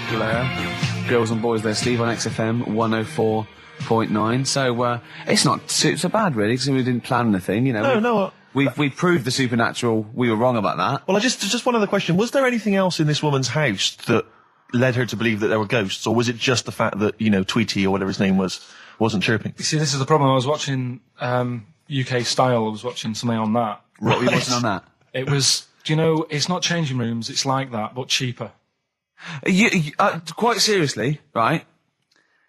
Blair. Girls and Boys there, Steve, on XFM 104.9. So, it's not so bad, really, because we didn't plan anything, you know. No. We proved the supernatural. We were wrong about that. Well, just one other question. Was there anything else in this woman's house that led her to believe that there were ghosts, or was it just the fact that, you know, Tweety or whatever his name wasn't chirping? You see, this is the problem. I was watching UK Style. I was watching something on that. What were you watching on that? It was, do you know, it's not changing rooms, it's like that, but cheaper. Quite seriously, right?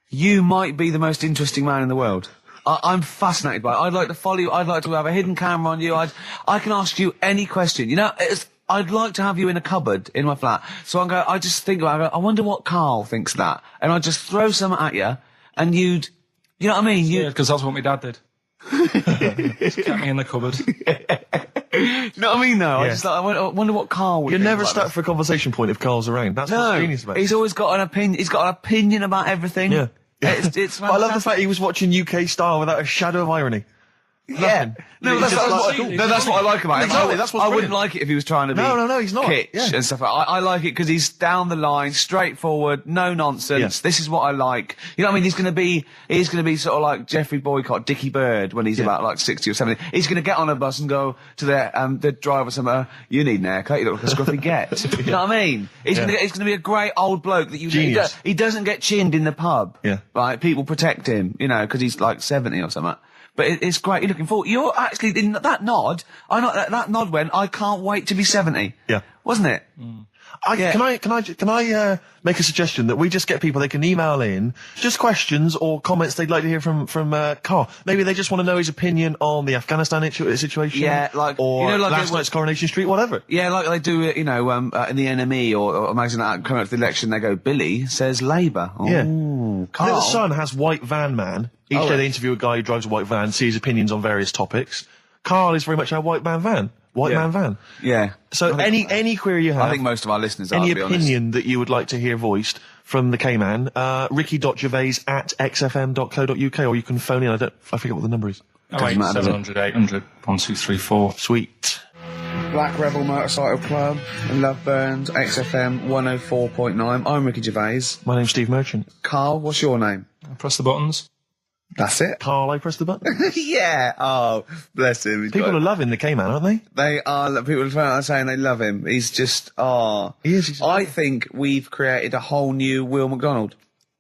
You might be the most interesting man in the world. I'm fascinated by it. I'd like to follow you. I'd like to have a hidden camera on you. I can ask you any question. You know, I'd like to have you in a cupboard in my flat. So I just think about it. I wonder what Karl thinks of that. And I'd just throw something at you, and you know what I mean? Yeah, because that's what my dad did. Just kept me in the cupboard. You know what I mean, though? Yeah. I wonder what Karl would You're think never about stuck this. for a conversation point if Karl's around. That's what's genius about it. He's always got an opinion. He's got an opinion about everything. Yeah. It's But I love the fact he was watching UK Style without a shadow of irony. Yeah. No, that's what I like about it. Exactly, that's what's I wouldn't brilliant. like it if he was trying to be No, he's not. kitsch Yeah. and stuff. I like it because he's down the line, straightforward, no nonsense. Yeah. This is what I like. You know what I mean? He's going to be sort of like Jeffrey Boycott, Dickie Bird when he's about like 60 or 70. He's going to get on a bus and go to the driver somewhere. You need an haircut. You look like a scruffy get. You know what I mean? He's going to be a great old bloke that Genius. he doesn't get chinned in the pub. Yeah. Right? People protect him, you know, because he's like 70 or something. But it's great. You're looking forward. You're actually in that nod. I know that nod went. I can't wait to be 70. Yeah. Wasn't it? Yeah. Can I make a suggestion that we just get people, they can email in just questions or comments they'd like to hear from Karl. Maybe they just want to know his opinion on the Afghanistan situation. Yeah, like, or you know, like last night's Coronation Street, whatever. Yeah, like they do it, you know, in the NME or magazine that coming up to the election, they go, Billy says Labour. Yeah. Ooh, I think Karl. the Sun has White Van Man. Each day they interview a guy who drives a white van, see his opinions on various topics. Karl is very much our white man van. Man van. Yeah. So any query you have, I think most of our listeners are, any to be honest. opinion that you would like to hear voiced from the K-Man, ricky.gervais@xfm.co.uk, or you can phone in. I forget what the number is. Oh, 700 800 1234. Sweet. Black Rebel Motorcycle Club, Love Burns, XFM 104.9. I'm Ricky Gervais. My name's Steve Merchant. Karl, what's your name? Press the buttons. That's it. Karl, I press the button. Yeah. Oh, bless him. People are loving the K-Man, aren't they? They are. People are saying they love him. He's just. He is. He's I think we've created a whole new Will McDonald.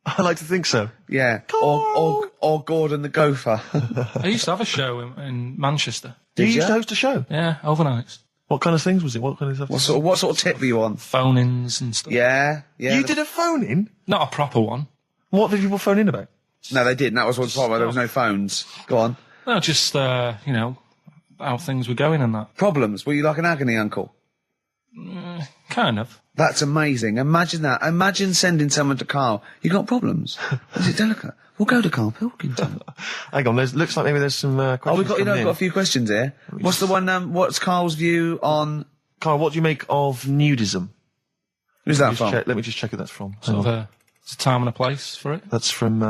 I like to think so. Yeah. Or Gordon the Gopher. I used to have a show in Manchester. Did you ya? used to host a show? Yeah, overnights. What kind of things was it? What kind of stuff? What sort of tip were you on? Phone-ins and stuff. Yeah. You did a phone-in? Not a proper one. What did people phone in about? No, they didn't. That was what's problem. There was no phones. Go on. No, just, you know, how things were going and that. Problems. Were you like an agony uncle? Kind of. That's amazing. Imagine that. Imagine sending someone to Karl. You got problems? Is it delicate? We'll go to Karl Pilkington. Hang on, looks like maybe there's some questions. We've got a few questions here. What's the one? What's Karl's view on? Karl, what do you make of nudism? Who's that from? Let me just check who that's from. Sort of it's a time and a place for it. That's from.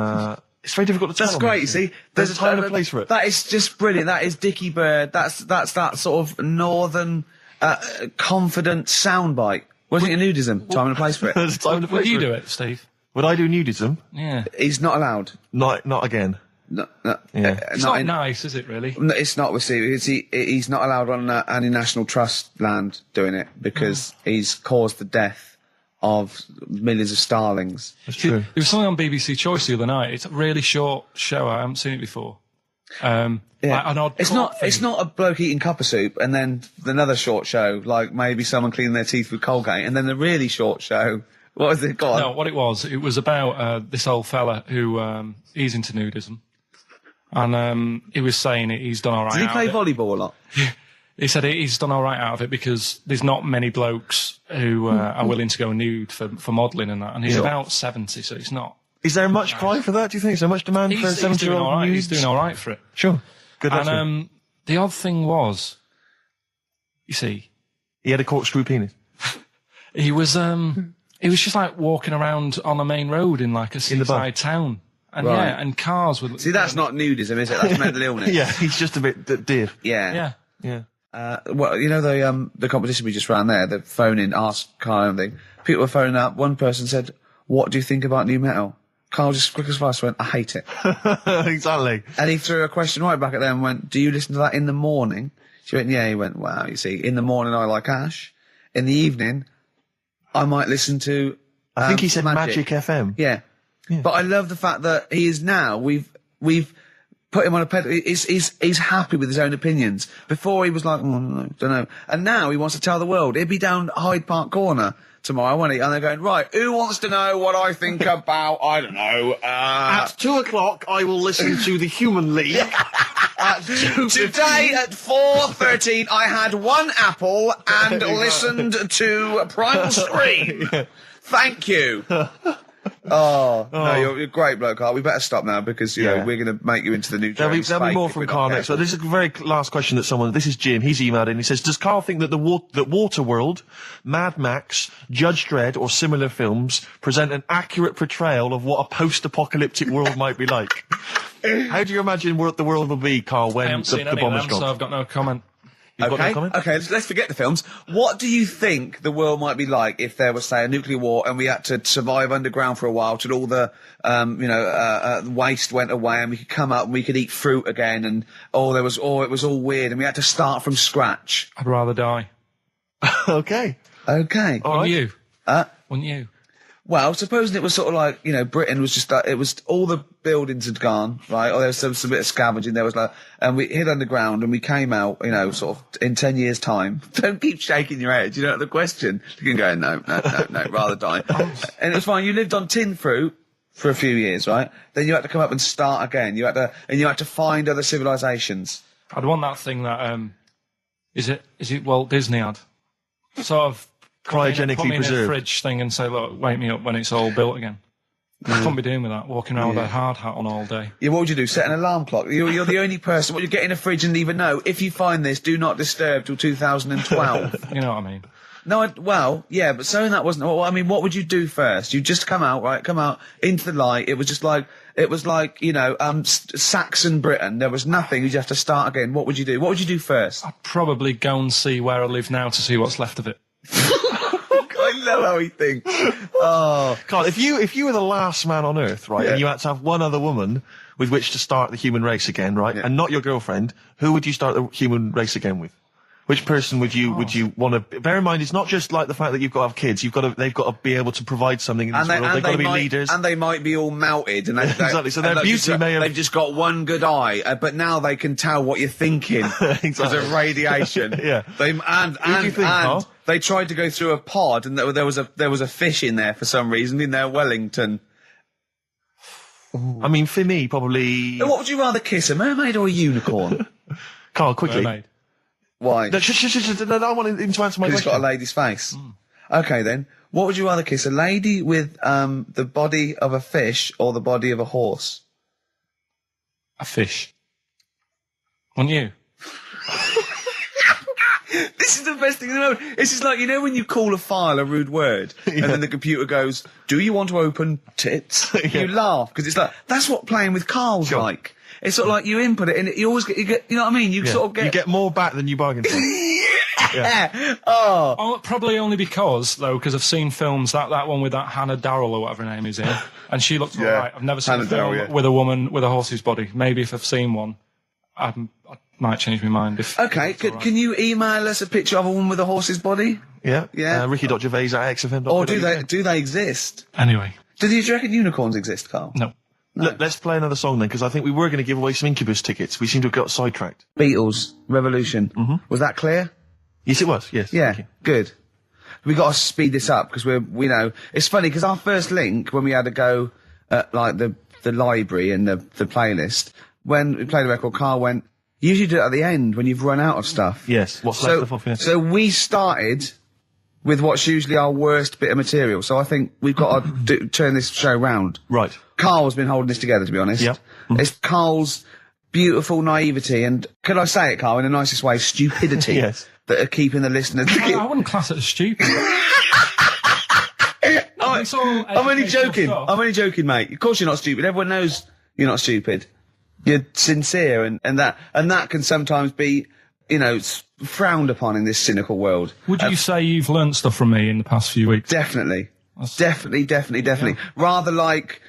It's very difficult to tell. That's great. You see, there's a time and a place for it. That is just brilliant. That is Dickie Bird. That's that sort of northern, confident soundbite. Wasn't it nudism? Time and a place for it. There's a time and a place Would you for do it, Steve? Would I do nudism? Yeah. He's not allowed. Not again. No, Yeah. It's not nice, is it, really? No, it's not with Steve. He's not allowed on any National Trust land doing it because he's caused the death of millions of starlings. That's true. There was something on BBC Choice the other night. It's a really short show. I haven't seen it before. Like an odd It's not a bloke eating copper soup and then another short show, like maybe someone cleaning their teeth with Colgate, and then the really short show. What was it? Go on. No, what it was about this old fella who he's into nudism. And he was saying he's done all right. Did he play out of it. volleyball a lot? He said he's done all right out of it because there's not many blokes who are willing to go nude for modelling and that. And he's about 70, so it's not. Is there much cry for that, do you think? Is there much demand for a He's doing 70-year-old all right. nudes? He's doing all right for it. Sure. Good luck to him. And the odd thing was, you see, He had a corkscrew penis. he was just like walking around on a main road in like a seaside town. And Right. yeah, and cars would... See, that's not nudism, is it? That's mental illness. Yeah, he's just a bit dear. Yeah. Yeah. Well, you know the competition we just ran there, the phone in, ask Karl and thing. People were phoning up. One person said, what do you think about new metal? Carl just quick as fast went, I hate it. Exactly. And he threw a question right back at them and went, do you listen to that in the morning? She went, yeah. He went, wow, you see, in the morning I like Ash. In the evening, I might listen to I think he said Magic FM. Yeah. But I love the fact that he is now, we've put him on a pedestal. He's happy with his own opinions. Before he was like, don't know. And now he wants to tell the world. He'd be down Hyde Park Corner tomorrow, won't he? And they're going, right, who wants to know what I think about, I don't know, At 2:00, I will listen to the Human League. Today at 4:13, I had one apple and listened to Primal Scream. Thank you. No, you're a great bloke, Carl. We better stop now because, you know, we're going to make you into the new There'll be more from Carl next. So this is a very last question that this is Jim, he's emailed in. He says, does Carl think that that Waterworld, Mad Max, Judge Dredd or similar films present an accurate portrayal of what a post-apocalyptic world might be like? How do you imagine the world will be, Carl, when the bomb is gone? So I've got no comment. Okay, let's forget the films. What do you think the world might be like if there was, say, a nuclear war and we had to survive underground for a while till all the, waste went away and we could come up and we could eat fruit again and, it was all weird and we had to start from scratch? I'd rather die. Okay. Okay. All right. You? Wouldn't you? Well, supposing it was sort of like, Britain was just, it was all the buildings had gone, right? Or there was some bit of scavenging. There was and we hid underground and we came out, sort of in 10 years' time. Don't keep shaking your head. You know the question. You can go, no, rather die. And it was fine. You lived on tin fruit for a few years, right? Then you had to come up and start again. You had to find other civilizations. I'd want that thing that, is it Walt Disney had? Sort of, cryogenically put me in a preserved fridge thing and say, look, wake me up when it's all built again. I couldn't be doing with that, walking around with a hard hat on all day. Yeah, what would you do? Set an alarm clock? You're the only person. What you get in a fridge and leave a note. If you find this, do not disturb till 2012. You know what I mean? No, but saying that wasn't. Well, I mean, what would you do first? You just come out into the light. It was like Saxon Britain. There was nothing. You'd have to start again. What would you do? What would you do first? I'd probably go and see where I live now to see what's left of it. I love how he thinks. Oh, Carl, if you were the last man on Earth, right, and you had to have one other woman with which to start the human race again, right, and not your girlfriend, who would you start the human race again with? Which person would you want to? Bear in mind, it's not just like the fact that you've got to have kids. They've got to be able to provide something in this world. They've got to be leaders, and they might be all melted. And exactly. So their beauty may have. They've just got one good eye, but now they can tell what you're thinking because of radiation. Yeah. They tried to go through a pod, and there was a fish in there for some reason in their Wellington. I mean, for me, probably. What would you rather kiss, a mermaid or a unicorn? Carl, quickly. Mermaid. Why? No, I want him to answer my question. He's got a lady's face. Okay, then. What would you rather kiss, a lady with the body of a fish or the body of a horse? A fish. Wouldn't you? This is the best thing in the world. It's just like, when you call a file a rude word, and then the computer goes, do you want to open tits? You laugh, because it's like, that's what playing with Carl's like. It's sort of like you input it, and you always get, you know what I mean? You sort of get... You get more back than you bargained for. Yeah. Oh. Probably only because I've seen films, that one with that Hannah Darrell or whatever her name is in, and she looks alright. I've never seen a film with a woman with a horse's body. Maybe if I've seen one, I might change my mind. Okay, can you email us a picture of a woman with a horse's body? Yeah. Yeah. Ricky.Gervais at XFM. Or do they exist? Anyway. Do you reckon unicorns exist, Carl? No. Look, let's play another song then, because I think we were going to give away some Incubus tickets. We seem to have got sidetracked. Beatles, Revolution. Mm-hmm. Was that clear? Yes, it was. Yes. Yeah, good. We got to speed this up because it's funny because our first link when we had to go at like the library and the playlist, when we played the record, Carl went, you usually do it at the end when you've run out of stuff. Yes. What's left of it? So we started with what's usually our worst bit of material. So I think we've got to turn this show round. Right. Carl's been holding this together, to be honest. Yeah. Mm-hmm. It's Carl's beautiful naivety and, can I say it, Carl, in the nicest way, stupidity. Yes. That are keeping the listeners... I wouldn't class it as stupid. I'm only joking. I'm only joking, mate. Of course you're not stupid. Everyone knows you're not stupid. You're sincere, and that can sometimes be, frowned upon in this cynical world. Would you say you've learnt stuff from me in the past few weeks? Definitely. Definitely. Rather like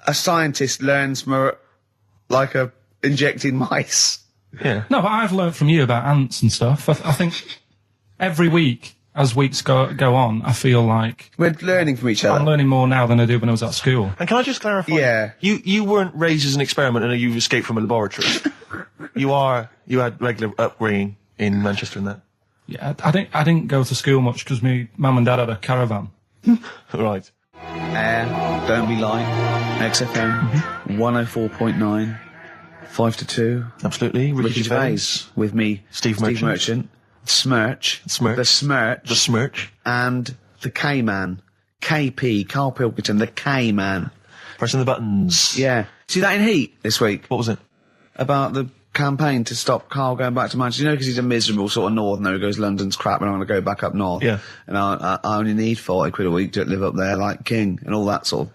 a scientist learns from injecting mice. Yeah. No, but I've learnt from you about ants and stuff. I think every week, as weeks go on, I feel like we're learning from each other. I'm learning more now than I did when I was at school. And can I just clarify? Yeah. You weren't raised as an experiment and you escaped from a laboratory. You had regular upbringing in Manchester and that. Yeah, I didn't go to school much because my mum and dad had a caravan. Right. Don't be lying. XFM 104.9, 5 to 2. Absolutely. Ricky Gervais with me, Steve Merchant. Smirch. The Smirch. And the K-Man. KP, Karl Pilkington, the K-Man. Pressing the buttons. Yeah. See that in Heat this week? What was it? About the campaign to stop Karl going back to Manchester. You know, because he's a miserable sort of northerner who goes, London's crap and I'm going to go back up north. Yeah. And I only need 40 quid a week to live up there like king and all that sort of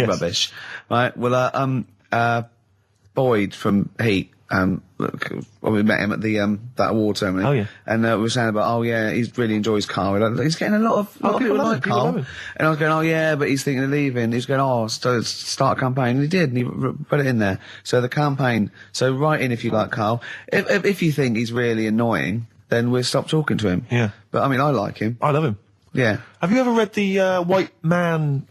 rubbish. Right? Well, Boyd from Heat, we met him at the that award ceremony. Oh, yeah. And we were saying about, he really enjoys Karl. He's getting a lot of people like Karl. And I was going, but he's thinking of leaving. He's going, start a campaign. And he did, and he put it in there. So the campaign, write in if you like Karl. If you think he's really annoying, then we'll stop talking to him. Yeah. But I mean, I like him. I love him. Yeah. Have you ever read the White Van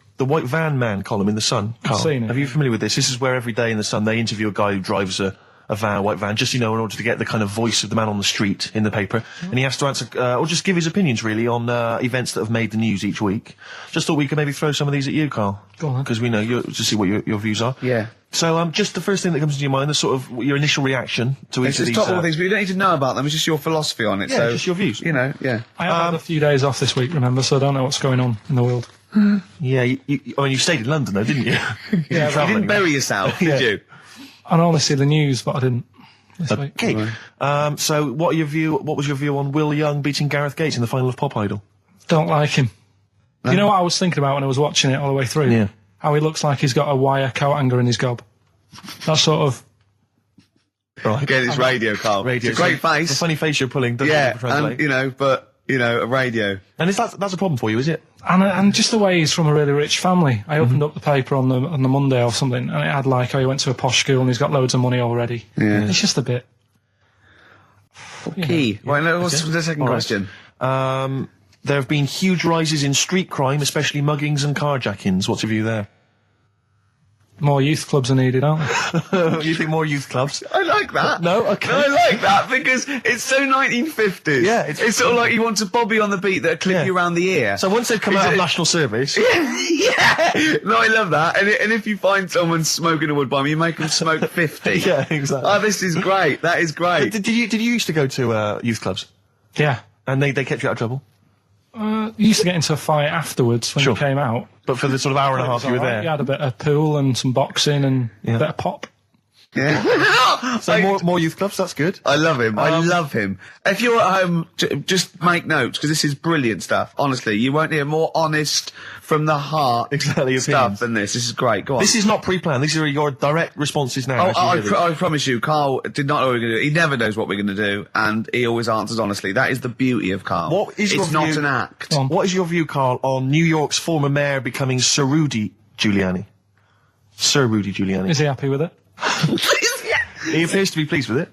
Man column in The Sun, Karl? I've seen it. Are you familiar with this? This is where every day in The Sun they interview a guy who drives a white van, just, in order to get the kind of voice of the man on the street in the paper. And he has to answer, or just give his opinions, really, on events that have made the news each week. Just thought we could maybe throw some of these at you, Karl. Go on. Because we know to see what your views are. Yeah. So, just the first thing that comes into your mind, the sort of your initial reaction to each of these. It's top all things, but you don't need to know about them. It's just your philosophy on it. Yeah, so, just your views. Yeah. I have had a few days off this week, remember, so I don't know what's going on in the world. Yeah, you stayed in London, though, didn't you? Yeah, you didn't bury yourself, did you? I normally see the news, but I didn't this week. Okay. Right. So, what was your view on Will Young beating Gareth Gates in the final of Pop Idol? Don't like him. No. You know what I was thinking about when I was watching it all the way through? Yeah. How he looks like he's got a wire coat hanger in his gob. That sort of... Right. Again, it's radio, Karl. Radio. It's a great face. The funny face you're pulling doesn't translate. And, a radio. And that's a problem for you, is it? And just the way he's from a really rich family. I opened up the paper on the Monday or something, and it had how he went to a posh school and he's got loads of money already. Yeah. It's just a bit... Key. Right, now, what's the second question? There have been huge rises in street crime, especially muggings and carjackings. What's your view there? More youth clubs are needed, aren't there? You think more youth clubs? I like that. No? Okay. No, I like that because it's so 1950s. Yeah, it's sort of like you want a bobby on the beat that'll clip you around the ear. So once they've come out of national service... Yeah! No, I love that. And if you find someone smoking a wood bomb, you make them smoke 50. Yeah, exactly. Oh, this is great. That is great. Did you used to go to youth clubs? Yeah. And they kept you out of trouble? You used to get into a fight afterwards when you came out. But for the sort of hour and a half you were there? You had a bit of pool and some boxing and a bit of pop. Yeah. So more youth clubs, that's good. I love him. I love him. If you're at home, just make notes, because this is brilliant stuff. Honestly, you won't hear more honest, from the heart stuff than this. This is great. Go on. This is not pre-planned. These are your direct responses now. I promise you, Karl did not know what we were going to do. He never knows what we're going to do, and he always answers honestly. That is the beauty of Karl. It's not an act. What is your view, Karl, on New York's former mayor becoming Sir Rudy Giuliani? Sir Rudy Giuliani. Is he happy with it? He appears to be pleased with it.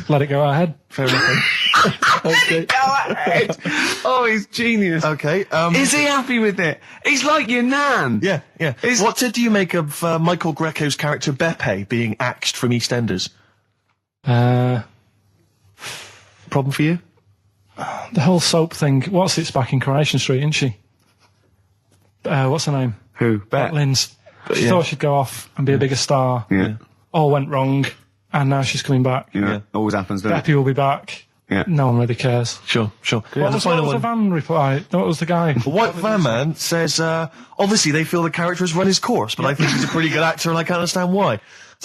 Let it go ahead. Fair enough. Okay. Go ahead. Oh, he's genius. Okay. Is he happy with it? He's like your nan. Yeah. What do you make of Michael Greco's character Beppe being axed from EastEnders? Problem for you? The whole soap thing. It's back in Coronation Street, isn't she? What's her name? Who? Bet Lynn's. She thought she'd go off and be a bigger star. Yeah. All went wrong, and now she's coming back. Yeah. Always happens, doesn't it? Beppe will be back. Yeah. No one really cares. Sure. What was the van reply? What was the guy? The White Van Man says, obviously they feel the character has run his course, but I think he's a pretty good actor and I can't understand why.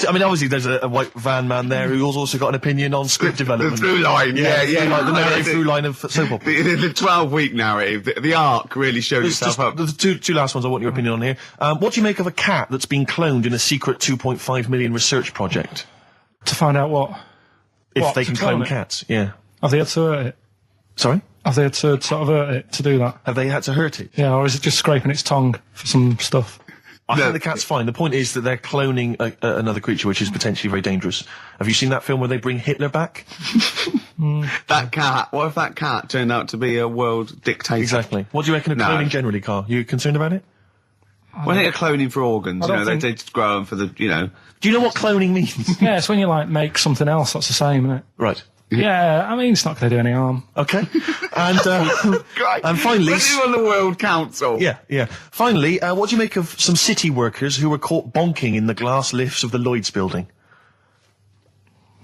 I mean, obviously there's a White Van Man there who's also got an opinion on script development. The through line, yeah. The narrative through line of soap opera. The 12-week narrative, the arc really showed itself up. The two last ones I want your opinion on here. What do you make of a cat that's been cloned in a secret 2.5 million research project? To find out what? If they can clone cats, yeah. Have they had to hurt it? Sorry? Have they had to sort of hurt it to do that? Have they had to hurt it? Yeah, or is it just scraping its tongue for some stuff? I think the cat's fine. The point is that they're cloning another creature, which is potentially very dangerous. Have you seen that film where they bring Hitler back? That cat. What if that cat turned out to be a world dictator? Exactly. What do you reckon of cloning generally, Carl? You concerned about it? When they're cloning for organs, they just grow them for the, Do you know what cloning means? Yeah, it's when you, like, make something else that's the same, isn't it? Right. Yeah, I mean, it's not going to do any harm. Okay. And finally... When you're on the World Council. Yeah. Finally, what do you make of some city workers who were caught bonking in the glass lifts of the Lloyd's building?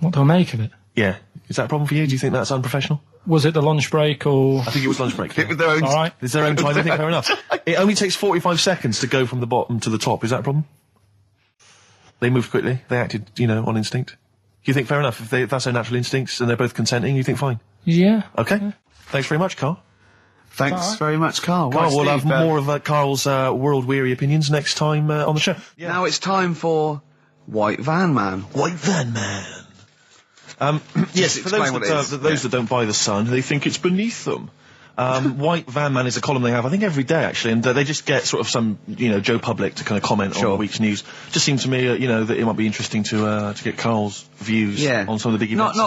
What do I make of it? Yeah. Is that a problem for you? Do you think that's unprofessional? Was it the lunch break or... I think it was lunch break. With their own... All right. It's their own time, I think, fair enough. It only takes 45 seconds to go from the bottom to the top. Is that a problem? They moved quickly. They acted, on instinct. You think fair enough? If that's their natural instincts and they're both consenting, you think fine? Yeah. Okay. Yeah. Thanks very much, Carl. Thanks very much, Carl. Carl, we'll have more of Carl's world-weary opinions next time on the show. Yeah. Now it's time for White Van Man. White Van Man. Yes, for those that don't buy The Sun, they think it's beneath them. White Van Man is a column they have, I think, every day, actually, and they just get sort of some, Joe Public to kind of comment on the week's news. Just seems to me, that it might be interesting to get Carl's views on some of the big events.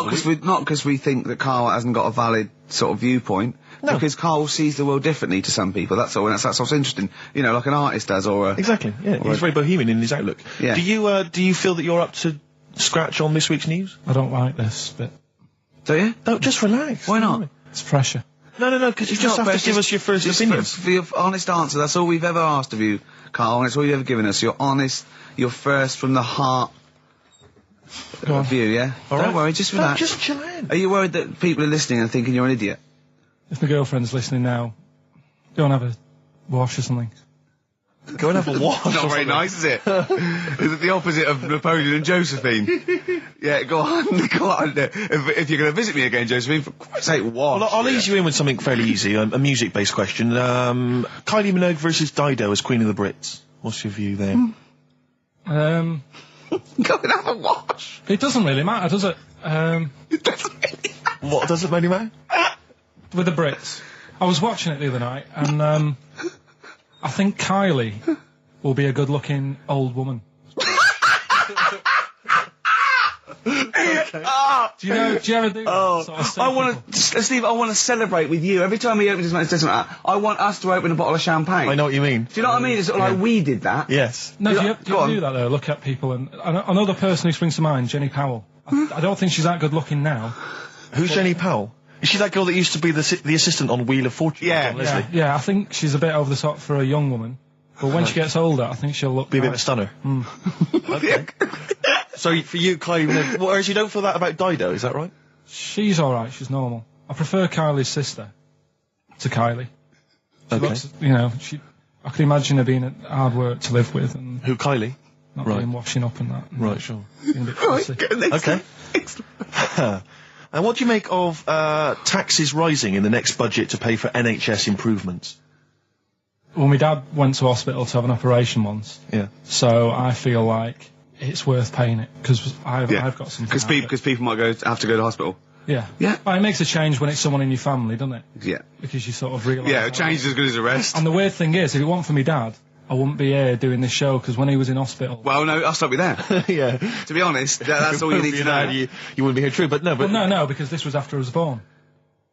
Not because we think that Carl hasn't got a valid sort of viewpoint. No. Because Carl sees the world differently to some people, that's all, and that's what's interesting. Like an artist does, or a... Exactly, yeah. He's very bohemian in his outlook. Yeah. Do you feel that you're up to scratch on this week's news? I don't like this bit. Do you? No, just relax. Why not? It's pressure. No, because you just have to give us your first opinions. For your honest answer, that's all we've ever asked of you, Carl, and it's all you've ever given us. Your honest, your first from the heart view, yeah? Don't worry, just relax. Just chill in. Are you worried that people are listening and thinking you're an idiot? If my girlfriend's listening now, go and have a wash or something. Go and have a wash. Not very nice, is it? Is it the opposite of Napoleon and Josephine? Yeah, go on. If you're going to visit me again, Josephine, for Christ's sake, wash. Well, I'll ease you in with something fairly easy, a music-based question. Kylie Minogue versus Dido as Queen of the Brits. What's your view there? Go and have a wash. It doesn't really matter, does it? It doesn't really matter. What doesn't really matter? With the Brits. I was watching it the other night, and I think Kylie will be a good-looking old woman. Do you ever do that sort of stuff? Steve, I want to celebrate with you. Every time he opens his mouth and says something like that, I want us to open a bottle of champagne. I know what you mean. Do you know what I mean? It's sort of like we did that. Yes. No, do you ever do that, though? Look at people, and another person who springs to mind, Jenny Powell. I don't think she's that good-looking now. Who's Jenny Powell? Is she that girl that used to be the assistant on Wheel of Fortune? Yeah, I think she's a bit over the top for a young woman. But when she gets older, I think she'll be a bit of a stunner. Okay. So for you, Kylie, whereas you don't feel that about Dido, is that right? She's alright, she's normal. I prefer Kylie's sister to Kylie. She looks, I can imagine her being hard work to live with. And who, Kylie? Not doing washing up and that. Right, sure. Being a bit fussy. Okay. And what do you make of taxes rising in the next budget to pay for NHS improvements? Well, my dad went to hospital to have an operation once. Yeah. So I feel like it's worth paying it, because I've got something. Because people might have to go to hospital. Yeah. Yeah. Well, it makes a change when it's someone in your family, doesn't it? Yeah. Because you sort of realise... Yeah, a change is as good as a rest. And the weird thing is, if it weren't for my dad, I wouldn't be here doing this show, because when he was in hospital... Well, no, I'll stop you there. Yeah. To be honest, that's all you need to know. You wouldn't be here, true, but no... Well, no, because this was after I was born.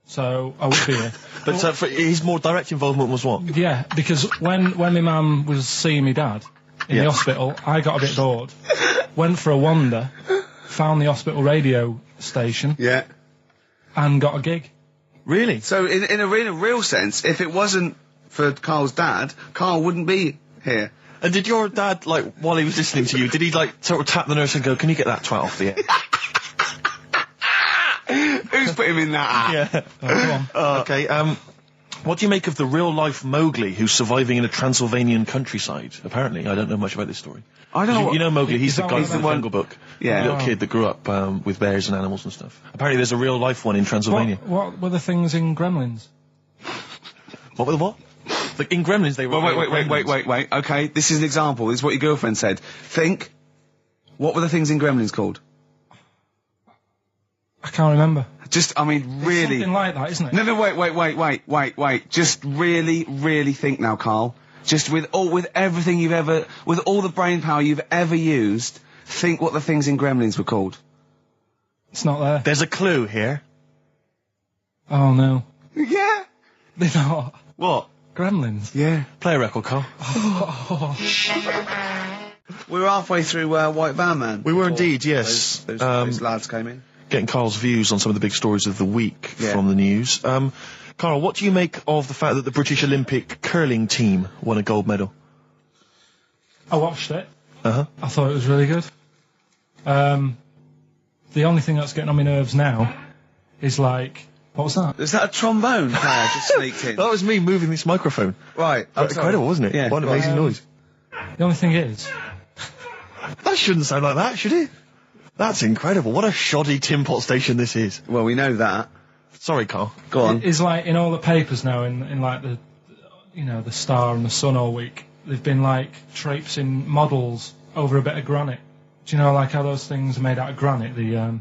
So, I would be here. But his more direct involvement was what? Yeah, because when my mum was seeing my dad in the hospital, I got a bit bored, went for a wander, found the hospital radio station... Yeah. And got a gig. Really? So, in a real sense, if it wasn't for Carl's dad, Carl wouldn't be here. And did your dad, while he was listening to you, did he, sort of tap the nurse and go, can you get that 12 for you? Who's put him in that? Yeah. Go on. Okay, what do you make of the real-life Mowgli who's surviving in a Transylvanian countryside? Apparently, I don't know much about this story. I don't know. You know Mowgli, he's the guy from the Jungle Book. Yeah. The little kid that grew up with bears and animals and stuff. Apparently there's a real-life one in Transylvania. What were the things in Gremlins? What were the what? In Gremlins they were... Wait. Okay, this is an example. This is what your girlfriend said. Think, what were the things in Gremlins called? I can't remember. Just, I mean, really. Something like that, isn't it? No, wait. Just really think now, Karl. Just with everything with all the brain power you've ever used, think what the things in Gremlins were called. It's not there. There's a clue here. Oh no. Yeah. They're not. What? Gremlins. Yeah. Play a record, Karl. We were halfway through White Van Man. We were indeed, yes. Those lads came in. Getting Karl's views on some of the big stories of the week from the news. Karl, what do you make of the fact that the British Olympic curling team won a gold medal? I watched it. Uh-huh. I thought it was really good. The only thing that's getting on my nerves now is like, what was that? Is that a trombone player just sneaked in? That was me moving this microphone. Right. Incredible, wasn't it? Yeah. What an amazing noise. The only thing is, That shouldn't sound like that, should it? That's incredible. What a shoddy tin pot station this is. Well, we know that. Sorry, Karl. Go on. it's like in all the papers now, in like the, the Star and the Sun all week, they've been like traipsing models over a bit of granite. Do you know like how those things are made out of granite, the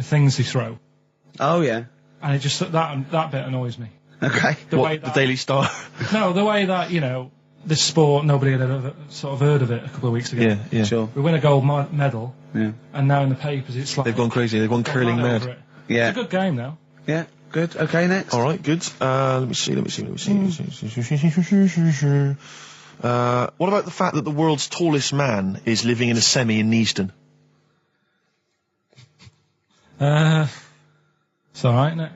things they throw? Oh, yeah. And it just, that bit annoys me. Okay. The Daily Star? No, the way that, this sport, nobody had ever sort of heard of it a couple of weeks ago. Yeah. Sure. We win a gold medal, Yeah. and now in the papers it's like... They've gone crazy. They've gone curling over mad. it. Yeah. It's a good game, though. Yeah. Good. Okay, next. All right, good. Let me see. What about the fact that the world's tallest man is living in a semi in Neasden? It's alright, isn't it?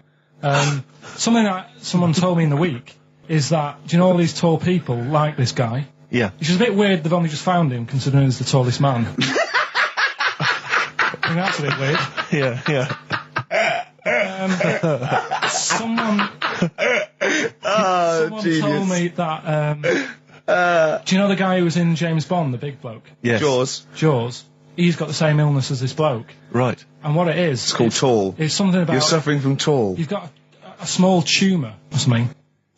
Something that someone told me in the week is that, do you know all these tall people like this guy? Yeah. It's just a bit weird they've only just found him, considering he's the tallest man. I think that's a bit weird. Yeah. Someone genius. told me that, do you know the guy who was in James Bond, the big bloke? Yes. Jaws. He's got the same illness as this bloke. Right. And what it is... It's called tall. It's something about... You're suffering from tall. You've got a small tumour or something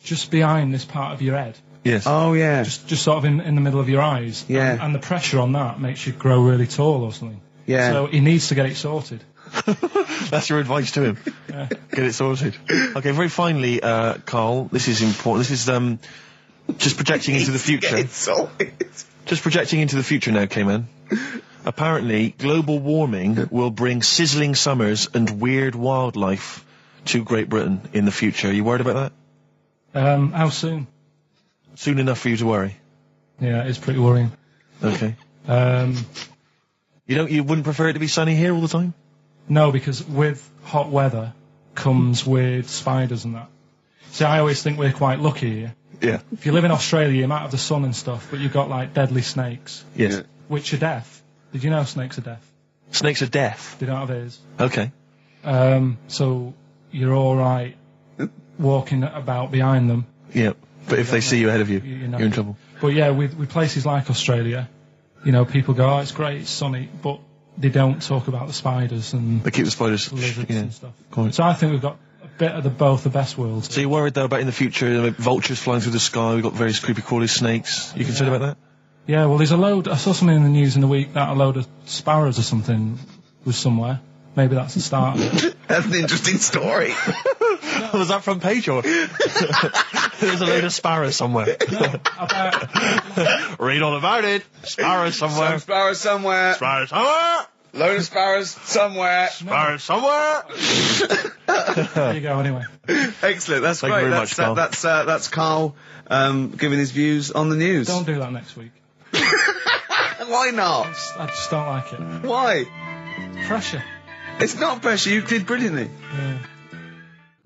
just behind this part of your head. Yes. Oh, yeah. Just sort of in the middle of your eyes. Yeah. And the pressure on that makes you grow really tall or something. Yeah. So he needs to get it sorted. That's your advice to him. Yeah. Get it sorted. Okay, very finally, Karl, this is important. This is just projecting into the future. Get it sorted. Just projecting into the future now, K-Man. Apparently, global warming will bring sizzling summers and weird wildlife to Great Britain in the future. Are you worried about that? How soon? Soon enough for you to worry. Yeah, it's pretty worrying. Okay. Um, You wouldn't prefer it to be sunny here all the time? no, because with hot weather comes weird spiders and that. See, I always think we're quite lucky here. Yeah. If you live in Australia, you might have the sun and stuff, but you've got like deadly snakes, Yes. which are deaf. Did you know snakes are deaf? Snakes are deaf. They don't have ears. Okay. So you're all right walking about behind them. Yeah. But if they see you ahead of you, You're not. you're in trouble. But yeah, with places like Australia, people go, oh, it's great, it's sunny, but they don't talk about the spiders and They keep the spiders. lizards and stuff. Quite. So I think we've got a bit of both the best worlds. So you're worried though about in the future, vultures flying through the sky, we've got various creepy crawly snakes. You concerned about that? Yeah, well, there's a load. I saw something in the news in the week that a load of sparrows or something was somewhere. Maybe that's the start of it. That's an interesting story. Was that front page or? There's a load of sparrows somewhere. No, about Read all about it. Sparrows somewhere. Some sparrows somewhere. Sparrows somewhere. Load of sparrows somewhere. Sparrows somewhere. there you go. Anyway, Excellent. That's Thank you great. very much, Karl. That's Karl giving his views on the news. don't do that next week. Why not? I just don't like it. Why? Pressure. It's not pressure. You did brilliantly. Yeah.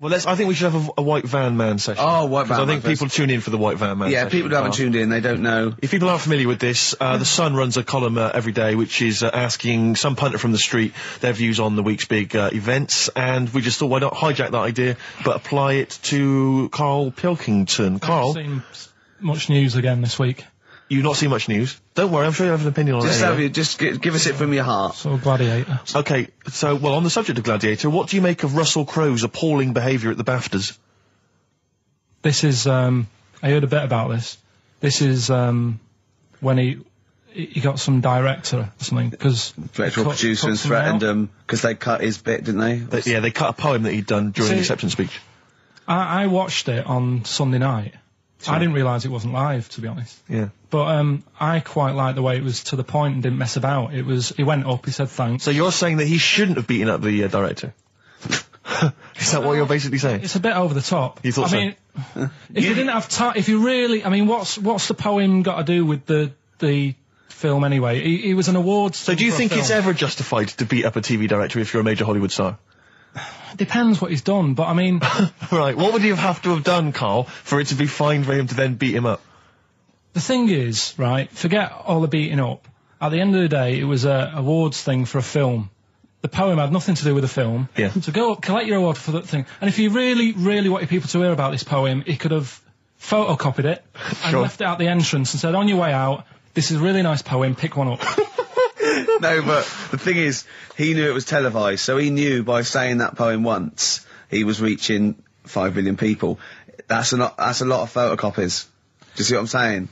Well, I think we should have a white van man session. Oh, white van I man think people tune in for the white van man Yeah, session. people who haven't tuned in, they don't know. If people aren't familiar with this, The Sun runs a column every day which is asking some punter from the street their views on the week's big events, and we just thought, why not hijack that idea, but apply it to Karl Pilkington. Karl, I've seen much news again this week. you've not seen much news. Don't worry, I'm sure you have an opinion on it. Anyway. Give us it from your heart. So Gladiator. Okay, so, well, on the subject of Gladiator, what do you make of Russell Crowe's appalling behaviour at the BAFTAs? This is, I heard a bit about this. This is, when he got some director or something, because... Director or producer and threatened him, because they cut his bit, didn't they? They cut a poem that he'd done during the acceptance speech. I watched it on Sunday night. Sure. I didn't realise it wasn't live, to be honest. Yeah. But I quite liked the way it was to the point and didn't mess about. He went up, he said thanks. So you're saying that he shouldn't have beaten up the director? Is that what you're basically saying? It's a bit over the top. You thought so? I mean, if you didn't have time, if you really, I mean, what's the poem got to do with the film anyway? He was an awards. So do you think it's ever justified to beat up a TV director if you're a major Hollywood star? Depends what he's done, but I mean... Right, what would he have to have done, Karl, for it to be fine for him to then beat him up? The thing is, right, forget all the beating up. At the end of the day, it was a awards thing for a film. The poem had nothing to do with the film. Yeah. So go up, collect your award for that thing. And if he really, really wanted people to hear about this poem, he could have photocopied it and left it at the entrance and said, on your way out, this is a really nice poem, pick one up. No, but the thing is, he knew it was televised, so he knew by saying that poem once, he was reaching 5 billion people. That's a lot of photocopies. Do you see what I'm saying?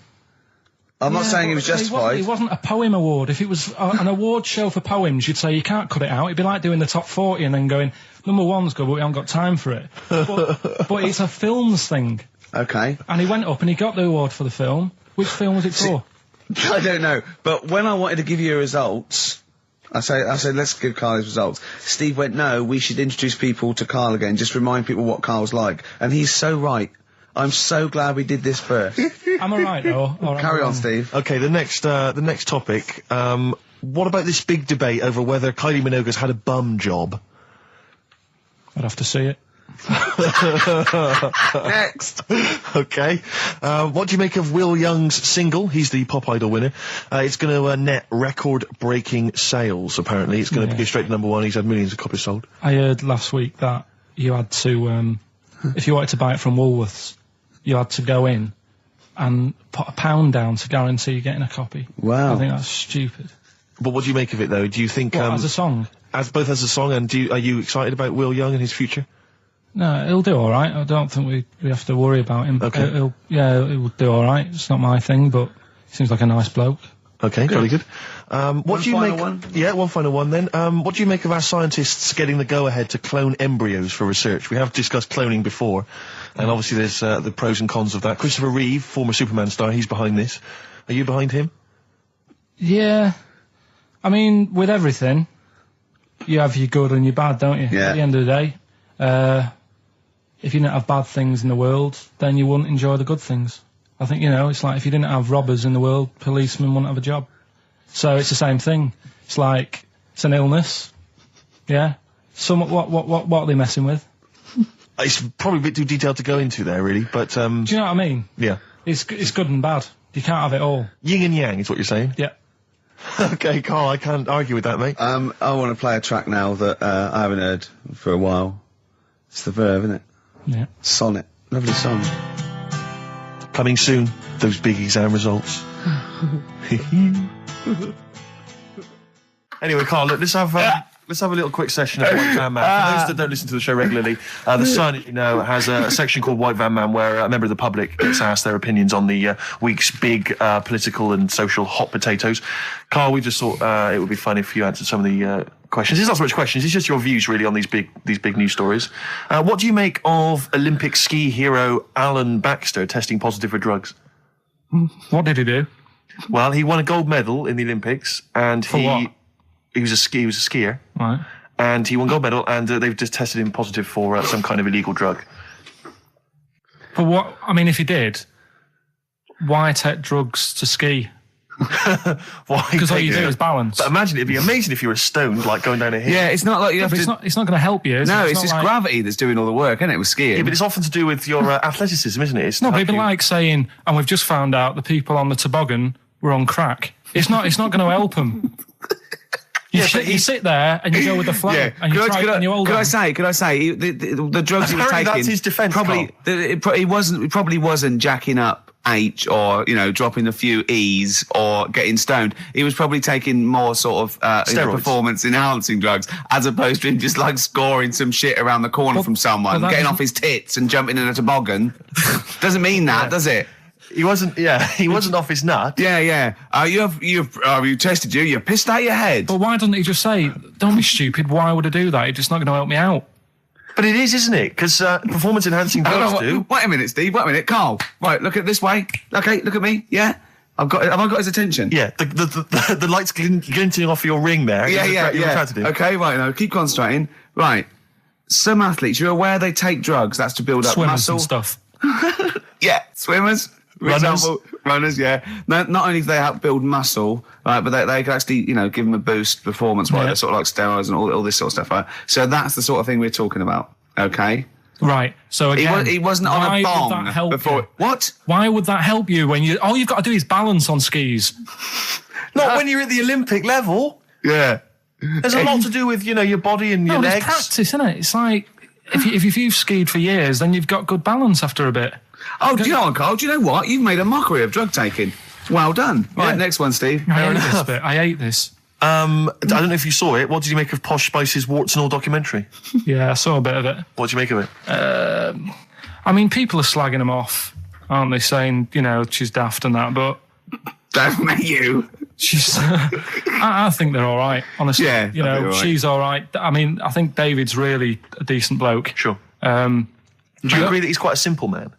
I'm not saying he was justified. It wasn't a poem award. If it was an award show for poems, you'd say you can't cut it out. It'd be like doing the top 40 and then going, number 1's good, but we haven't got time for it. But it's a films thing. Okay. And he went up and he got the award for the film. Which film was it for? I don't know, but when I wanted to give you results, I said, let's give Karl his results. Steve went, no, we should introduce people to Karl again, just remind people what Karl's like. And he's so right. I'm so glad we did this first. Am I right, though? Carry on, Steve. Okay, the next topic. What about this big debate over whether Kylie Minogue's had a bum job? I'd have to see it. Next. Okay. What do you make of Will Young's single? He's the Pop Idol winner. It's going to net record-breaking sales, apparently. It's going to go straight to #1. He's had millions of copies sold. I heard last week that you had to, if you wanted to buy it from Woolworths, you had to go in and put £1 down to guarantee getting a copy. Wow. I think that's stupid. But what do you make of it, though? Do you think... as a song? Both as a song, and are you excited about Will Young and his future? No, he'll do all right. I don't think we have to worry about him. Okay. He'll do all right. It's not my thing, but he seems like a nice bloke. Okay, very good. What do you make? One? Yeah, one final one then. What do you make of our scientists getting the go-ahead to clone embryos for research? We have discussed cloning before, and obviously there's the pros and cons of that. Christopher Reeve, former Superman star, he's behind this. Are you behind him? Yeah. I mean, with everything, you have your good and your bad, don't you? Yeah. At the end of the day. If you didn't have bad things in the world, then you wouldn't enjoy the good things. I think, it's like if you didn't have robbers in the world, policemen wouldn't have a job. So it's the same thing. It's like, it's an illness. Yeah? What are they messing with? It's probably a bit too detailed to go into there, really, but... Do you know what I mean? Yeah. It's good and bad. You can't have it all. Yin and yang is what you're saying? Yeah. Okay, Karl, I can't argue with that, mate. I want to play a track now that I haven't heard for a while. It's The Verve, isn't it? Yeah. Sonnet. Lovely song. Coming soon, those big exam results. Anyway, Karl, look, let's have a little quick session of White Van Man. For those that don't listen to the show regularly, The Sun, as you know, has a section called White Van Man where a member of the public gets asked their opinions on the week's big political and social hot potatoes. Karl, we just thought it would be fun if you answered some of the questions. It's not so much questions, it's just your views really on these big news stories. What do you make of Olympic ski hero Alan Baxter testing positive for drugs? What did he do? Well, he won a gold medal in the Olympics, and what? He was a skier. Right. And he won gold medal, and they've just tested him positive for some kind of illegal drug. But what? I mean, if he did, why take drugs to ski? Why? Because all you do is balance. But imagine, it'd be amazing if you were stoned, like going down a hill. Yeah, it's not like you have to... It's not going to help you, is it? No, it's not just like... gravity that's doing all the work, isn't it, with skiing? Yeah, but it's often to do with your athleticism, isn't it? It's No, but it'd be like saying, and we've just found out the people on the toboggan were on crack. It's not going to help them. You sit there and you go with the flow, and you hold Could I say, the drugs he was taking... that's his defence, probably, it probably wasn't jacking up H or, dropping a few E's or getting stoned. He was probably taking more sort of performance-enhancing drugs, as opposed to him just, scoring some shit around the corner from someone, getting off his tits and jumping in a toboggan. Doesn't mean that, does it? He wasn't off his nut. Yeah. You tested you. You pissed out your head. But why doesn't he just say, "Don't be stupid. Why would I do that? You're just not going to help me out." But it is, isn't it? Because performance-enhancing drugs do. Wait a minute, Steve. Wait a minute, Carl. Right, look at this way. Okay, look at me. Yeah, have I got his attention? Yeah, the lights glinting off your ring there. Yeah. Okay, right. Now keep concentrating. Right. Some athletes, you're aware they take drugs. That's to build up Swimmers muscle and stuff. Yeah, swimmers. For example, runners, yeah. Not only do they help build muscle, right, but they can actually, give them a boost performance, right? They're sort of like steroids and all this sort of stuff, right? So that's the sort of thing we're talking about, okay? Right. So again, he wasn't on a bomb would that help before. You? What? Why would that help you when all you've got to do is balance on skis? Not when you're at the Olympic level. Yeah. There's a lot to do with, your body and your legs. It's practice, isn't it? It's like if you've skied for years, then you've got good balance after a bit. Oh, do you know what, Carl? Do you know what? You've made a mockery of drug taking. Well done. Right, next one, Steve. I hate this. I don't know if you saw it. What did you make of Posh Spice's Warts and All documentary? Yeah, I saw a bit of it. What did you make of it? I mean, people are slagging them off, aren't they? Saying, she's daft and that, but... Don't you. She's... I think they're all right, honestly. Yeah, right. She's all right. I mean, I think David's really a decent bloke. Sure. Do you agree that he's quite a simple man?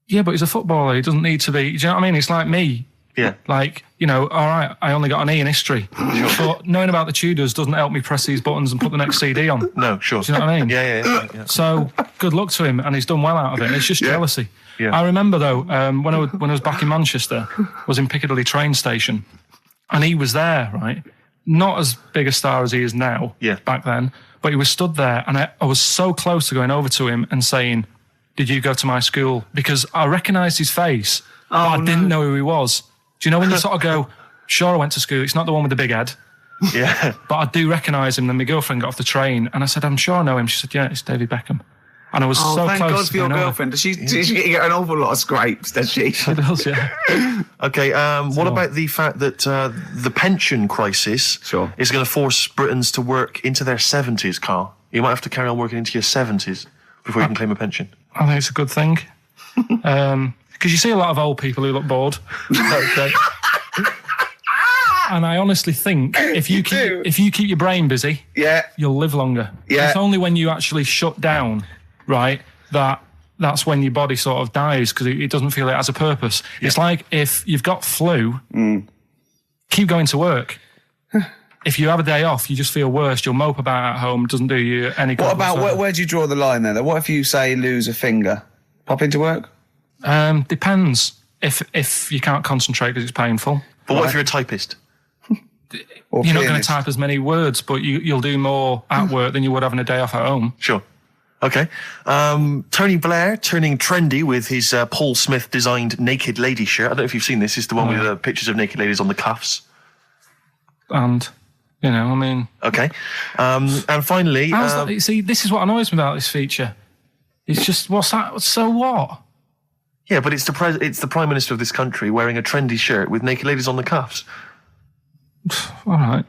Yeah, but he's a footballer. He doesn't need to be... Do you know what I mean? It's like me. Yeah. Like, all right, I only got an E in history. Sure. But knowing about the Tudors doesn't help me press these buttons and put the next CD on. No, sure. Do you know what I mean? Yeah. So, good luck to him, and he's done well out of it. It's just jealousy. Yeah. I remember, though, when I was back in Manchester, I was in Piccadilly train station, and he was there, right? Not as big a star as he is now, back then, but he was stood there, and I was so close to going over to him and saying, "Did you go to my school?" Because I recognised his face, but I didn't know who he was. Do you know when you sort of go, "Sure, I went to school. It's not the one with the big head." Yeah. But I do recognise him. Then my girlfriend got off the train, and I said, "I'm sure I know him." She said, "Yeah, it's David Beckham." And I was so thank close. God for your girlfriend. Does she get an awful lot of scrapes, does she? She does, yeah. Okay, what about the fact that the pension crisis is going to force Britons to work into their 70s, Carl? You might have to carry on working into your 70s before you can claim a pension. I think it's a good thing. Because you see a lot of old people who look bored. Okay. And I honestly think if you keep your brain busy, you'll live longer. Yeah. It's only when you actually shut down, right, that's when your body sort of dies because it doesn't feel it has a purpose. Yeah. It's like if you've got flu, keep going to work. If you have a day off, you just feel worse. You'll mope about at home. Doesn't do you any good. What about where do you draw the line there? What if you say lose a finger? Pop into work? Depends. If you can't concentrate because it's painful. But what if you're a typist? You're not going to type as many words, but you'll do more at work than you would having a day off at home. Sure. Okay. Tony Blair turning trendy with his Paul Smith designed naked lady shirt. I don't know if you've seen this. It's the one with the pictures of naked ladies on the cuffs. And, I mean... Okay. And finally... see, this is what annoys me about this feature. It's just, what's that? So what? Yeah, but it's the Prime Minister of this country wearing a trendy shirt with naked ladies on the cuffs. All right.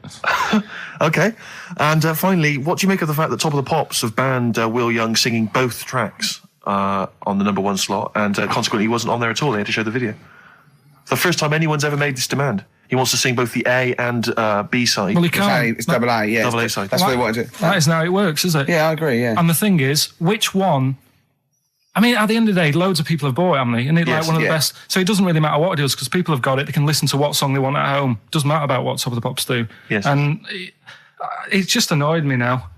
Okay. And finally, what do you make of the fact that Top of the Pops have banned Will Young singing both tracks on the #1 slot, and consequently he wasn't on there at all? They had to show the video. It's the first time anyone's ever made this demand. He wants to sing both the A and B side. Well, he can't. It's double A, yeah. Double A side. That's what he wanted to. That isn't how it works, is it? Yeah, I agree, yeah. And the thing is, which one... I mean, at the end of the day, loads of people have bought it, haven't they? And it's like one of the best. So it doesn't really matter what it is because people have got it. They can listen to what song they want at home. Doesn't matter about what Top of the Pops do. Yes. And it's just annoyed me now.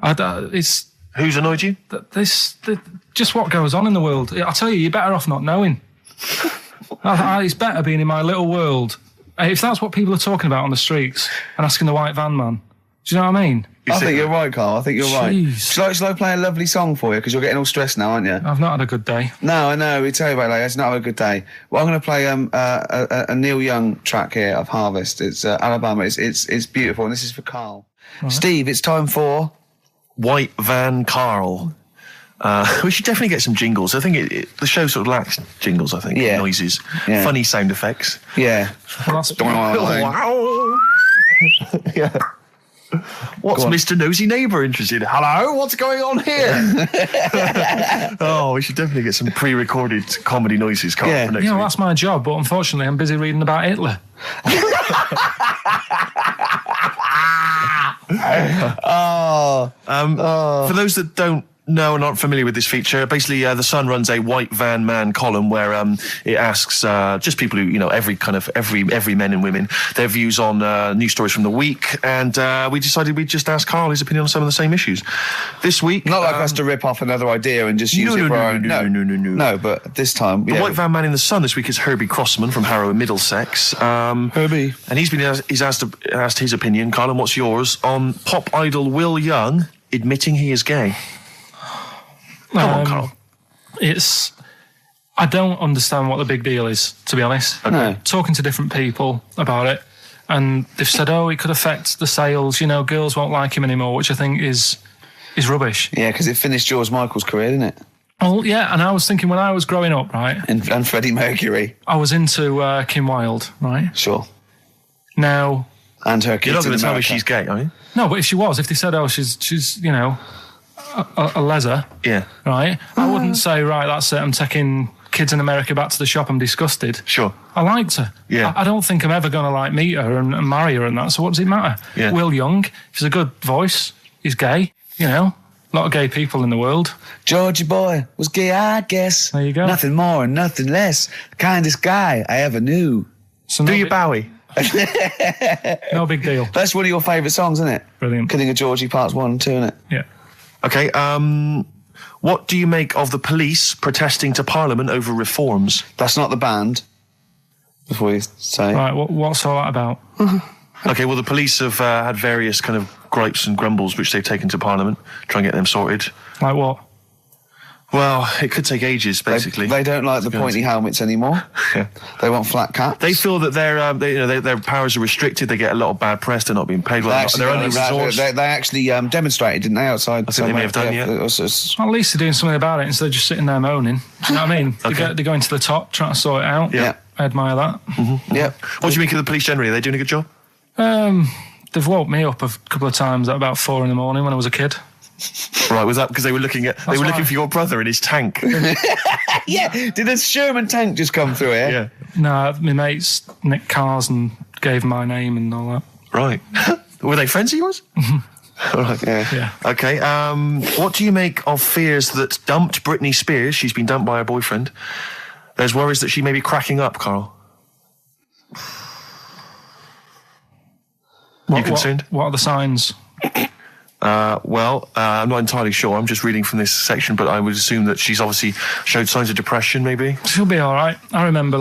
Who's annoyed you? Just what goes on in the world. I tell you, you're better off not knowing. It's better being in my little world. If that's what people are talking about on the streets and asking the white van man, do you know what I mean? I think you're right, Carl. I think you're right. Shall I play a lovely song for you? Because you're getting all stressed now, aren't you? I've not had a good day. No, I know. We tell you about it later. It's not a good day. Well, I'm going to play a Neil Young track here of Harvest. It's Alabama. It's beautiful, and this is for Carl. Right. Steve, it's time for... White Van Carl. We should definitely get some jingles. I think the show sort of lacks jingles, I think. Noises. Funny sound effects. Yeah. Well, that's... Yeah. What's Mr. Nosy Neighbour interested in? Hello, what's going on here? Oh, we should definitely get some pre-recorded comedy noises, Carl, for next week. That's my job, but unfortunately I'm busy reading about Hitler. For those that don't know and aren't familiar with this feature, basically The Sun runs a white van man column where it asks just people who, every men and women, their views on news stories from the week, and we decided we'd just ask Karl his opinion on some of the same issues. This week... Not like us to rip off another idea and just use it for our own... No, but this time... The white van man in The Sun this week is Herbie Crossman from Harrow in Middlesex. Herbie. And he's asked his opinion, Karl, and what's yours, on pop idol Will Young admitting he is gay. Come on, Karl. I don't understand what the big deal is, to be honest. Okay. No. Talking to different people about it, and they've said, it could affect the sales, girls won't like him anymore, which I think is rubbish. Yeah, because it finished George Michael's career, didn't it? Oh, yeah, and I was thinking when I was growing up, right? And Freddie Mercury. I was into Kim Wilde, right? Sure. Now... And her kids. You're not going to tell me she's gay, are you? No, but if they said, she's a leather, right? I wouldn't say, right, that's it, I'm taking kids in America back to the shop, I'm disgusted. Sure. I liked her. Yeah. I don't think I'm ever going to meet her and marry her and that, so what does it matter? Yeah. Will Young, he's a good voice, he's gay, a lot of gay people in the world. Georgie boy was gay, I guess. There you go. Nothing more and nothing less. The kindest guy I ever knew. So Do you Bowie? No big deal. That's one of your favourite songs, isn't it? Brilliant. Killing a Georgie Parts 1 and 2, isn't it? Yeah. Okay, what do you make of the police protesting to Parliament over reforms? That's not the band, before you say. Right, what's all that about? Okay, well, the police have had various kind of gripes and grumbles which they've taken to Parliament, try and get them sorted. Like what? Well, it could take ages, basically. They don't like the pointy helmets anymore. Yeah. They want flat caps. They feel that their powers are restricted. They get a lot of bad press. They're not being paid well. They're only resourced. They actually demonstrated, didn't they, outside? I think they may have done, yeah. At least they're doing something about it instead of just sitting there moaning. You know what I mean? Okay. They're going to the top, trying to sort it out. Yeah. I admire that. Mm-hmm. Yeah. What do you make of the police generally? Are they doing a good job? They've woke me up a couple of times at about 4 a.m. when I was a kid. Right, was that because they were looking for your brother in his tank? Yeah, did a Sherman tank just come through here? Yeah. No, my mates nicked cars and gave my name and all that. Right. Were they friends of yours? All right. Yeah. Okay. What do you make of fears that dumped Britney Spears? She's been dumped by her boyfriend. There's worries that she may be cracking up, Karl. You concerned? What are the signs? I'm not entirely sure. I'm just reading from this section, but I would assume that she's obviously showed signs of depression, maybe. She'll be all right. I remember,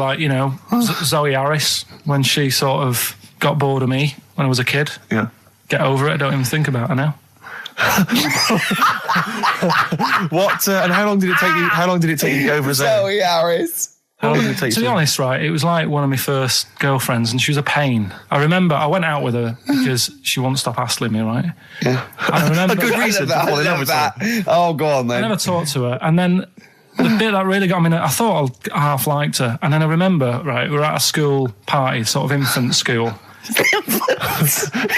Zoe Harris, when she sort of got bored of me when I was a kid. Yeah. Get over it. I don't even think about her now. What? And how long did it take you? How long did it take you to get over Zoe Harris? How long did it take you? To be honest, right, it was like one of my first girlfriends, and she was a pain. I remember I went out with her because she wouldn't stop hassling me, right? Yeah. I remember A good reason to fall in love with her. Oh, go on then. I never talked to her, and then the bit that really got me, I thought I half liked her, and then I remember, right, we were at a school party, sort of infant school.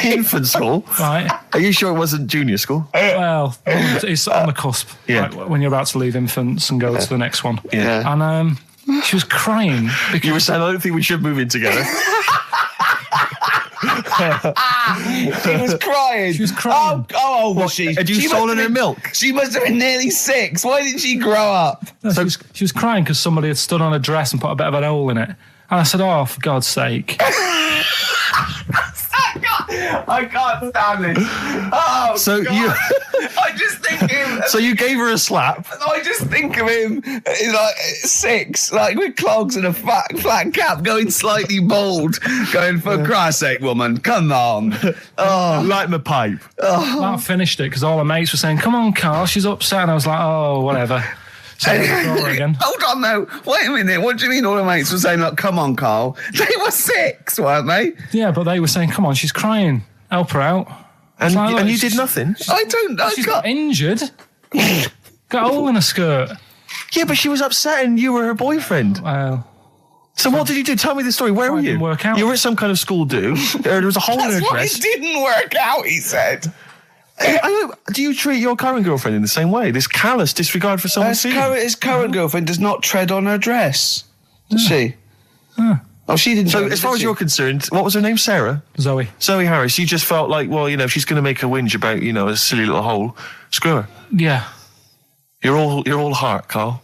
Infant school? Right. Are you sure it wasn't junior school? Well, it's on the cusp. Yeah. Like when you're about to leave infants and go to the next one. Yeah. And she was crying. Because You were saying, I don't think we should move in together. She was crying. She was crying. How old was she? Had you stolen her milk? She must have been nearly 6. Why didn't she grow up? No, she was crying because somebody had stood on a dress and put a bit of an hole in it. And I said, oh, for God's sake. I can't stand this. Oh, So God. you- I just think him. So you gave her a slap? I just think of him like 6, like with clogs and a flat cap, going slightly bald, going, for Christ's sake, woman, come on. Oh, Light my pipe. That finished it because all her mates were saying, come on, Karl, she's upset. And I was like, oh, whatever. So again. hold on, though. Wait a minute. What do you mean all the mates were saying, like, come on, Karl? They were 6, weren't they? Yeah, but they were saying, come on, she's crying. Help her out. And, Like, look, and you she's- did nothing? She's got injured. Got a hole in her skirt. Yeah, but she was upset and you were her boyfriend. Well, So what did you do? Tell me the story. Where were you? Didn't work out. You were at some kind of school do. There was a hole in her dress. It didn't work out, he said. Do you treat your current girlfriend in the same way? This callous disregard for someone's feelings? His current girlfriend does not tread on her dress, does she? Oh, she didn't. So, as far as you're concerned, what was her name? Sarah? Zoe Harris. You just felt like, well, if she's going to make a whinge about, a silly little hole, screw her. Yeah. You're all heart, Carl.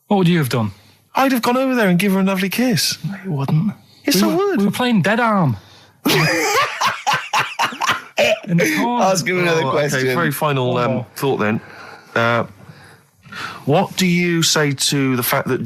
What would you have done? I'd have gone over there and give her a lovely kiss. No, you wouldn't. Yes, I would. We were playing Dead Arm. In the corner. Ask him another question. Okay, very final thought then. What do you say to the fact that a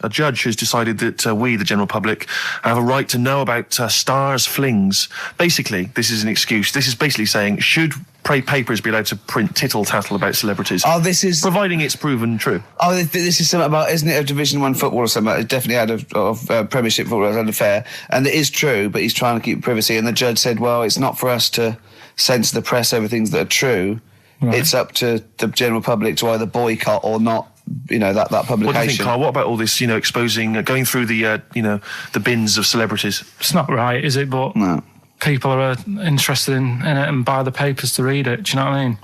judge has decided that we, the general public, have a right to know about stars' flings? Basically, this is an excuse. This is basically saying, should papers be allowed to print tittle-tattle about celebrities? Oh, this is... providing it's proven true. Oh, this is something about, isn't it, a Division 1 football or something? It definitely had of Premiership football as unfair. And it is true, but he's trying to keep privacy. And the judge said, well, it's not for us to censor the press over things that are true. Right. It's up to the general public to either boycott or not, that publication. What do you think, Carl? What about all this, exposing, going through the, the bins of celebrities? It's not right, is it? But no. People are interested in it and buy the papers to read it. Do you know what I mean?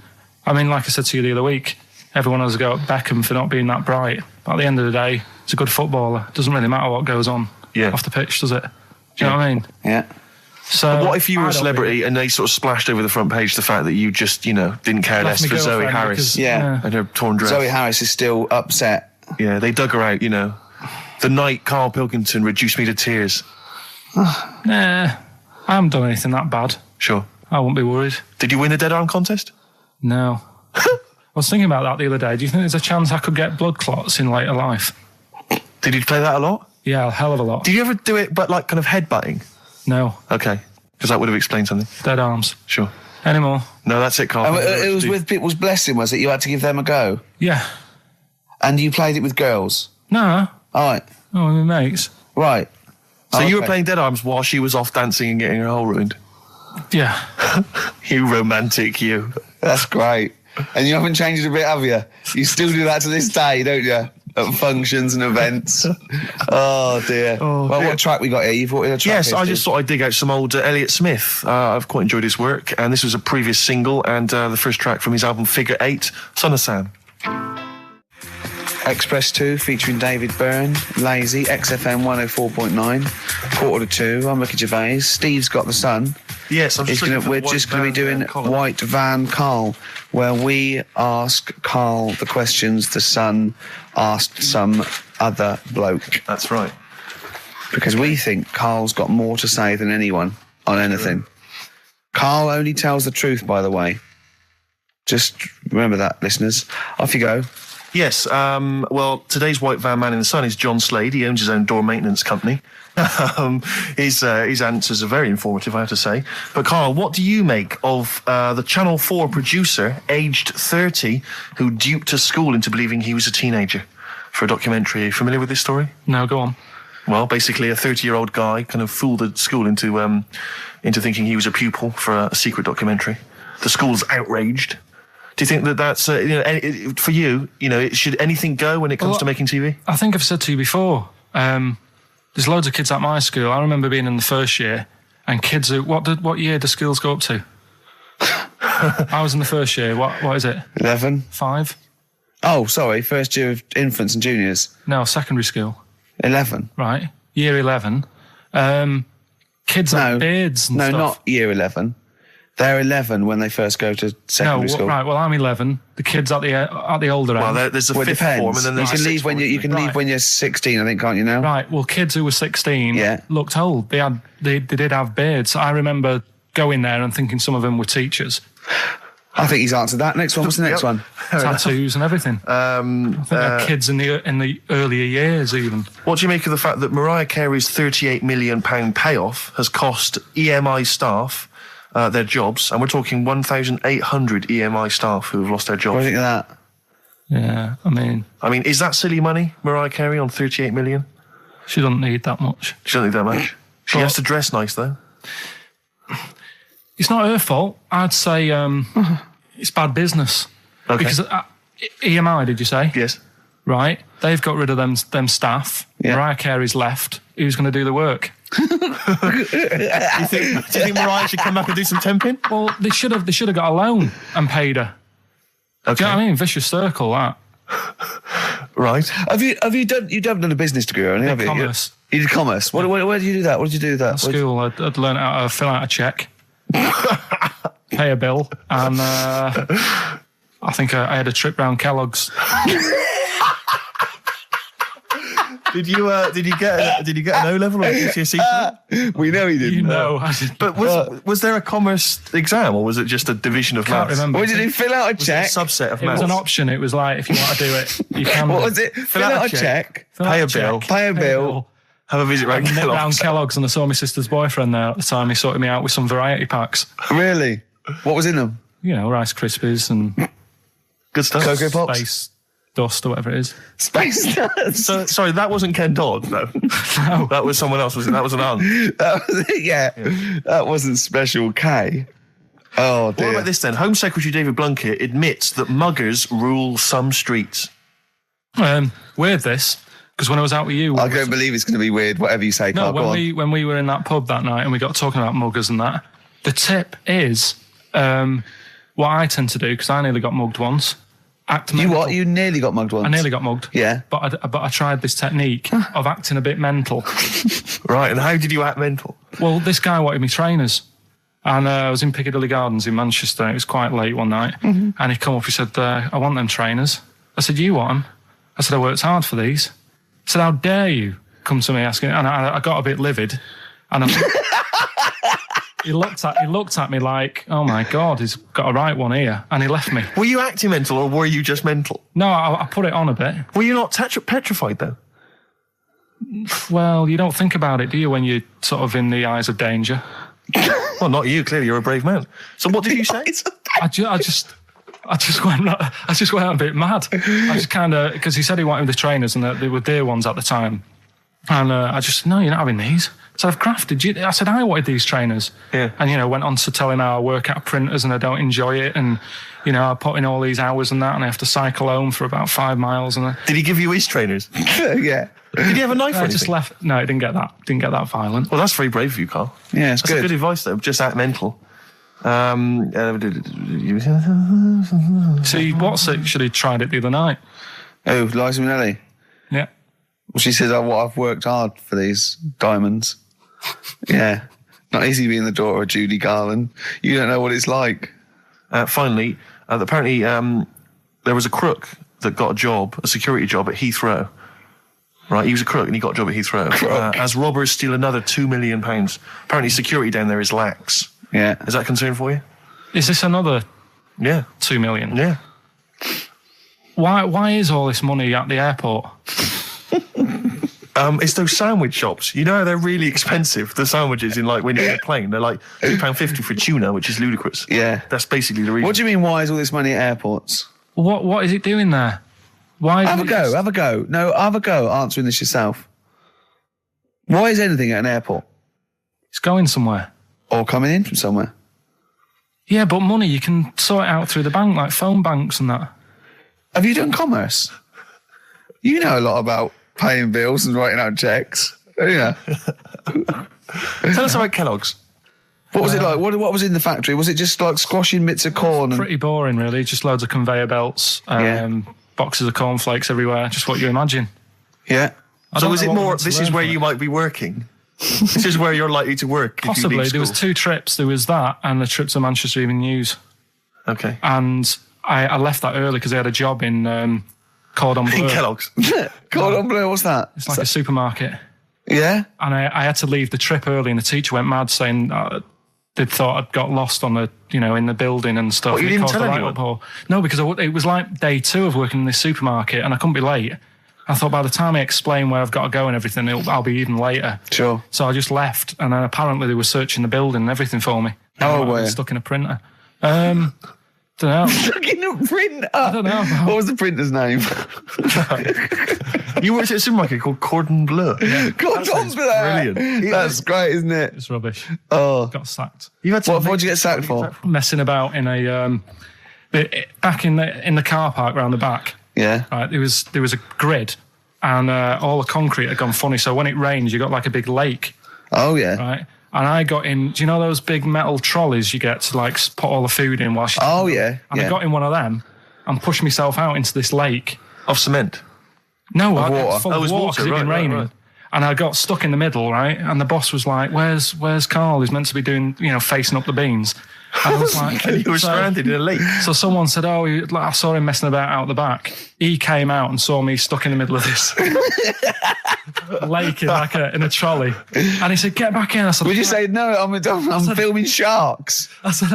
I mean, like I said to you the other week, everyone has a go at Beckham for not being that bright. But at the end of the day, he's a good footballer. It doesn't really matter what goes on off the pitch, does it? Do you know what I mean? Yeah. So, but what if you were a celebrity and they sort of splashed over the front page the fact that you just, didn't care less for Zoe Harris and her torn dress? Zoe Harris is still upset. Yeah, they dug her out, The night Karl Pilkington reduced me to tears. Nah, I haven't done anything that bad. Sure. I won't be worried. Did you win the Dead Arm contest? No. I was thinking about that the other day. Do you think there's a chance I could get blood clots in later life? Did you play that a lot? Yeah, a hell of a lot. Did you ever do it, but like kind of headbutting? No. Okay. Because that would have explained something. Dead arms. Sure. Any more? No, that's it, Carl. It was with people's blessing, was it? You had to give them a go? Yeah. And you played it with girls? No. All right. Oh, my mates. Right. So you were playing Dead Arms while she was off dancing and getting her hole ruined? Yeah. You romantic, you. That's great. And you haven't changed a bit, have you? You still do that to this day, don't you? At functions and events. Oh, dear. Well, what track we got here? You've brought in a track. Yes, I just thought I'd dig out some old Elliott Smith. I've quite enjoyed his work, and this was a previous single and the first track from his album Figure 8, Son of Sam. Express 2 featuring David Byrne, Lazy, XFM 104.9, 1:45. I'm Ricky Gervais. Steve's got the sun. Yes, we're just going to be doing White Van Carl, where we ask Carl the questions the Sun asked some other bloke. That's right. Because we think Carl's got more to say than anyone on anything. Carl only tells the truth, by the way. Just remember that, listeners. Off you go. Yes, well, today's White Van Man in the Sun is John Slade. He owns his own door maintenance company. His answers are very informative, I have to say. But Carl, what do you make of the Channel 4 producer, aged 30, who duped a school into believing he was a teenager for a documentary? Are you familiar with this story? No, go on. Well, basically, a 30-year-old guy kind of fooled the school into thinking he was a pupil for a secret documentary. The school's outraged. Do you think that that's, for you, should anything go when it comes to making TV? I think I've said to you before, there's loads of kids at my school. I remember being in the first year, and kids who, what year do schools go up to? I was in the first year. What is it? 11. 5? Oh, sorry, first year of infants and juniors. No, secondary school. 11. Right, year 11. Kids have beards and stuff. No, not year 11. They're 11 when they first go to secondary school. Right. Well, I'm 11. The kids at the older end. Well, there's a fifth form, and then there's you can leave when you're 16, I think, can't you now? Right. Well, kids who were 16 looked old. They did have beards. I remember going there and thinking some of them were teachers. I think he's answered that. Next one. What's the next one? Tattoos and everything. I think they're kids in the earlier years even. What do you make of the fact that Mariah Carey's £38 million payoff has cost EMI staff their jobs, and we're talking 1,800 EMI staff who have lost their jobs? What do you think of that? Yeah, I mean, is that silly money, Mariah Carey, on 38 million? She doesn't need that much. She doesn't need that much. She has to dress nice, though. It's not her fault. I'd say it's bad business. Okay. Because EMI, did you say? Yes. right? They've got rid of them staff. Yeah. Mariah Carey's left. Who's going to do the work? Do you think Mariah should come back and do some temping? Well, they should have got a loan and paid her. Okay. Do you know what I mean? Vicious circle, that. Right. Have you done a business degree or anything? Have you? Commerce. You did commerce. Where did you do that? What did you do with that? At school, I'd learned how to fill out a cheque, pay a bill, and I think I had a trip round Kellogg's. Did you get an O level or a GCSE? We know he didn't. You know, I did. But was there a commerce exam, or was it just a division of Can't maths? remember. What did you fill out a Was it check? a subset of It maths? was an option. It was like, if you want to do it, you can. What was it? Fill out a check. Fill out Pay a check, bill. Pay a bill. Have a visit round Nip round Kellogg's. Kellogg's, and I saw my sister's boyfriend there at the time. He sorted me out with some variety packs. Really? What was in them? You know, Rice Krispies and Good stuff. Cocoa Pops. Space Dust or whatever it is. Space Nuts. So, sorry, that wasn't Ken Dodd, though. No. That was someone else, was it? That was an aunt. That was it, yeah. That wasn't Special K. Oh, dear. What about this then? Home Secretary David Blunkett admits that muggers rule some streets. Weird this, because when I was out with you... I don't believe it's going to be weird, whatever you say, No, Carl. Go on. when we were in that pub that night and we got talking about muggers and that, the tip is what I tend to do, because I nearly got mugged once. Act You mental. what? You nearly got mugged once? I nearly got mugged. Yeah. But I tried this technique of acting a bit mental. Right, and how did you act mental? Well, this guy wanted me trainers. And I was in Piccadilly Gardens in Manchester. It was quite late one night. Mm-hmm. And he come up, he said, I want them trainers. I said, you want them? I said, I worked hard for these. He said, how dare you come to me asking? And I got a bit livid. And he looked at me like, oh my God, he's got a right one here. And he left me. Were you acting mental or were you just mental? No, I put it on a bit. Were you not petrified, though? Well, you don't think about it, do you, when you're sort of in the eyes of danger? Well, not you. Clearly, you're a brave man. So what did you say? I just went a bit mad. I just kind of, because he said he wanted the trainers and they were dear ones at the time. And I just said, no, you're not having these. So I've crafted you. I said, I wanted these trainers. Yeah. And, went on to telling how I work at printers and I don't enjoy it. And, I put in all these hours and that and I have to cycle home for about 5 miles. And Did he give you his trainers? Yeah. Did he have a knife or I anything? just left. No, it didn't get that violent. Well, that's very brave of you, Carl. Yeah, it's That's good. good advice, though. Just act mental. See, what's it? Should have tried it the other night. Oh, Liza Minnelli. Yeah. Well, she says, I've worked hard for these diamonds. Yeah. Not easy being the daughter of Judy Garland. You don't know what it's like. Finally, apparently there was a crook that got a security job at Heathrow. Right, he was a crook and he got a job at Heathrow. As robbers steal another £2 million. Apparently security down there is lax. Yeah. Is that a concern for you? Is this another Yeah. 2 million? Yeah. Why is all this money at the airport? It's those sandwich shops. You know how they're really expensive, the sandwiches in when you're in a plane. They're like £2.50 for tuna, which is ludicrous. Yeah. That's basically the reason. What do you mean, why is all this money at airports? What is it doing there? Why? Have a go. No, have a go answering this yourself. Why is anything at an airport? It's going somewhere. Or coming in from somewhere? Yeah, but money, you can sort it out through the bank, like phone banks and that. Have you done commerce? You know a lot about paying bills and writing out checks. Don't you? Tell us about Kellogg's. What was it like? What was in the factory? Was it just like squashing bits of corn? Pretty boring, really. Just loads of conveyor belts, boxes of cornflakes everywhere. Just what you imagine. Yeah. So is it more, this is where you might be working? This is where you're likely to work if you Possibly. leave There was school. 2 trips. There was that and the trip to Manchester Evening News. Okay. And I left that early because I had a job in Cordon Bleu. In Kellogg's. Cordon Bleu, what's that? It's like a supermarket. Yeah? And I had to leave the trip early and the teacher went mad saying they'd thought I'd got lost on the, in the building and stuff. What, you It didn't caused tell a anyone? uproar. No, because it was like day 2 of working in this supermarket and I couldn't be late. I thought by the time I explain where I've got to go and everything, I'll be even later. Sure. So I just left and then apparently they were searching the building and everything for me. Oh, I was were you? stuck in a printer. Don't know. Stuck in a printer? I don't know. What was the printer's name? You worked at a supermarket called Cordon Bleu. Cordon Bleu. Brilliant. That's great, isn't it? It's rubbish. Oh. Got sacked. You had What did you get sacked for? Messing about in a back in the car park round the back. Yeah. Right, there was a grid, and all the concrete had gone funny. So when it rains, you got like a big lake. Oh yeah. Right. And I got in. Do you know those big metal trolleys you get to like put all the food in while? Oh yeah. And I got in one of them and pushed myself out into this lake Of cement. No, water. Full of water because it'd been raining. Right. And I got stuck in the middle, right? And the boss was like, "Where's Karl? He's meant to be doing, facing up the beans." And I was like, you were stranded in a lake. So someone said, "Oh, I saw him messing about out the back." He came out and saw me stuck in the middle of this lake in a trolley, and he said, "Get back in." I said, "Would you say no? I'm filming sharks." I said,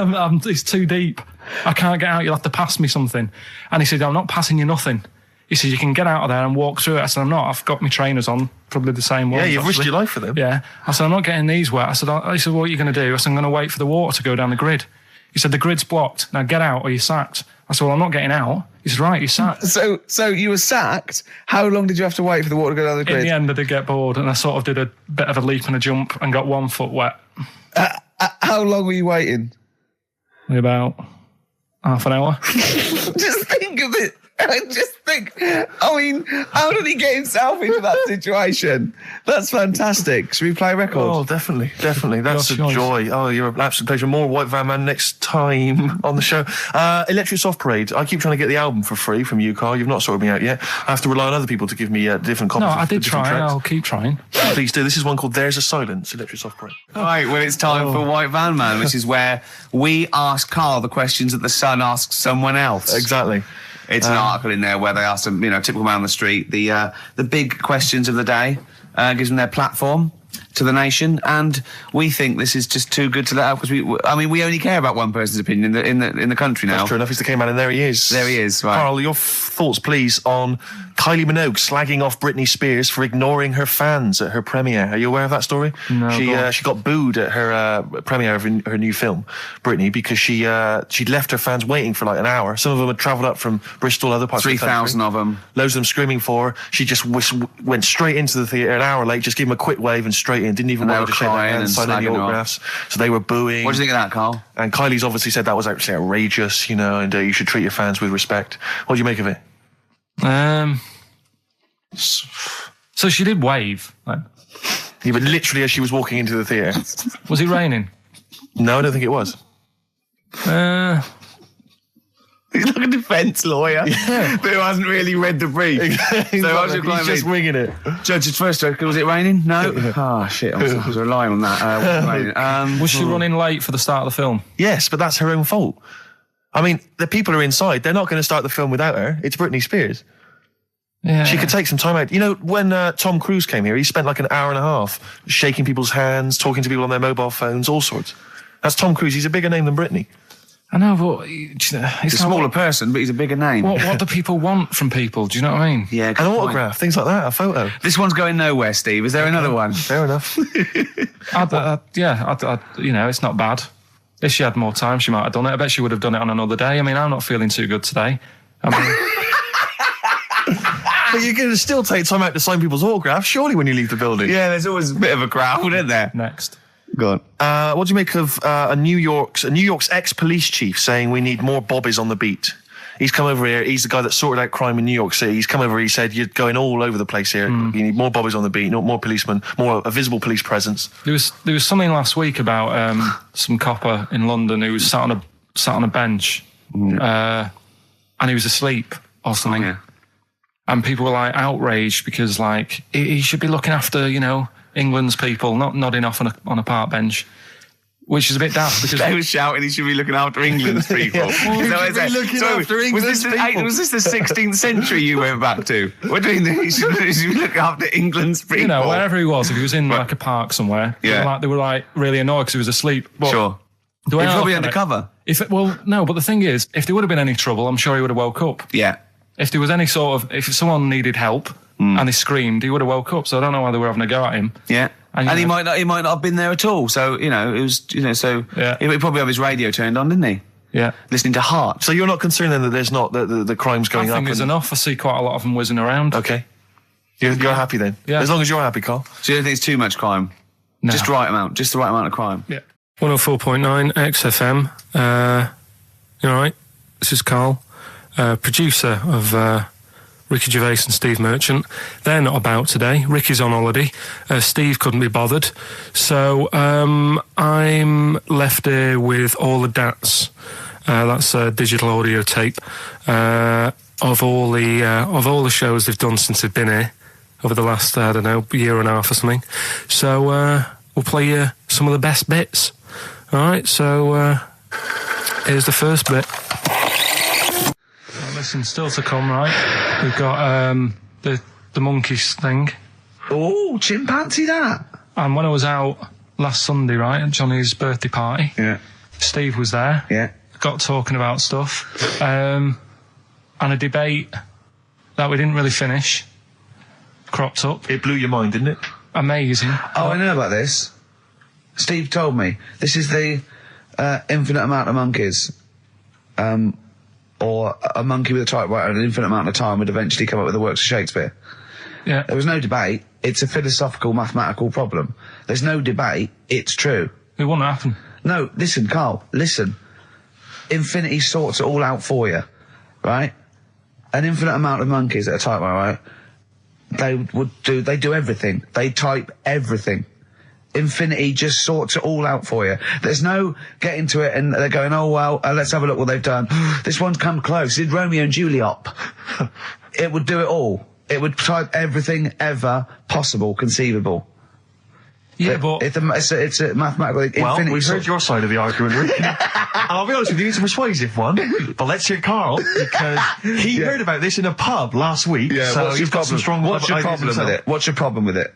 "It's too deep. I can't get out. You'll have to pass me something." And he said, "I'm not passing you nothing." He said, "You can get out of there and walk through it." I said, "I'm not. I've got my trainers on, probably the same ones." Yeah, you've risked your life for them. Yeah. I said, "I'm not getting these wet." He said, "What are you going to do?" I said, "I'm going to wait for the water to go down the grid." He said, "The grid's blocked. Now get out or you're sacked." I said, "Well, I'm not getting out." He said, "Right, you're sacked." So you were sacked? How long did you have to wait for the water to go down the grid? In the end, I did get bored, and I sort of did a bit of a leap and a jump and got 1 foot wet. How long were you waiting? About half an hour. Just think of it. I mean, how did he get himself into that situation? That's fantastic. Should we play a record? Oh, definitely. That's a joy. Oh, you're an absolute pleasure. More White Van Man next time on the show. Electric Soft Parade. I keep trying to get the album for free from you, Karl. You've not sorted me out yet. I have to rely on other people to give me different copies. No, I did try. Tracks. I'll keep trying. Please do. This is one called There's a Silence, Electric Soft Parade. Right, well, it's time for White Van Man, which is where we ask Karl the questions that the Sun asks someone else. Exactly. It's an article in there where they ask them, typical man on the street, the big questions of the day, gives them their platform to the nation, and we think this is just too good to let out because we only care about one person's opinion in the country now. That's true enough. He's the K-Man, and there he is. There he is. Right. Karl, your thoughts, please, on Kylie Minogue slagging off Britney Spears for ignoring her fans at her premiere. Are you aware of that story? No. She got booed at her premiere of her new film, Britney, because she'd left her fans waiting for like an hour. Some of them had travelled up from Bristol, other parts of the country. 3,000 of them. Loads of them screaming for her. She just went straight into the theatre an hour late, just gave them a quick wave and straight in. Didn't even bother to shake their hands, sign any autographs. So they were booing. What do you think of that, Karl? And Kylie's obviously said that was actually outrageous, and you should treat your fans with respect. What do you make of it? So she did wave. Yeah, but literally as she was walking into the theatre. Was it raining? No, I don't think it was. He's like a defence lawyer who hasn't really read the brief. He's just winging it. Judge, first, was it raining? No? Oh, shit, I was relying on that. Was she running late for the start of the film? Yes, but that's her own fault. I mean, the people are inside. They're not going to start the film without her. It's Britney Spears. Yeah. She could take some time out. When Tom Cruise came here, he spent like an hour and a half shaking people's hands, talking to people on their mobile phones, all sorts. That's Tom Cruise. He's a bigger name than Britney. I know, but he's a smaller person, but he's a bigger name. What do people want from people? Do you know what I mean? Yeah, an autograph, things like that, a photo. This one's going nowhere, Steve. Is there another one? Fair enough. It's not bad. If she had more time, she might have done it. I bet she would have done it on another day. I mean, I'm not feeling too good today. But you're going to still take time out to sign people's autographs, surely, when you leave the building. Yeah, there's always a bit of a crowd, isn't there? Next. Go on. What do you make of New York's ex-police chief saying we need more bobbies on the beat? He's come over here. He's the guy that sorted out crime in New York City. He's come over. He said, "You're going all over the place here. You need more bobbies on the beat, more policemen, a visible police presence." There was something last week about some copper in London who was sat on a bench, and he was asleep or something. Yeah. And people were like outraged because he should be looking after England's people, not nodding off on a park bench. Which is a bit daft because they were shouting he should be looking after England's people. Was this the 16th century you went back to? What do you mean he should be looking after England's people? Wherever he was, if he was in a park somewhere, they were really annoyed because he was asleep. But sure. He was probably undercover. But the thing is, if there would have been any trouble, I'm sure he would have woke up. Yeah. If there was any if someone needed help and they screamed, he would have woke up. So I don't know why they were having a go at him. Yeah. And he might not have been there at all. So, it was, so he probably have his radio turned on, didn't he? Yeah. Listening to Heart. So you're not concerned then that there's not, the crime's going up? I think there's enough. I see quite a lot of them whizzing around. Okay. You're happy then? Yeah. As long as you're happy, Karl. So you don't think it's too much crime? No. Just the right amount of crime? Yeah. 104.9 XFM. You all right? This is Karl, producer of Ricky Gervais and Steve Merchant. They're not about today. Ricky's on holiday. Steve couldn't be bothered. So I'm left here with all the DATs. That's a digital audio tape of all the shows they've done since they've been here over the last, I don't know, year and a half or something. So we'll play you some of the best bits. All right, so here's the first bit. Well, listen, still to come, right? We've got the monkeys thing. Oh, chimpanzee that. And when I was out last Sunday, right, at Johnny's birthday party, Steve was there. Yeah. Got talking about stuff. And a debate that we didn't really finish cropped up. It blew your mind, didn't it? Amazing. Oh, I know about this. Steve told me. This is the infinite amount of monkeys. Or a monkey with a typewriter and an infinite amount of time would eventually come up with the works of Shakespeare. Yeah. There was no debate. It's a philosophical, mathematical problem. There's no debate. It's true. It wouldn't happen. No, listen, Carl, listen. Infinity sorts it all out for you, right? An infinite amount of monkeys at a typewriter, right? They do everything. They type everything. Infinity just sorts it all out for you. There's no getting to it and they're going, oh, well, let's have a look what they've done. This one's come close. Did Romeo and Juliet. It would do it all. It would type everything ever possible, conceivable. Yeah, but it's a mathematical infinity. Well, we've heard your side of the argument, Rick. And I'll be honest with you, it's a persuasive one. But let's hear Carl, because he heard about this in a pub last week. Yeah, so he's got some strong What's your ideas problem with himself. it? What's your problem with it?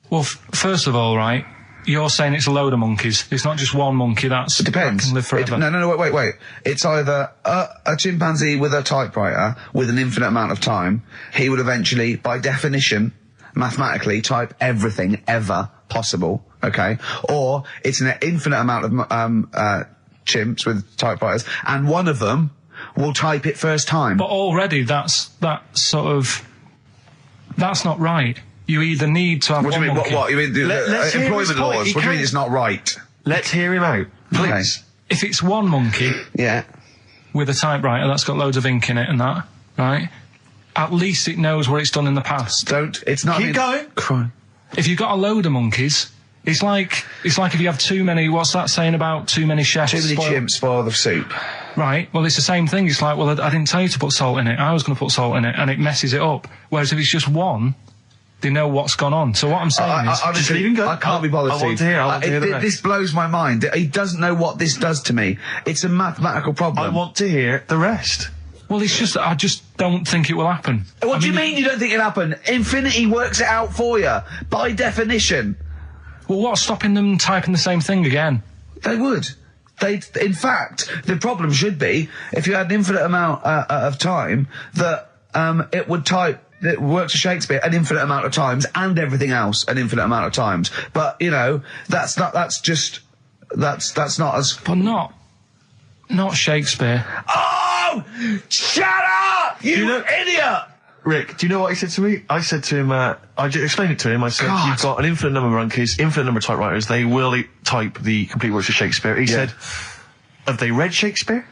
well, first of all, right, you're saying it's a load of monkeys. It's not just one monkey. It Depends. can live forever. No, wait. It's either a chimpanzee with a typewriter with an infinite amount of time. He would eventually, by definition, mathematically, type everything ever possible. Okay, or it's an infinite amount of chimps with typewriters, and one of them will type it first time. But already that's not right. You either need to have What do one you mean? monkey. What? You mean Let's hear employment his point. laws? He What do you mean can't- it's not right? Let's hear him out, please. If it's one monkey Yeah. with a typewriter that's got loads of ink in it and that, right? At least it knows what it's done in the past. It's not. Keep going. Crime. If you've got a load of monkeys, it's like if you have too many. What's that saying about too many chefs? Too many chimps spoil the soup. Right. Well, it's the same thing. It's like, well, I didn't tell you to put salt in it. I was going to put salt in it, and it messes it up. Whereas if it's just one, they know what's gone on. So what I'm saying is, honestly, just leave him go. I can't be bothered. I want to hear. I want to hear the rest. This blows my mind. He doesn't know what this does to me. It's a mathematical problem. I want to hear the rest. well, it's just I just don't think it will happen. What do you mean you don't think it'll happen? Infinity works it out for you by definition. Well, what's stopping them typing the same thing again? They would. In fact, the problem should be if you had an infinite amount of time that it would type. It works for Shakespeare an infinite amount of times and everything else an infinite amount of times. But you know, that's not as. But not Shakespeare. Oh, shut up, you idiot! Rick, do you know what he said to me? I said to him, I just explained it to him. I said, God. you've got an infinite number of monkeys, infinite number of typewriters. They will type the complete works of Shakespeare. He said, have they read Shakespeare?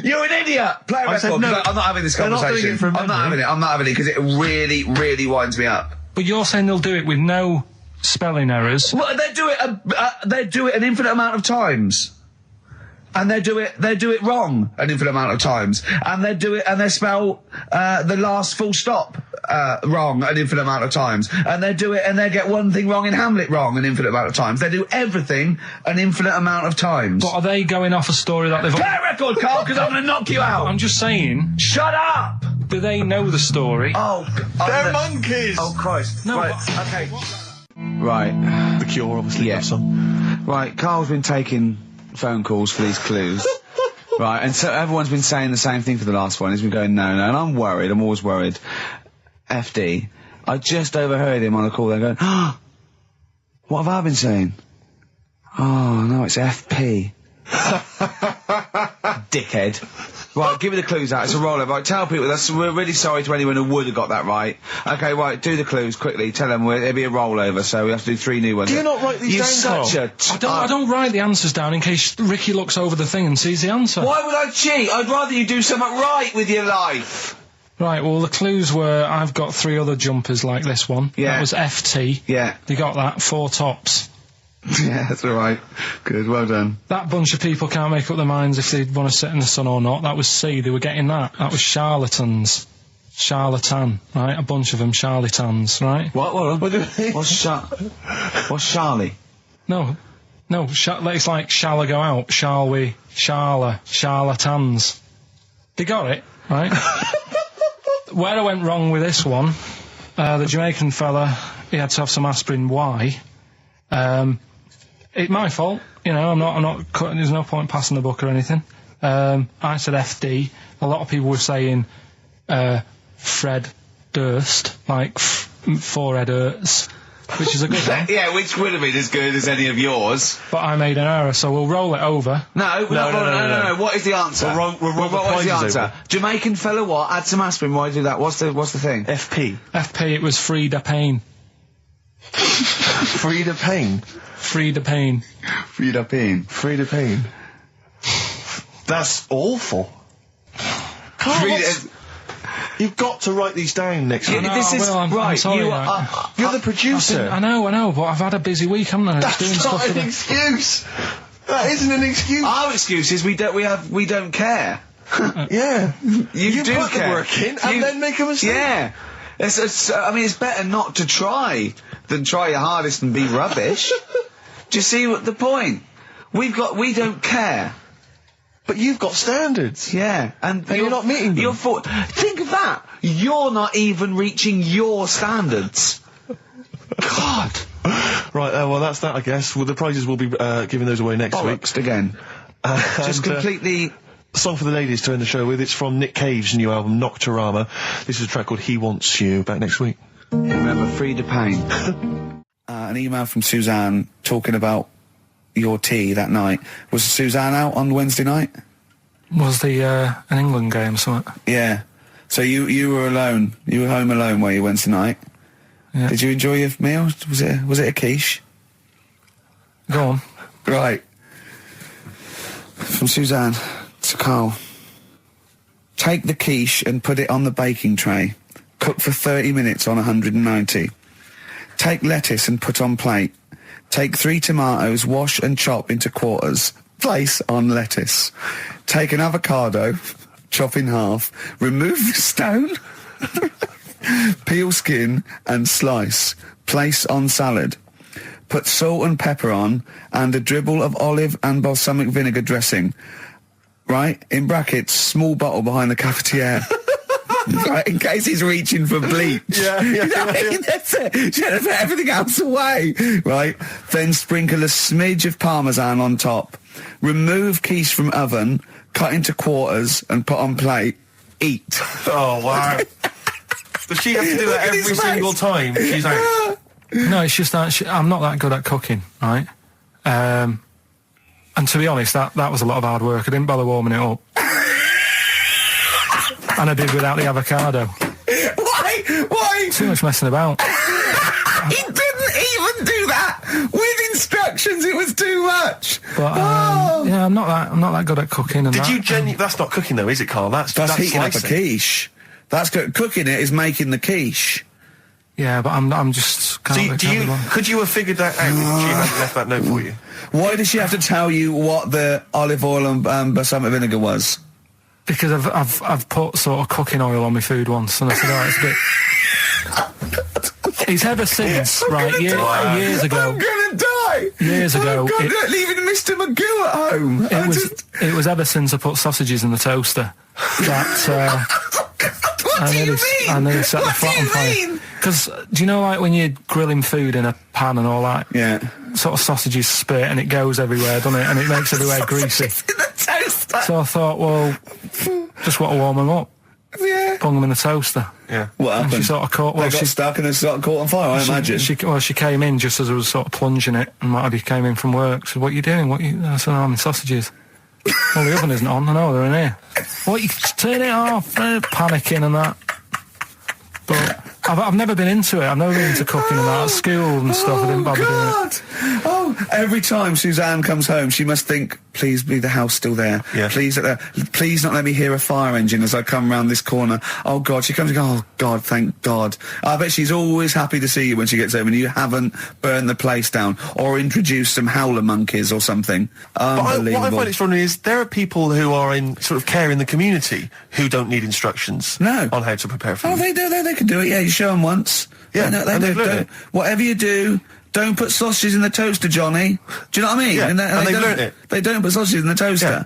You're an idiot! Play a I said, record. no, I'm not having this they're not doing conversation. it from I'm not having memory. it. I'm not having it because it really, really winds me up. But you're saying they'll do it with no spelling errors. Well, they do it an infinite amount of times. And they do it wrong an infinite amount of times. And they spell the last full stop wrong an infinite amount of times. And they get one thing wrong in Hamlet wrong an infinite amount of times. They do everything an infinite amount of times. But are they going off a story that they've... Play a record, Carl, because I'm going to knock you out. I'm just saying, Shut up! do they know the story? They're monkeys! Oh, Christ. No, Right, but- okay. Right. The Cure, obviously, Yeah. that song. Right, Carl's been taking phone calls for these clues. Right, and so everyone's been saying the same thing for the last one. He's been going, no, and I'm worried. I'm always worried. FD, I just overheard him on a call there going, oh, what have I been saying? Oh, no, it's FP. Dickhead. Right, give me the clues out. It's a rollover. Right, tell people, we're really sorry to anyone who would have got that right. Okay, right, do the clues quickly. Tell them it'll be a rollover, so we have to do 3 new ones. Do you not write these You're down, such Carl? a... I don't write the answers down in case Ricky looks over the thing and sees the answer. Why would I cheat? I'd rather you do something right with your life. Right, well, the clues were, I've got 3 other jumpers like this one. Yeah. That was FT. Yeah. They got that, 4 tops. Yeah, that's all right. Good, well done. That bunch of people can't make up their minds if they want to sit in the sun or not. That was C, they were getting that. That was charlatans. Charlatan, right? A bunch of them, charlatans, right? What what's Charlie? No, it's like, shall I go out? Shall we? Charlatans. They got it, right? Where I went wrong with this one, the Jamaican fella, he had to have some aspirin. Why? It's my fault, you know, I'm not cutting, there's no point passing the book or anything. I said FD. A lot of people were saying, Fred Durst, like, forehead hurts, which is a good one. Yeah, which would have been as good as any of yours. But I made an error, so we'll roll it over. No. What is the answer? What is the answer? Over. Jamaican fella what? Add some aspirin, why do that? What's the thing? FP, it was Frida Payne. Frida Payne? Frida Payne. Frida Payne. Frida Payne. That's awful. You've got to write these down next week. This is I'm right. sorry, You're the producer. I know, but I've had a busy week, haven't I? That's not an excuse. That isn't an excuse. Our excuse is we don't care. Yeah. You do put care. the work in and then make a mistake. Yeah. It's better not to try than try your hardest and be rubbish. Do you see what the point? We don't care. But you've got standards. Yeah, and you're not meeting them. Think of that. You're not even reaching your standards. God. Right, well, that's that, I guess. Well, the prizes will be giving those away next week. Again. Just completely... Song for the ladies to end the show with. It's from Nick Cave's new album, Nocturama. This is a track called He Wants You. Back next week. Remember, Frida Payne. An email from Suzanne talking about your tea that night. Was Suzanne out on Wednesday night? Was the an England game or something? Yeah. So you were alone. You were home alone, were you, Wednesday night? Yeah. Did you enjoy your meal? Was it a quiche? Go on. Right. From Suzanne to Karl. Take the quiche and put it on the baking tray. Cook for 30 minutes on 190. Take lettuce and put on plate. Take 3 tomatoes, wash and chop into quarters. Place on lettuce. Take an avocado, chop in half. Remove the stone. Peel skin and slice. Place on salad. Put salt and pepper on and a dribble of olive and balsamic vinegar dressing. Right? In brackets, small bottle behind the cafetiere. Right, in case he's reaching for bleach. Yeah. That's it. Should have put everything else away. Right? Then sprinkle a smidge of parmesan on top. Remove quiche from oven, cut into quarters and put on plate. Eat. Oh, wow. Does she have to do that every single time? She's like... No, it's just that I'm not that good at cooking, right? And to be honest, that was a lot of hard work. I didn't bother warming it up. And I did without the avocado. Why? Too much messing about. He didn't even do that with instructions. It was too much. But yeah, I'm not that good at cooking. And That's not cooking though, is it, Karl? That's heating up a slicing. quiche. That's cooking. It is making the quiche. Yeah, but I'm just. Could you have figured that out if she hadn't left that note for you? Why does she have to tell you what the olive oil and balsamic vinegar was? Because I've put sort of cooking oil on my food once, and I said, oh, it's a bit. He's ever since, right? Years ago. I'm gonna die. Years ago, leaving Mr. Magoo at home. It was ever since I put sausages in the toaster that. What do you mean? I nearly set the flat on fire. Because do you know, like when you're grilling food in a pan and all that? Yeah. Sort of sausages spit and it goes everywhere, doesn't it? And it makes everywhere greasy. In the toaster. So I thought, well, just want to warm them up. Yeah. Bung them in the toaster. Yeah. What happened? And she sort of caught. Well, they got stuck and they sort of caught on fire. I imagine. She came in just as I was sort of plunging it, and Matty came in from work. She said, "What are you doing? I said, I'm in sausages." Well, the oven isn't on. I know they're in here. What? You turn it off? Panicking and that. But I've never been into it. I've never been into cooking and that at school and stuff. I didn't bother doing it. Oh every time Suzanne comes home, she must think, please be the house still there. Yeah. Please not let me hear a fire engine as I come round this corner. Oh, God, she comes and goes, oh, God, thank God. I bet she's always happy to see you when she gets home and you haven't burned the place down or introduced some howler monkeys or something. Unbelievable. What I find extraordinary is there are people who are in sort of care in the community who don't need instructions on how to prepare food. Oh, they do. They can do it. Yeah, you show them once. Yeah, they do. Whatever you do, don't put sausages in the toaster, Johnny. Do you know what I mean? Yeah, and they've learnt it. They don't put sausages in the toaster. Yeah.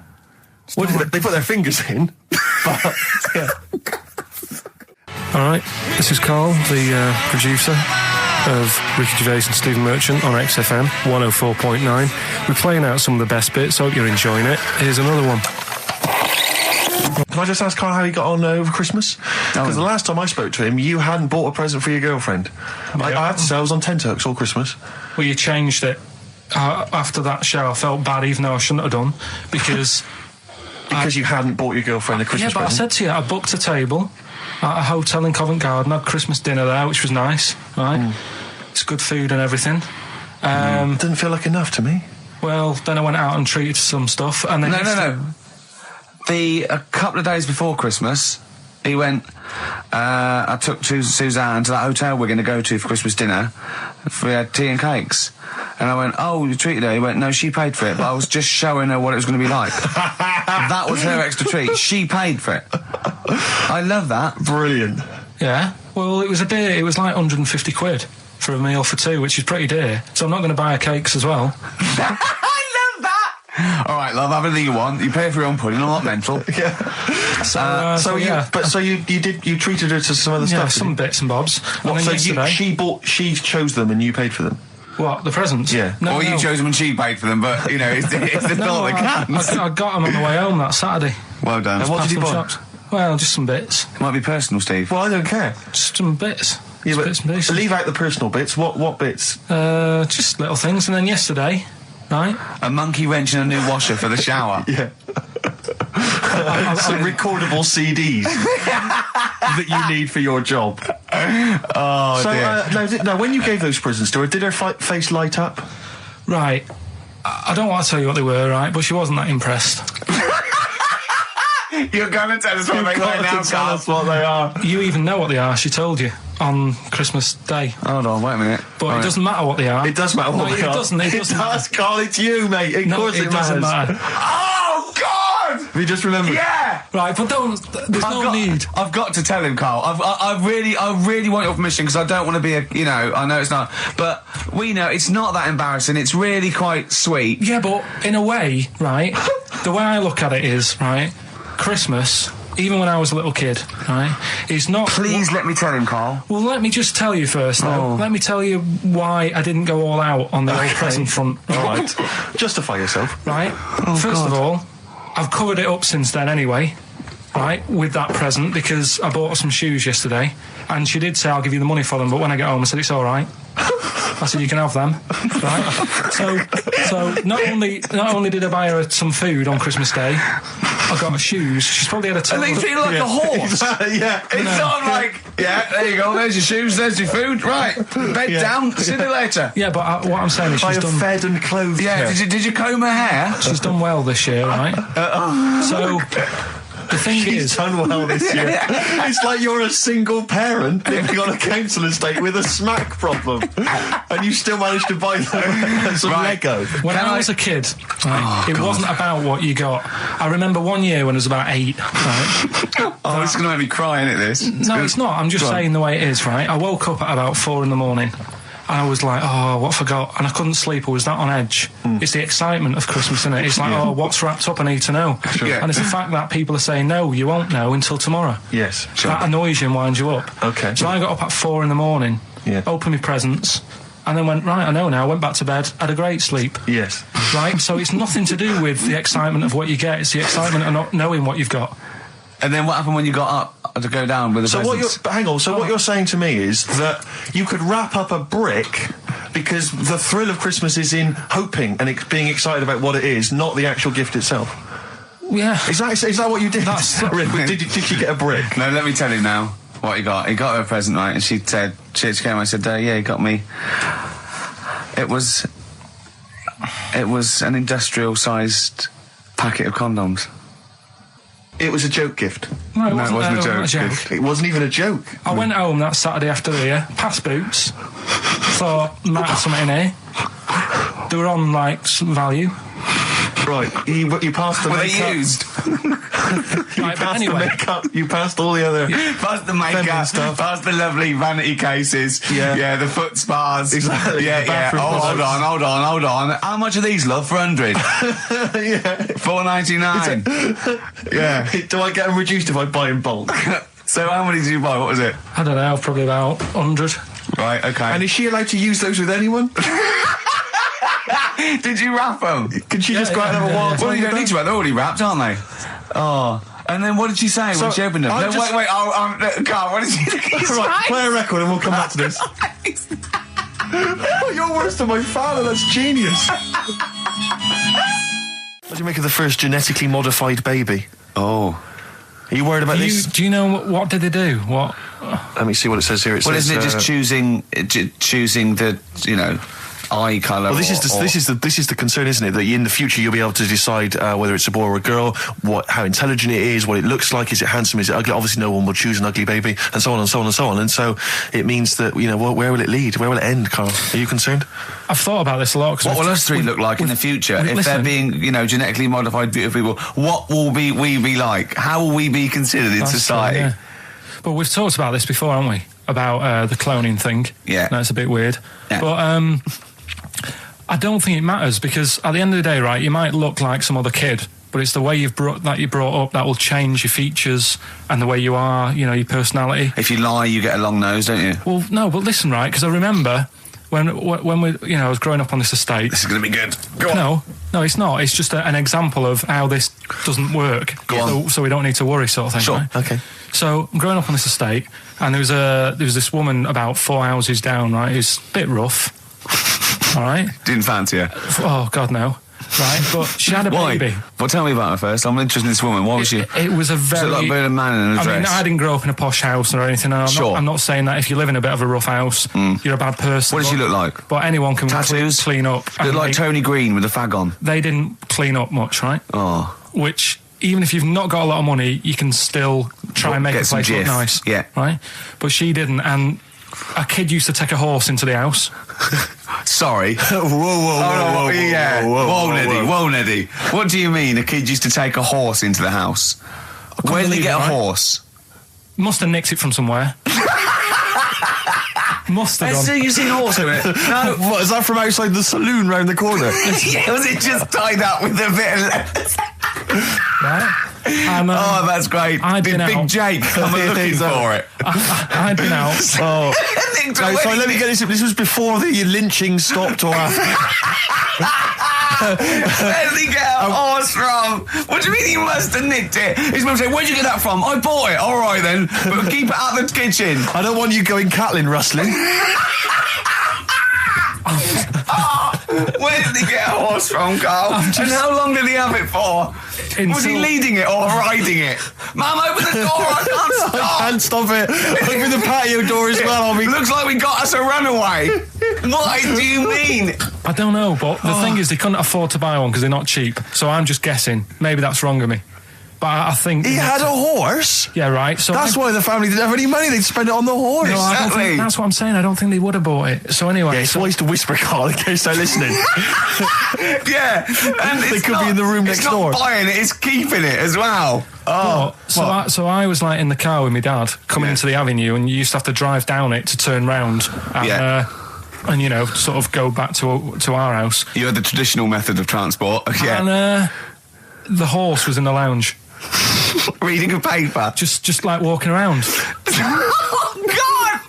What they put their fingers in. But, yeah. All right, this is Karl, the producer of Ricky Gervais and Stephen Merchant on XFM 104.9. We're playing out some of the best bits. Hope you're enjoying it. Here's another one. Can I just ask Karl how he got on over Christmas? Because the last time I spoke to him, you hadn't bought a present for your girlfriend. I have to say, I was on tenterhooks all Christmas. Well, you changed it. After that show, I felt bad, even though I shouldn't have done, because... Because you hadn't bought your girlfriend a Christmas present? I said to you, I booked a table at a hotel in Covent Garden, had Christmas dinner there, which was nice, right? It's good food and everything. Didn't feel like enough to me. Well, then I went out and treated some stuff, and then... No. A couple of days before Christmas, he went, I took Suzanne to that hotel we're going to go to for Christmas dinner. We had tea and cakes. And I went, oh, you treated her? He went, no, she paid for it, but I was just showing her what it was going to be like. That was her extra treat. She paid for it. I love that. Brilliant. Yeah. Well, it was a dear. It was like 150 quid for a meal for two, which is pretty dear. So I'm not going to buy her cakes as well. All right, love, have anything you want. You pay for your own pudding. I'm not mental. Yeah. You treated her to some other stuff. Some bits and bobs. And then yesterday, she chose them and you paid for them. What, the presents? Yeah. No, you chose them and she paid for them, but you know, it's the thought that counts. I got them on the way home that Saturday. Well done. And what did you buy? Shops. Well, just some bits. It might be personal, Steve. Well, I don't care. Just some bits. Yeah, but bits and pieces. leave out the personal bits. What bits? Just little things. And then yesterday, right? A monkey wrench and a new washer for the shower. Yeah. Some recordable CDs that you need for your job. Oh, dear. Now, when you gave those presents to her, did her face light up? Right. I don't want to tell you what they were, right? But she wasn't that impressed. You're going to tell us what they are now, tell us what they are. You even know what they are. She told you on Christmas Day. Hold on, wait a minute. But it doesn't matter what they are. It does matter what they are. It doesn't. It does, Karl. It's you, mate. Of course it doesn't matter. Oh, God! Have you just remembered? Yeah! Right, but there's no need. I've got to tell him, Karl. I really want your permission because I don't want to be I know it's not, but we know it's not that embarrassing. It's really quite sweet. Yeah, but in a way, right, the way I look at it is, right, Christmas, even when I was a little kid, right, is not... Please let me tell him, Karl. Well, let me just tell you first, though. Let me tell you why I didn't go all out on the old present front. All right. Justify yourself. Right. First of all, I've covered it up since then anyway, right, with that present, because I bought her some shoes yesterday, and she did say, I'll give you the money for them, but when I get home, I said, it's all right. I said, you can have them, right? So not only did I buy her some food on Christmas Day, I got her shoes. She's probably had a total... And they feel like a horse. Yeah. It's not like, there you go, there's your shoes, there's your food, right, bed down, see you later. Yeah, but what I'm saying is she's done... fed and clothed. Yeah, did you comb her hair? She's done well this year, right? So... The thing She's done well this year. It's like you're a single parent living on a council estate with a smack problem, and you still managed to buy them some Lego. When I was a kid, it wasn't about what you got. I remember one year when I was about 8. Right? This is going to make me cry, isn't it? This? No, it's not. I'm just saying the way it is. Right? I woke up at about 4 a.m. And I was like, what I forgot? And I couldn't sleep. I was that on edge. It's the excitement of Christmas, isn't it? It's like, what's wrapped up? I need to know. Sure. And it's the fact that people are saying, no, you won't know until tomorrow. Yes. Sure. That annoys you and winds you up. Okay. So I got up at 4 a.m, opened my presents, and then went, right, I know now, went back to bed, had a great sleep. Yes. Right? So it's nothing to do with the excitement of what you get. It's the excitement of not knowing what you've got. And then what happened when you got up to go down with the presents? What you're saying to me is that you could wrap up a brick because the thrill of Christmas is in hoping and being excited about what it is, not the actual gift itself. Yeah. Is that what you did? Did she get a brick? No, let me tell you now what he got. He got her a present, right? And she said, she came, I said, yeah, he got me. It was It was an industrial-sized packet of condoms. It was a joke gift. No, it No, wasn't, it wasn't a joke. gift. It wasn't even a joke. I went home that Saturday after the year, past Boots, thought, might have something in here. They were on, like, some value. Right, you passed the Were makeup. they used? Right, but Passed anyway, the makeup. You passed all the other. Past the feminine makeup, stuff. past the lovely vanity cases. Yeah. The foot spas. Exactly, Yeah, the yeah. bathroom Hold products. on. How much are these, love? For 100? Yeah. $4.99. Yeah. Do I get them reduced if I buy in bulk? So how many did you buy? What was it? I don't know, probably about 100. Right, okay. And is she allowed to use those with anyone? Did you wrap them? Can she just go out and have a wild time? Well, you with don't need to them? wrap. They're already wrapped, aren't they? Oh. And then what did she say So, when she opened them? I No, just- wait. Carl, what did she say? Right, play a record and we'll come back to this. Oh, you're worse than my father. That's genius. What do you make of the first genetically modified baby? Oh. Are you worried about this? Do you know what did they do? What? Let me see what it says here. It Well, says, isn't it just choosing the, eye colour? Well, this is the concern, isn't it? That in the future you'll be able to decide whether it's a boy or a girl, how intelligent it is, what it looks like, is it handsome, is it ugly? Obviously, no one will choose an ugly baby, and so on and so on and so on. And so it means that where will it lead? Where will it end, Carl? Are you concerned? I've thought about this a lot. What will us three look like in the future if they're being, genetically modified beautiful people? What will we be like? How will we be considered in society? True, yeah. But we've talked about this before, haven't we? About the cloning thing. Yeah. That's a bit weird. Yeah. But I don't think it matters, because at the end of the day, right, you might look like some other kid, but it's the way you're brought up that will change your features and the way you are, your personality. If you lie, you get a long nose, don't you? Well, no, but listen, right, because I remember when we, I was growing up on this estate. This is going to be good. Go on. No, it's not. It's just an example of how this doesn't work. Go on. So we don't need to worry, sort of thing. Sure. Right? Okay. So I'm growing up on this estate, and there was this woman about 4 houses down, right, who's a bit rough. All right. Didn't fancy her. Oh God, no. Right, but she had a Why? baby. Well, tell me about her first. I'm interested in this woman. Why was she? It was a She very. looked like a man in a I dress. mean, I didn't grow up in a posh house or anything. And Sure. I'm not saying that if you live in a bit of a rough house, you're a bad person. What did she look like? But anyone can Tattoos? clean up. Looked And like Tony Green with a fag on. they didn't clean up much, right? Oh. Which, even if you've not got a lot of money, you can still try and make Get a some place look jiff. nice. Yeah. Right? But she didn't, and a kid used to take a horse into the house. Sorry. Whoa, Neddy. What do you mean a kid used to take a horse into the house? Where did they believe get it, a right? horse? Must have nicked it from somewhere. Must have So done. you seen a horse in it? No. What, is that from outside the saloon round the corner? Yeah, was it just tied up with a bit of leather? Right? And, Oh, that's great. I'd Did been Big out. Jake come looking for it? I'd been out. Oh. Sorry, let me get this. This was before the lynching stopped or after. Where did he get a horse from? What do you mean he must have nicked it? His mum said, where'd you get that from? I bought it. All right then, but keep it out of the kitchen. I don't want you going cattling rustling. Where did he get a horse from, Carl? And how long did he have it for? Was he leading it or riding it? Mum, open the door, I can't I stop. can't stop it. Open the patio door as well. I'll be... Looks like we got us a runaway. What do you mean? I don't know, but the thing is, they couldn't afford to buy one because they're not cheap. So I'm just guessing. Maybe that's wrong of me. But I think... He had a horse? Yeah, right. So That's why the family didn't have any money. They'd spend it on the horse. No, I don't Exactly. think, that's what I'm saying. I don't think they would have bought it. So anyway... Yeah, it's wise to whisper, Carl, in case they're listening. Yeah. And They could be in the room next door. It's not buying it, it's keeping it as well. Oh, so I was like in the car with my dad coming into the avenue, and you used to have to drive down it to turn round and, and sort of go back to our house. You had the traditional method of transport. Yeah. And the horse was in the lounge, Reading a paper. just like walking around. Oh, God!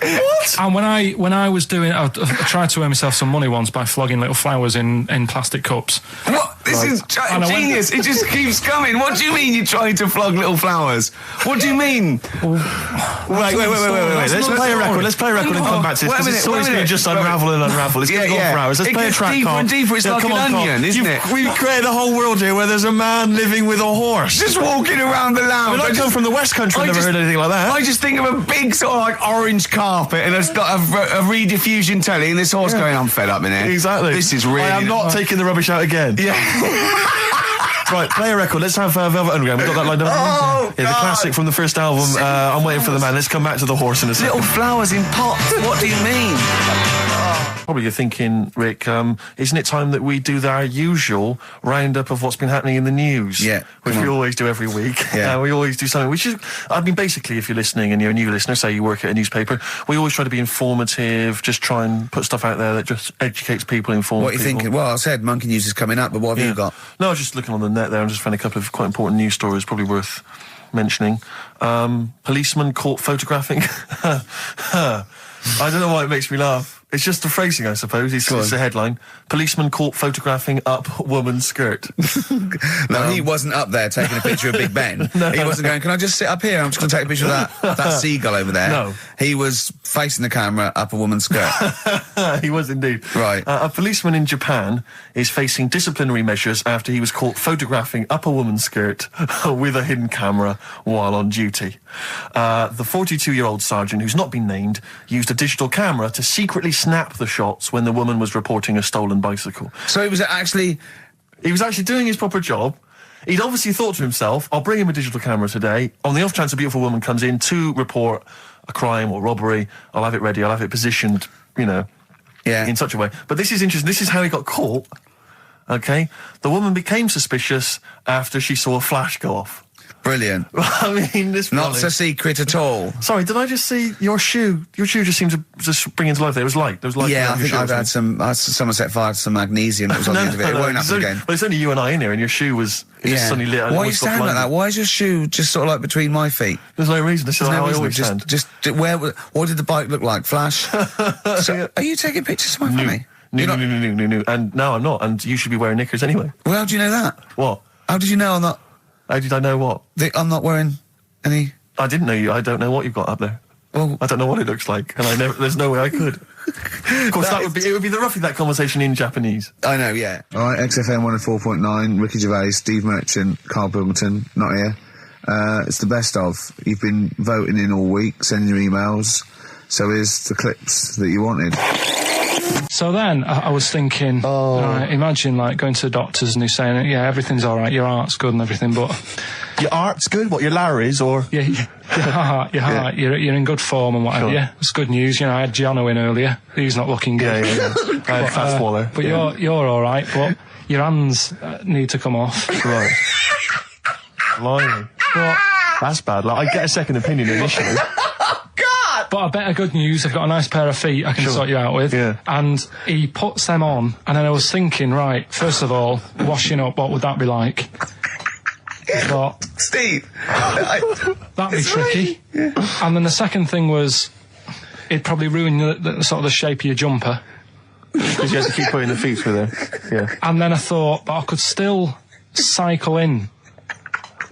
What? And when I was doing, I tried to earn myself some money once by flogging little flowers in plastic cups. What? This is genius. It just keeps coming. What do you mean you're trying to flog little flowers? What do you mean? Wait. Let's play a record. Let's play a record and come back to this. Because it's always going to just unravel and unravel. It's going to go on for hours. Let's play a track, deeper and deeper. It's like an onion, isn't it? We've created a whole world here where there's a man living with a horse. Just walking around the lounge. I come from the West Country. I've never heard anything like that. I just think of a big sort of like orange carpet and a rediffusion telly and this horse going, I'm fed up in here. Exactly. This is really... I am not taking the rubbish out again. Yeah. Right, play a record. Let's have Velvet Underground. We've got that lined up. Oh, the classic from the first album. I'm waiting for the man. Let's come back to the horse in a second. Little flowers in pots. What do you mean? Probably you're thinking, Rick, isn't it time that we do our usual roundup of what's been happening in the news? Yeah. Which we always do every week. Yeah. We always do something, which is, I mean, basically, if you're listening and you're a new listener, say you work at a newspaper, we always try to be informative, just try and put stuff out there that just educates people, informs people. What are you thinking? Well, I said Monkey News is coming up, but what have you got? No, I was just looking on the net there and just found a couple of quite important news stories, probably worth mentioning. Policeman caught photographing. I don't know why it makes me laugh. It's just the phrasing, I suppose. It's the headline. Policeman caught photographing up woman's skirt. No, he wasn't up there taking a picture of Big Ben. He wasn't going, can I just sit up here? I'm just going to take a picture of that seagull over there. No. He was facing the camera up a woman's skirt. He was indeed. Right. A policeman in Japan is facing disciplinary measures after he was caught photographing up a woman's skirt with a hidden camera while on duty. The 42-year-old sergeant, who's not been named, used a digital camera to secretly snap the shots when the woman was reporting a stolen bicycle. So he was actually doing his proper job. He'd obviously thought to himself, I'll bring him a digital camera today. On the off chance a beautiful woman comes in to report a crime or robbery, I'll have it ready, I'll have it positioned, in such a way. But this is interesting. This is how he got caught. Okay? The woman became suspicious after she saw a flash go off. Brilliant. I mean, this not so secret at all. Sorry, did I just see your shoe? Your shoe just seemed to just spring into life. There was light. There was light. Yeah, I think I've had someone set fire to some magnesium that was on the end of it. It won't happen again. But it's only you and I in here, and your shoe was just suddenly lit. Why are you standing like that? Why is your shoe just sort of like between my feet? There's no reason. This is how I always stand. What did the bike look like? Flash? So, are you taking pictures of my family? No. And no, I'm not. And you should be wearing knickers anyway. Well, how do you know that? What? How did you know I'm not? How did I know what? I'm not wearing any... I didn't know you. I don't know what you've got up there. Well... I don't know what it looks like, and there's no way I could. Of course, it would be roughly that conversation in Japanese. I know, yeah. All right, XFM 104.9, Ricky Gervais, Steve Merchant, Karl Pilkington, not here. It's the best of. You've been voting in all week, sending your emails, so here's the clips that you wanted. So then I was thinking, imagine like going to the doctors and he's saying, yeah, everything's all right, your heart's good and everything, but... Your heart's good? What, your Larry's or...? Yeah, your heart, you're in good form and whatever. Sure. Yeah, it's good news. I had Giano in earlier. He's not looking good. Yeah. I had Fat Swaller. But you're all right, but your hands need to come off. Right. Blimey. But... That's bad. Like, I get a second opinion initially. But I better good news, I've got a nice pair of feet I can sort you out with. Yeah. And he puts them on, and then I was thinking, right, first of all, washing up, what would that be like? I thought, Steve, that'd be tricky. Yeah. And then the second thing was, it'd probably ruin the sort of the shape of your jumper. Because you have to keep putting the feet through there. Yeah. And then I thought, but I could still cycle in.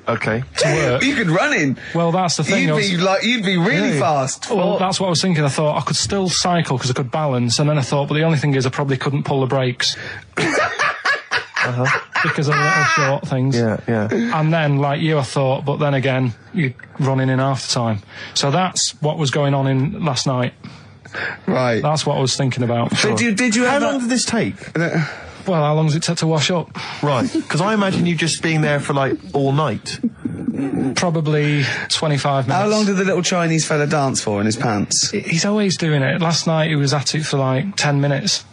Okay. To work. You could run in. Well, that's the thing. You'd be really fast. Well, that's what I was thinking. I thought I could still cycle because I could balance, and then I thought, but the only thing is I probably couldn't pull the brakes. Because of the little short things. Yeah. And then, like you, I thought, but then again, you're running in half the time. So that's what was going on in last night. Right. That's what I was thinking about. Sure. Did you? How long did this take? Well, how long does it take to wash up? Right, because I imagine you just being there for, like, all night. Probably 25 minutes. How long did the little Chinese fella dance for in his pants? He's always doing it. Last night he was at it for, like, 10 minutes.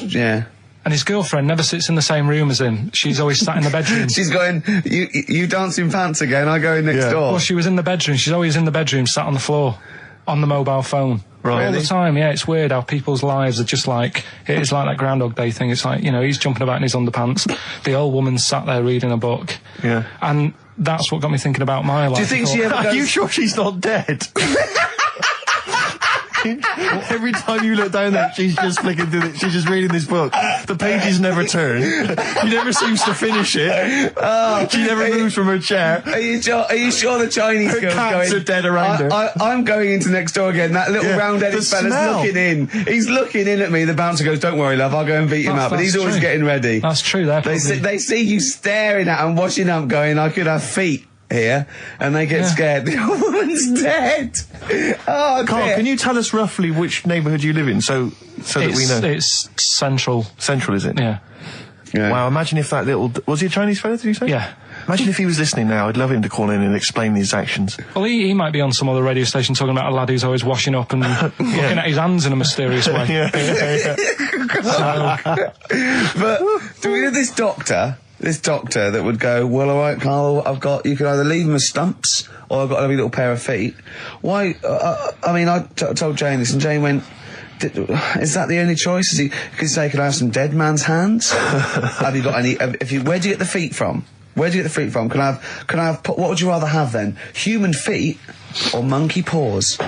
Yeah. And his girlfriend never sits in the same room as him. She's always sat in the bedroom. She's going, you dance in pants again, I go in next door. Well, she was in the bedroom. She's always in the bedroom, sat on the floor, on the mobile phone. Right. All the time, yeah. It's weird how people's lives are just like, it's like that Groundhog Day thing. It's like, he's jumping about in his underpants. The old woman's sat there reading a book. Yeah. And that's what got me thinking about my life. Do you think she ever goes... Are you sure she's not dead? Every time you look down there, she's just flicking through she's just reading this book. The pages never turn. She never seems to finish it. She never moves from her chair. Are you sure the Chinese Her girl's cats going? are dead around her. I'm going into next door again. That little round-headed the fella's smell. looking in. He's looking in at me. The bouncer goes, "Don't worry, love. I'll go and beat him up." But he's always getting ready. That's true. They see you staring at him, washing up, going, "I could have feet here," and they get scared. The old woman's dead. Oh, Karl, dear. can you tell us roughly which neighbourhood you live in, so that we know? It's central. Central, is it? Yeah. Wow, imagine if that little... Was he a Chinese fella, did you say? Yeah. Imagine if he was listening now. I'd love him to call in and explain his actions. Well, he might be on some other radio station talking about a lad who's always washing up and looking at his hands in a mysterious way. But do we know this doctor that would go, "Well, all right, Karl, you can either leave them as stumps or I've got a lovely little pair of feet." Why? I told Jane this, and Jane went, "Is that the only choice?" He could say, "Could I have some dead man's hands?" Have you got any? Where do you get the feet from? Where do you get the feet from? Can I have? What would you rather have then? Human feet or monkey paws?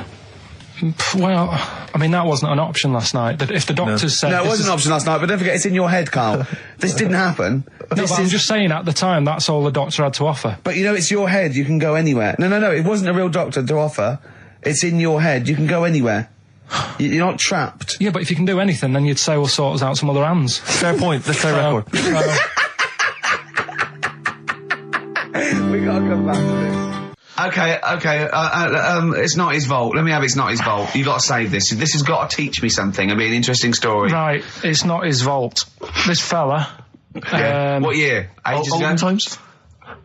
Well, I mean, that wasn't an option last night. That if the doctors said... No, it wasn't an option last night, but don't forget, it's in your head, Karl. This didn't happen. I'm just saying, at the time, that's all the doctor had to offer. But you know, it's your head, you can go anywhere. No, it wasn't a real doctor to offer. It's in your head, you can go anywhere. You're not trapped. Yeah, but if you can do anything, then you'd say, "Well, sort us out some other hands." Fair point. Let's play record. We gotta come back to this. Okay, it's not his fault. Let me have It's Not His Fault. You gotta save this. This has got to teach me something. It'll be an interesting story. Right, it's not his fault. This fella... what year? Ages ago? Olden times?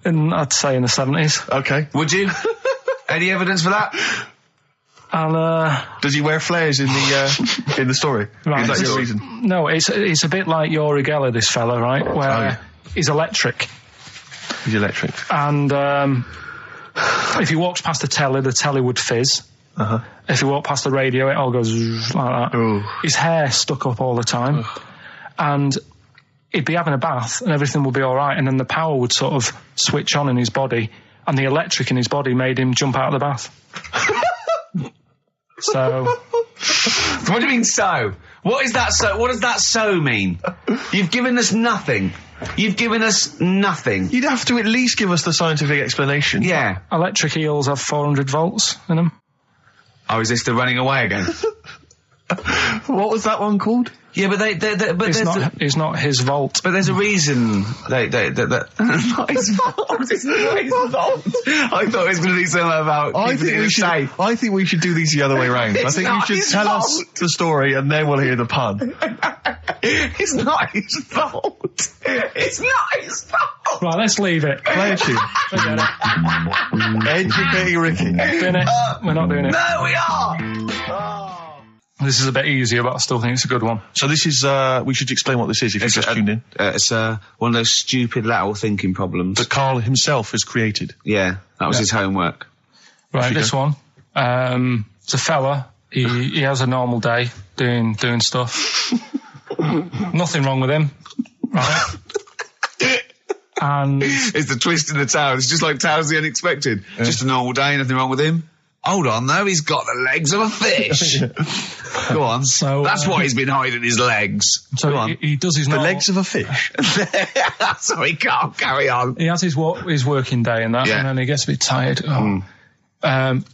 I'd say in the 70s. Okay. Would you? Any evidence for that? And, Does he wear flares in the story? Right. Is that your reason? No, it's a bit like Yuri Geller, this fella, right? Where he's electric. He's electric. And if he walks past the telly would fizz. If he walked past the radio, it all goes like that. Ooh. His hair stuck up all the time. And he'd be having a bath and everything would be all right, and then the power would sort of switch on in his body, and the electric in his body made him jump out of the bath. So... What do you mean, so? What is that so? What does that so mean? You've given us nothing. You've given us nothing. You'd have to at least give us the scientific explanation. Yeah. Electric eels have 400 volts in them. Oh, is this the running away again? What was that one called? Yeah, but It's not his vault. But there's a reason that not his fault. It's not his fault. I thought it was going to be something about. I think we should do these the other way round. I think you should tell us the story and then we'll hear the pun. It's not his fault. It's not his fault. Right, let's leave it. Play a tune. Forget it. Educating Ricky. Doing it. We're not doing it. No, we are. This is a bit easier, but I still think it's a good one. So this is, we should explain what this is if you've just tuned in. It's one of those stupid lateral thinking problems. That Karl himself has created. Yeah, that was his homework. Right, this one. It's a fella. He has a normal day doing stuff. Nothing wrong with him. Right. And it's the twist in the tale. It's just like Tales of the Unexpected. Yeah. Just a normal day, nothing wrong with him. Hold on, though, he's got the legs of a fish. Go on. So that's why he's been hiding his legs. So Go on. He does his the legs of a fish. Sorry, can't carry on. He has his working day and that, and then he gets a bit tired.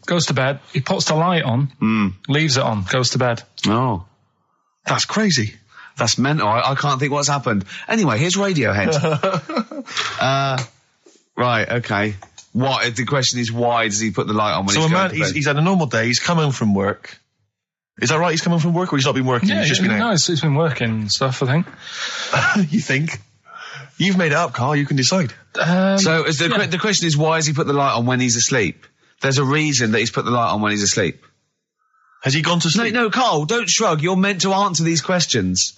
Goes to bed. He puts the light on, leaves it on, goes to bed. Oh, that's crazy. That's mental. I can't think what's happened. Anyway, here's Radiohead. Right, okay. What? The question is, why does he put the light on when he's going to bed? He's had a normal day. He's come home from work. Is that right? He's come home from work, or he's not been working? Yeah, he's just been out. No, he's been working and stuff, I think. You think? You've made it up, Karl. You can decide. So the question is, why has he put the light on when he's asleep? There's a reason that he's put the light on when he's asleep. Has he gone to sleep? No, Karl, don't shrug. You're meant to answer these questions.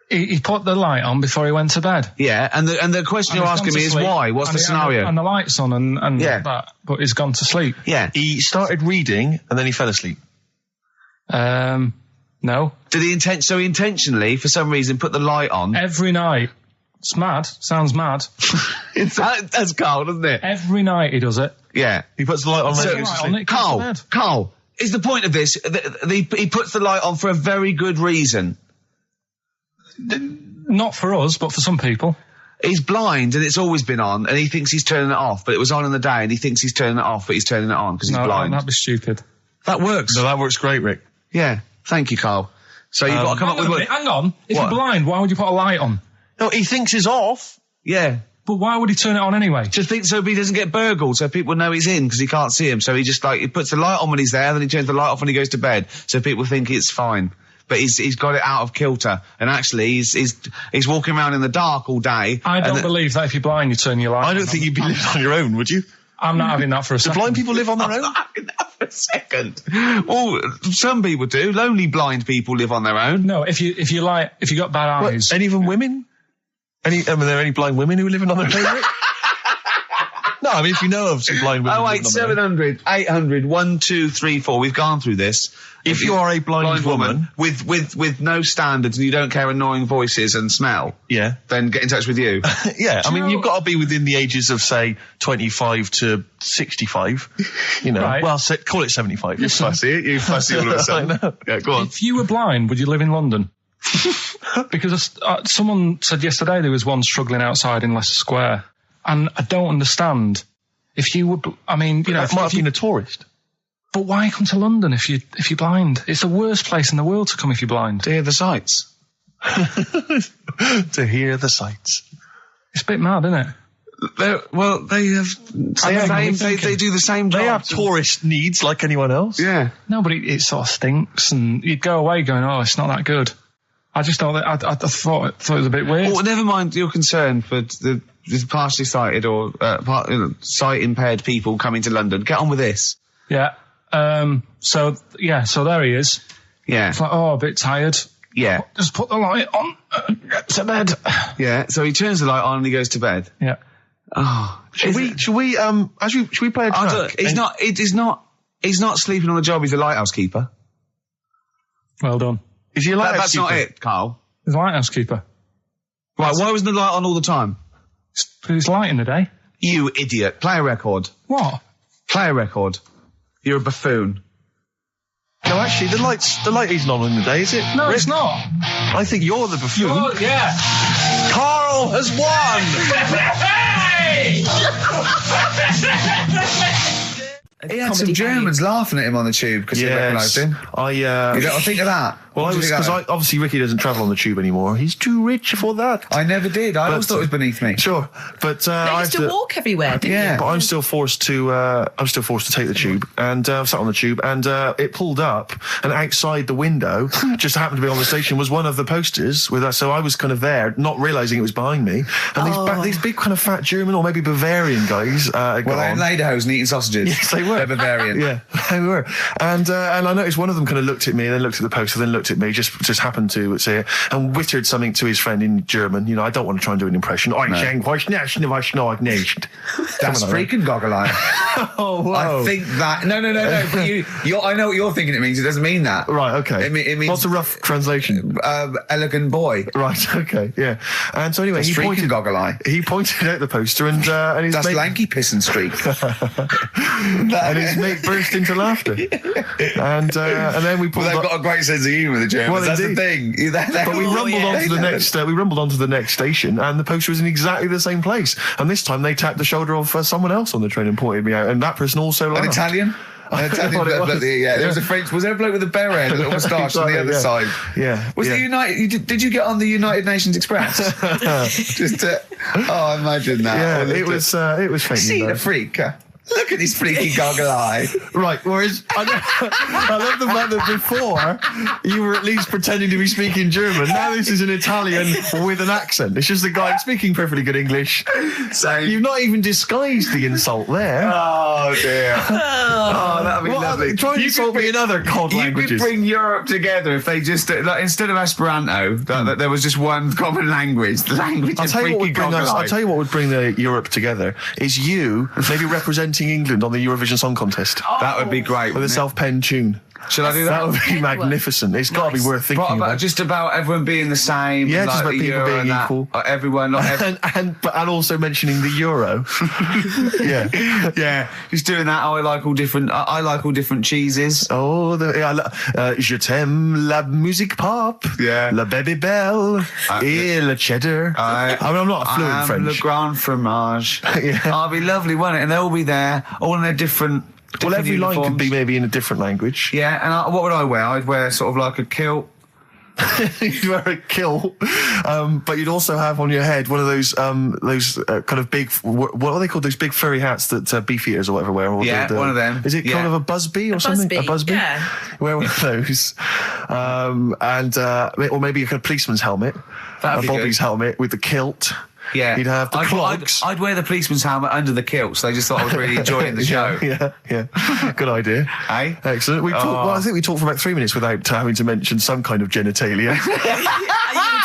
He put the light on before he went to bed. Yeah, and the question you're asking me is why? What's the scenario? And the light's on and that, but he's gone to sleep. Yeah. He started reading and then he fell asleep. No. Did he intentionally, for some reason, put the light on? Every night. It's mad. Sounds mad. That's Karl, doesn't it? Every night he does it. Yeah. He puts the light on when he goes to sleep. Karl, is the point of this? He puts the light on for a very good reason. Not for us, but for some people. He's blind and it's always been on, and he thinks he's turning it off, but it was on in the day, and he thinks he's turning it off, but he's turning it on because he's blind. That'd be stupid. That works. No, that works great, Rick. Yeah. Thank you, Carl. So you've got to come up with... Hang on. If you're blind, why would you put a light on? No, he thinks he's off. Yeah. But why would he turn it on anyway? Just think so he doesn't get burgled, so people know he's in because he can't see him. So he just he puts the light on when he's there, then he turns the light off when he goes to bed, so people think it's fine. But he's got it out of kilter, and actually he's walking around in the dark all day. I don't believe that if you're blind, you turn your light on. I don't think you'd be living on your own, would you? I'm not having that for a second. Do blind people live on their own? I'm not having that for a second. Well, some people do. Lonely blind people live on their own. No, if you got bad eyes. Any even women? Are there any blind women who are living on their own? No, I mean, if you know of some blind women. 08700 800 1234. We've gone through this. If you are a blind woman with no standards and you don't care annoying voices and smell, then get in touch with you. Yeah, I mean, you've got to be within the ages of, say, 25 to 65. You know, right. Well, call it 75. You fussy all of a sudden. I know. Yeah, go on. If you were blind, would you live in London? Because someone said yesterday there was one struggling outside in Leicester Square, and I don't understand. If you would, I mean, you know, might have been a tourist. But why come to London if you're blind? It's the worst place in the world to come if you're blind. To hear the sights. To hear the sights. It's a bit mad, isn't it? They do the same job. They have tourist needs like anyone else. Yeah. No, but it sort of stinks, and you'd go away going, "Oh, it's not that good." I just thought that I thought it was a bit weird. Well, never mind your concern for the partially sighted or sight impaired people coming to London. Get on with this. Yeah. So there he is. Yeah. It's like, oh, a bit tired. Yeah. Just put the light on. Get to bed. Yeah. So he turns the light on and he goes to bed. Yeah. Oh. Should we play a track? He's not sleeping on the job. He's a lighthouse keeper. Well done. Is he a lighthouse That's keeper? not it, Carl. He's a lighthouse keeper. Right. Why wasn't the light on all the time? Because it's light in the day. You idiot. Play a record. What? Play a record. You're a buffoon. No, actually, the light isn't on in the day, is it? No, Rick? it's not. I think you're the buffoon. Yeah. Carl has won! He had some Germans laughing at him on the tube because they recognised him. I think of that. Well, because obviously Ricky doesn't travel on the tube anymore. He's too rich for that. I never did. I always thought it was beneath me. Sure, but I used to walk everywhere, didn't you? But I'm still forced to take the tube, and sat on the tube, and it pulled up, and outside the window, just happened to be on the station, was one of the posters with us. So I was kind of there, not realising it was behind me, and these big kind of fat German or maybe Bavarian guys. Well, they're in lederhosen eating sausages. Yes, they were. They're Bavarian. Yeah, they were. And I noticed one of them kind of looked at me, and then looked at the poster, then looked at me, just happened to say it, and wittered something to his friend in German. You know, I don't want to try and do an impression. That's freaking goggle-eye. Oh, whoa. I think that... No. But I know what you're thinking it means. It doesn't mean that. Right, okay. It means... What's a rough translation? Elegant boy. Right, okay, yeah. And so anyway, That's freaking goggle-eye. He pointed out the poster, and his That's mate... lanky piss and streak. And his mate burst into laughter. And then we pulled they've got a great sense of humour, the Germans. Well, that's indeed. the thing. But we rumbled onto the next. We rumbled onto the next station, and the poster was in exactly the same place. And this time, they tapped the shoulder of someone else on the train and pointed me out. And that person also laughed. An Italian. There was a French. Was there a bloke with a beret and a little moustache on the other side? Yeah. Was the United? Did you get on the United Nations Express? Imagine that. Yeah, it was funny. See the freak. Look at this freaky goggle eye. Right, whereas I love the fact that before you were at least pretending to be speaking German. Now this is an Italian with an accent. It's just a guy speaking perfectly good English. Same. You've not even disguised the insult there. Oh dear. Oh, that'd be lovely. Try and insult me in other cod languages. You could bring Europe together if they just instead of Esperanto, that there was just one common language. The language of freaky goggle eye. I'll tell you what would bring the Europe together is you maybe representing England on the Eurovision Song Contest. That would be great. With a self-penned tune. Should I do that? That would be magnificent. It's got to be worth thinking about. Just about everyone being the same. Yeah, like just about the people euro being and equal. Everyone, not everyone. and also mentioning the euro. Yeah. Yeah, just doing that. I like all different. I like all different cheeses. Oh, je t'aime la musique pop. Yeah. La baby belle. Et le cheddar. I mean, I'm not a fluent French. Le grand fromage. Yeah. I'll be lovely, won't it? And they'll all be there, all in their different. Well, every uniforms. line could be maybe in a different language. Yeah, and what would I wear? I'd wear sort of like a kilt. You'd wear a kilt, but you'd also have on your head one of those kind of big, what are they called? Those big furry hats that beef eaters or whatever wear. Or yeah, one of them. Is it kind of a busby or something? A busby? Yeah. Wear one of those, or maybe a kind of policeman's helmet, That'd be Bobby's good. helmet with the kilt. Yeah, You'd have the clogs. I'd wear the policeman's helmet under the kilt, so they just thought I was really enjoying the show. Yeah. Good idea. Hey? Excellent. I think we talked for about 3 minutes without having to mention some kind of genitalia.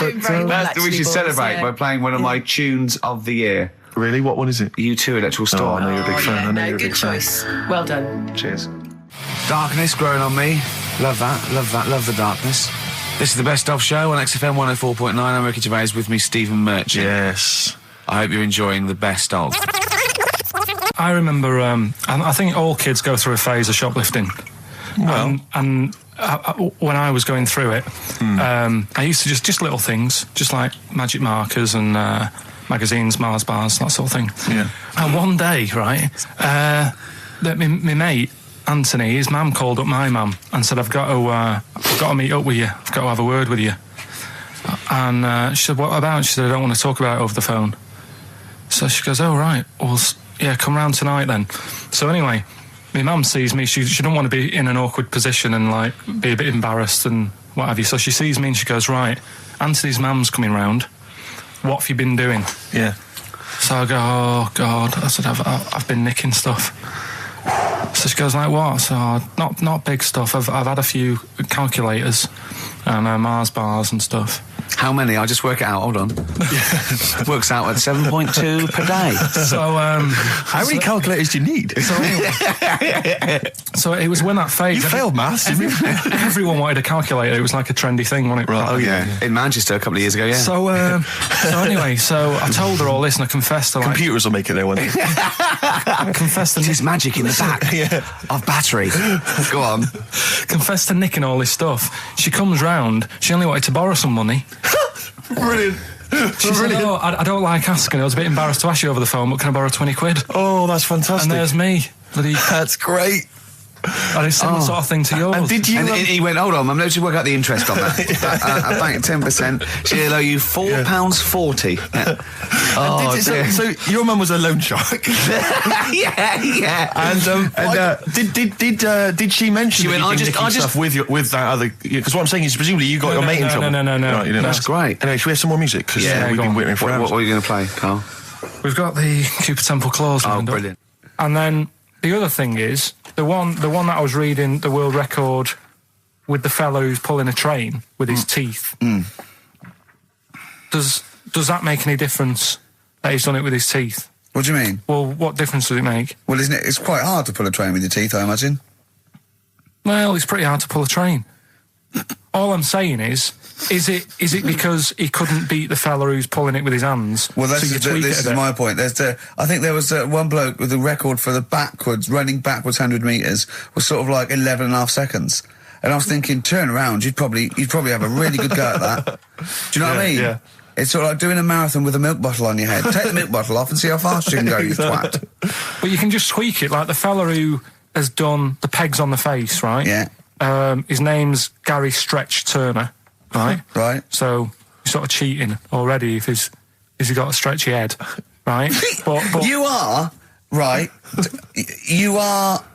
You're doing very well, actually, we should boys, celebrate yeah. by playing one of my tunes of the year. Really? What one is it? U2 Electoral Oh, Storm. I know you're a big fan. I know you're a good big fan. choice. Well done. Cheers. Darkness growing on me. Love that. Love the darkness. This is the Best Of Show on XFM 104.9. I'm Ricky Gervais, with me Stephen Merchant. Yes. I hope you're enjoying the Best Of. I remember, I think all kids go through a phase of shoplifting. Well, and when I was going through it, I used to just little things, just like magic markers and magazines, Mars bars, that sort of thing. Yeah. And one day, right, that my mate Anthony, his mum called up my mum and said, I've got to meet up with you. I've got to have a word with you. And she said, what about? She said, I don't want to talk about it over the phone. So she goes, oh, right. Well, yeah, come round tonight then. So anyway, my mum sees me. She doesn't want to be in an awkward position and, like, be a bit embarrassed and what have you. So she sees me and she goes, right, Anthony's mum's coming round. What have you been doing? Yeah. So I go, oh, God. I said, I've been nicking stuff. So she goes, like, what? So, not big stuff. I've had a few calculators and Mars bars and stuff. How many? I'll just work it out. Hold on. Works out at 7.2 per day. So, how many calculators do you need? So it was when that phase. You failed maths, didn't you? Everyone wanted a calculator. It was like a trendy thing, wasn't it? Right. Oh, yeah. In Manchester a couple of years ago, yeah. So anyway, so I told her all this and I confessed to, like... Computers will make it there one day. I confessed to... There's magic in the back of battery. Go on. Confessed to nicking all this stuff. She comes round. She only wanted to borrow some money. Brilliant. She said, oh, I don't like asking. I was a bit embarrassed to ask you over the phone, but can I borrow 20 quid? Oh, that's fantastic. And there's me. That's great. And it's similar sort of thing to yours. And did you... And he went, hold on, I'm going to work out the interest on that. I bank 10%. She'll owe you £4.40. Yeah. Oh, dear. So your mum was a loan shark. yeah. And did she mention? She went, I just stuff with that other? Because what I'm saying is, presumably you got your mate in trouble. No. Right, you know, That's great. Anyway, should we have some more music? Because we've go been on. waiting for hours. What are you going to play, Carl? We've got the Cooper Temple Clause. Oh, lined up. brilliant. And then the other thing is the one that I was reading, the world record with the fellow who's pulling a train with his teeth. Does that make any difference that he's done it with his teeth? What do you mean? Well, what difference does it make? Well, isn't it? It's quite hard to pull a train with your teeth, I imagine. Well, it's pretty hard to pull a train. All I'm saying is it because he couldn't beat the fella who's pulling it with his hands? Well, so you tweak this it is a bit? my point. I think there was one bloke with a record for the running backwards 100 metres was sort of like 11 and a half seconds. And I was thinking, turn around, you'd probably have a really good go at that. Do you know what I mean? Yeah. It's sort of like doing a marathon with a milk bottle on your head. Take the milk bottle off and see how fast you can go, you twat. But you can just tweak it, like the fella who has done the pegs on the face, right? Yeah. His name's Gary Stretch Turner, right? Right. So you're sort of cheating already if he's got a stretchy head, right? but You are, right, you are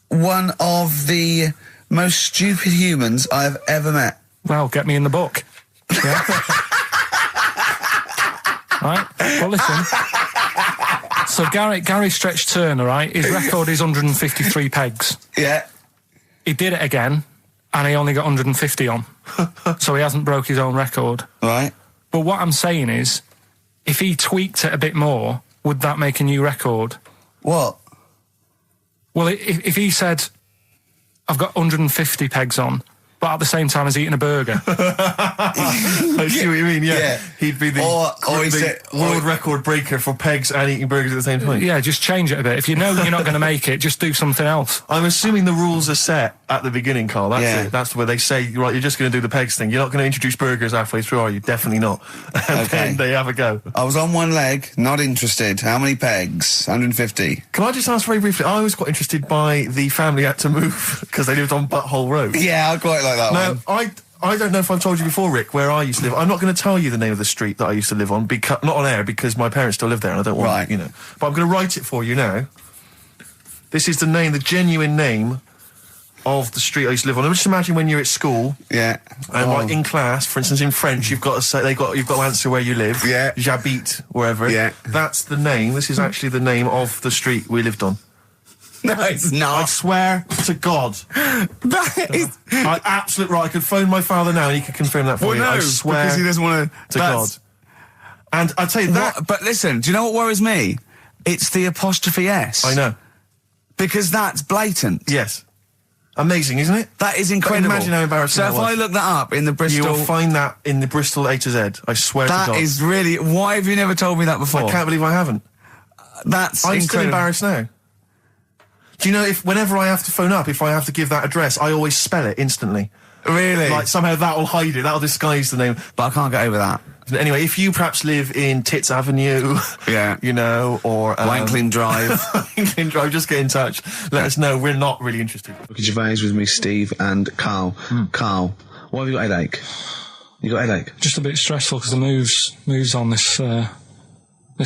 one of the most stupid humans I've ever met. well, get me in the book. Yeah. Right? Well, listen. So Gary Stretch Turner, right? His record is 153 pegs. Yeah. He did it again, and he only got 150 on. So he hasn't broke his own record. Right. But what I'm saying is, if he tweaked it a bit more, would that make a new record? What? Well, if he said, I've got 150 pegs on, but at the same time as eating a burger. I see what you mean, yeah. He'd be the world record breaker for pegs and eating burgers at the same time. Yeah, just change it a bit. If you know you're not going to make it, just do something else. I'm assuming the rules are set at the beginning, Carl. That's it. That's where they say, right, you're just going to do the pegs thing. You're not going to introduce burgers halfway through, are you? Definitely not. And then they have a go. I was on one leg, not interested. How many pegs? 150. Can I just ask very briefly, I was quite interested by the family had to move because they lived on Butthole Road. Yeah, I quite like that one. No, I don't know if I've told you before, Rick, where I used to live. I'm not going to tell you the name of the street that I used to live on, not on air, because my parents still live there and I don't want, you know. But I'm going to write it for you now. This is the genuine name of the street I used to live on. Just imagine when you're at school. Yeah. And like in class, for instance, in French, you've got to say, you've got to answer where you live. Yeah. J'habite, wherever. Yeah. That's the name. This is actually the name of the street we lived on. No, it's not. I swear to God. That is... Absolute right. I could phone my father now and he could confirm that for you. No, I swear because he doesn't want to God. And I tell you that... But listen, do you know what worries me? It's the apostrophe S. I know. Because that's blatant. Yes. Amazing, isn't it? That is incredible. But imagine how embarrassing that was. So if I look that up in the Bristol... You will find that in the Bristol A to Z. I swear to God. That is really... Why have you never told me that before? I can't believe I haven't. That's I'm incredible. still embarrassed now. Do you know, whenever I have to phone up, if I have to give that address, I always spell it instantly. Really? Like, somehow that'll hide it, that'll disguise the name. But I can't get over that. Anyway, if you perhaps live in Tits Avenue, you know, or... Wankling Drive. Wankling Drive, just get in touch. Let us know, we're not really interested. Ricky Gervais with me, Steve and Carl. Carl, why have you got a headache? You got a headache? Just a bit stressful because the moves on this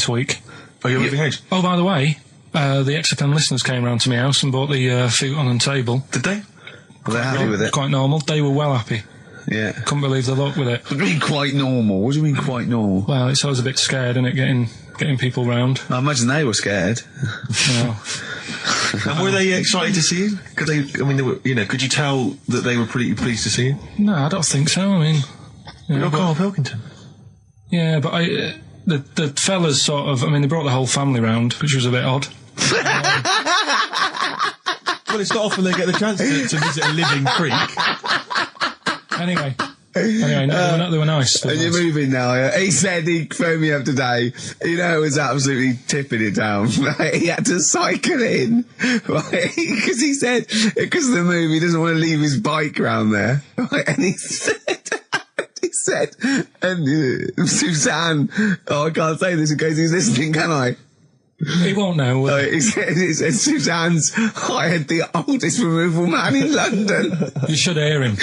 week. Are you moving house? Oh, by the way... the XFM listeners came round to my house and bought the futon and table. Did they? Were they happy with it? Quite normal. They were well happy. Yeah. Couldn't believe the luck with it. What do you mean quite normal? What do you mean quite normal? Well, it's always a bit scared, isn't it, getting people round. I imagine they were scared. And were they excited to see you? Could you tell that they were pretty pleased to see you? No, I don't think so. I mean... You're Karl Pilkington. Yeah, but the fellas sort of... I mean, they brought the whole family round, which was a bit odd. Well, it's not often they get the chance to visit a living creek. Anyway, no, they were nice. And you're moving now, yeah? He said he phoned me up today. You know, it was absolutely tipping it down. Right? He had to cycle in. Right? Because he said, because of the move, he doesn't want to leave his bike round there. Right? And he said, and Suzanne, I can't say this in case he's listening, can I? He won't know. He said Suzanne's hired the oldest removal man in London. You should hear him.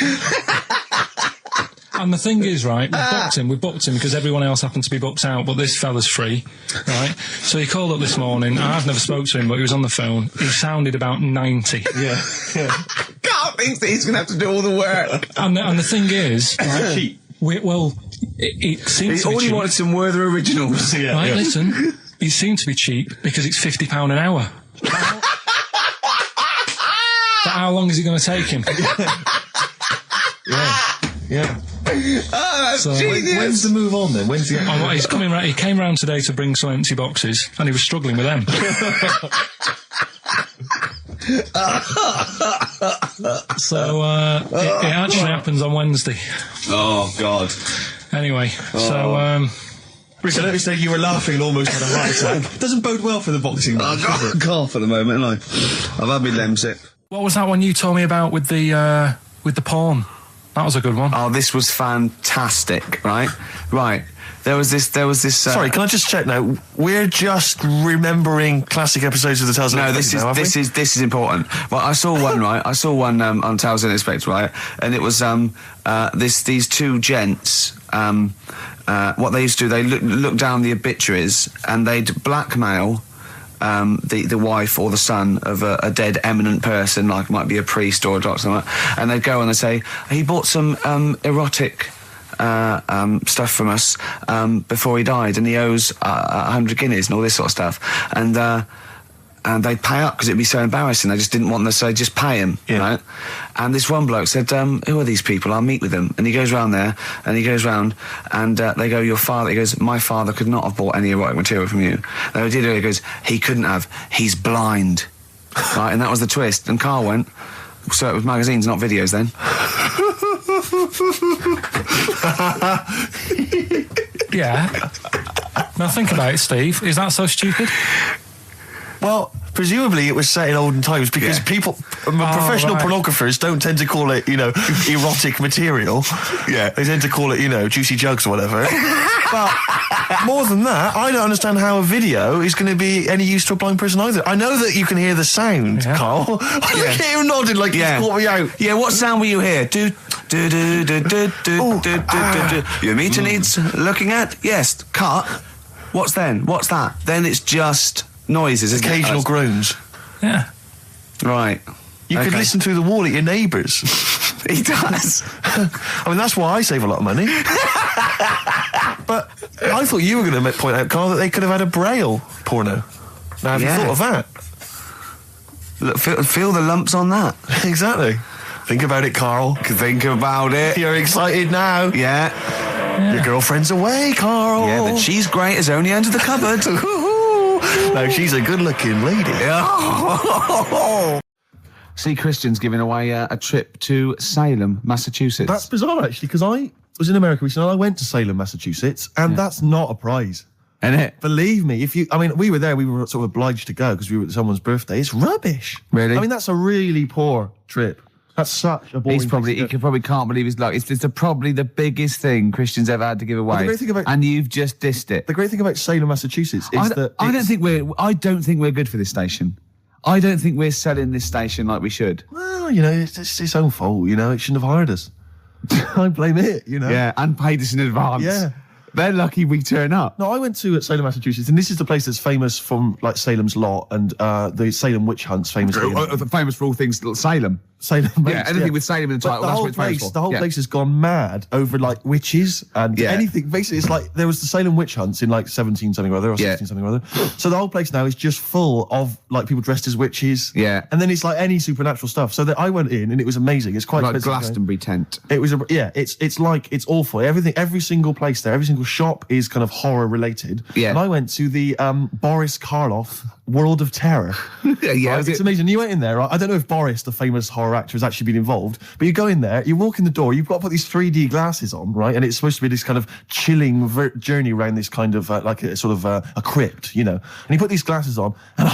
And the thing is, right, we booked him because everyone else happened to be booked out, but this fella's free, right? So he called up this morning. I've never spoke to him, but he was on the phone. He sounded about 90. Yeah. Can't think that he's going to have to do all the work. And the thing is, right, it seems to be cheap. He wanted some Werther originals. Right, listen. He seemed to be cheap because it's £50 an hour. But how long is it going to take him? Yeah. Oh, that's genius. When's the move on then? When's the... he's coming round. He came round today to bring some empty boxes, and he was struggling with them. So it actually happens on Wednesday. Oh God. Anyway, so. Rick, I noticed that you were laughing and almost had a heart attack. Doesn't bode well for the boxing match. I've got a cough at the moment, haven't I? I've had my Lemsip. What was that one you told me about with the porn? That was a good one. Oh, this was fantastic, right? Right. There was this. Sorry, can I just check now? We're just remembering classic episodes of the Tales. No, this is important. Well, I saw one, right? I saw one on Tales Unexpected, right? And it was these two gents. What they used to do, they look down the obituaries and they'd blackmail the wife or the son of a dead eminent person, like might be a priest or a doctor, something like that, and they'd go and they'd say, he bought some erotic stuff from us before he died, and he owes 100 guineas and all this sort of stuff, and they'd pay up because it'd be so embarrassing. They just didn't want them, so they'd just pay him, right? And this one bloke said, who are these people? I'll meet with them. And he goes round there, and he goes round, and they go, your father, he goes, my father could not have bought any erotic material from you. They did, he goes, he couldn't have, he's blind. Right, and that was the twist. And Karl went, So it was magazines, not videos, then? Yeah. Now think about it, Steve. Is that so stupid? Well, presumably it was set in olden times because professional pornographers don't tend to call it, erotic material. Yeah. They tend to call it, juicy jugs or whatever. But more than that, I don't understand how a video is going to be any use to a blind person either. I know that you can hear the sound, Carl. Look at you nodding like you caught me out. Yeah, what sound will you hear? Do. Your meter needs looking at? Yes. Cut. What's then? What's that? Then it's just noises, occasional groans. Yeah. Right. You could listen through the wall at your neighbours. He does. I mean, that's why I save a lot of money. But I thought you were going to point out, Carl, that they could have had a Braille porno. Now, have you thought of that? Look, feel the lumps on that. Exactly. Think about it, Carl. Think about it. You're excited now. Yeah. Your girlfriend's away, Carl. Yeah, the cheese grate has only entered the cupboard. No, she's a good-looking lady. See, Christian's giving away a trip to Salem, Massachusetts. That's bizarre, actually, because I was in America recently and I went to Salem, Massachusetts, and that's not a prize. Isn't it? Believe me, we were there, we were sort of obliged to go because we were at someone's birthday. It's rubbish. Really? I mean, that's a really poor trip. That's such a boring He probably can't believe his luck. It's probably the biggest thing Christian's ever had to give away. Well, the great thing about, and you've just dissed it. The great thing about Salem, Massachusetts is I don't think we're good for this station. I don't think we're selling this station like we should. Well, it's its own fault, it shouldn't have hired us. I blame it, Yeah, and paid us in advance. Yeah. They're lucky we turn up. No, I went to Salem, Massachusetts, and this is the place that's famous from like Salem's Lot and the Salem witch hunts. Famous for all things Salem. Salem. Yeah, anything with Salem in the title. That's what it's famous for. The whole place has gone mad over like witches and anything. Basically, it's like there was the Salem witch hunts in like 17 something or other or 16 something or other. So the whole place now is just full of like people dressed as witches. Yeah. And then it's like any supernatural stuff. So I went in and it was amazing. It's quite like Glastonbury tent. It was it's awful. Every single place there, every single shop is kind of horror related. Yeah. And I went to the Boris Karloff World of Terror. It's amazing. You went in there, right? I don't know if Boris, the famous horror actor, has actually been involved, but you go in there, you walk in the door, you've got to put these 3D glasses on, right? And it's supposed to be this kind of chilling journey around this kind of like a sort of a crypt, And you put these glasses on, and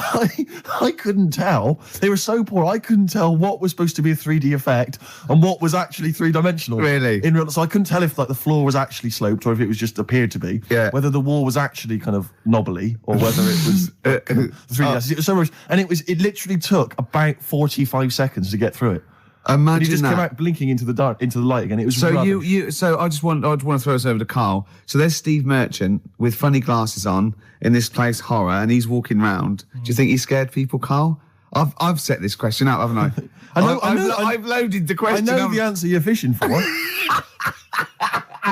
I couldn't tell. They were so poor, I couldn't tell what was supposed to be a 3D effect and what was actually three-dimensional. Really? So I couldn't tell if like the floor was actually sloped or if it was just appeared to be. Yeah. Whether the wall was actually kind of knobbly or whether it was 3D glasses. It was so much, and it literally took about 45 seconds to get through it. Imagine and he just that. came out blinking into the light again. It was so rubbish. So I just want to throw us over to Carl. So there's Steve Merchant with funny glasses on in this place horror, and he's walking round. Do you think he scared people, Carl? I've set this question out, haven't I? I've loaded the question. I know the answer you're fishing for.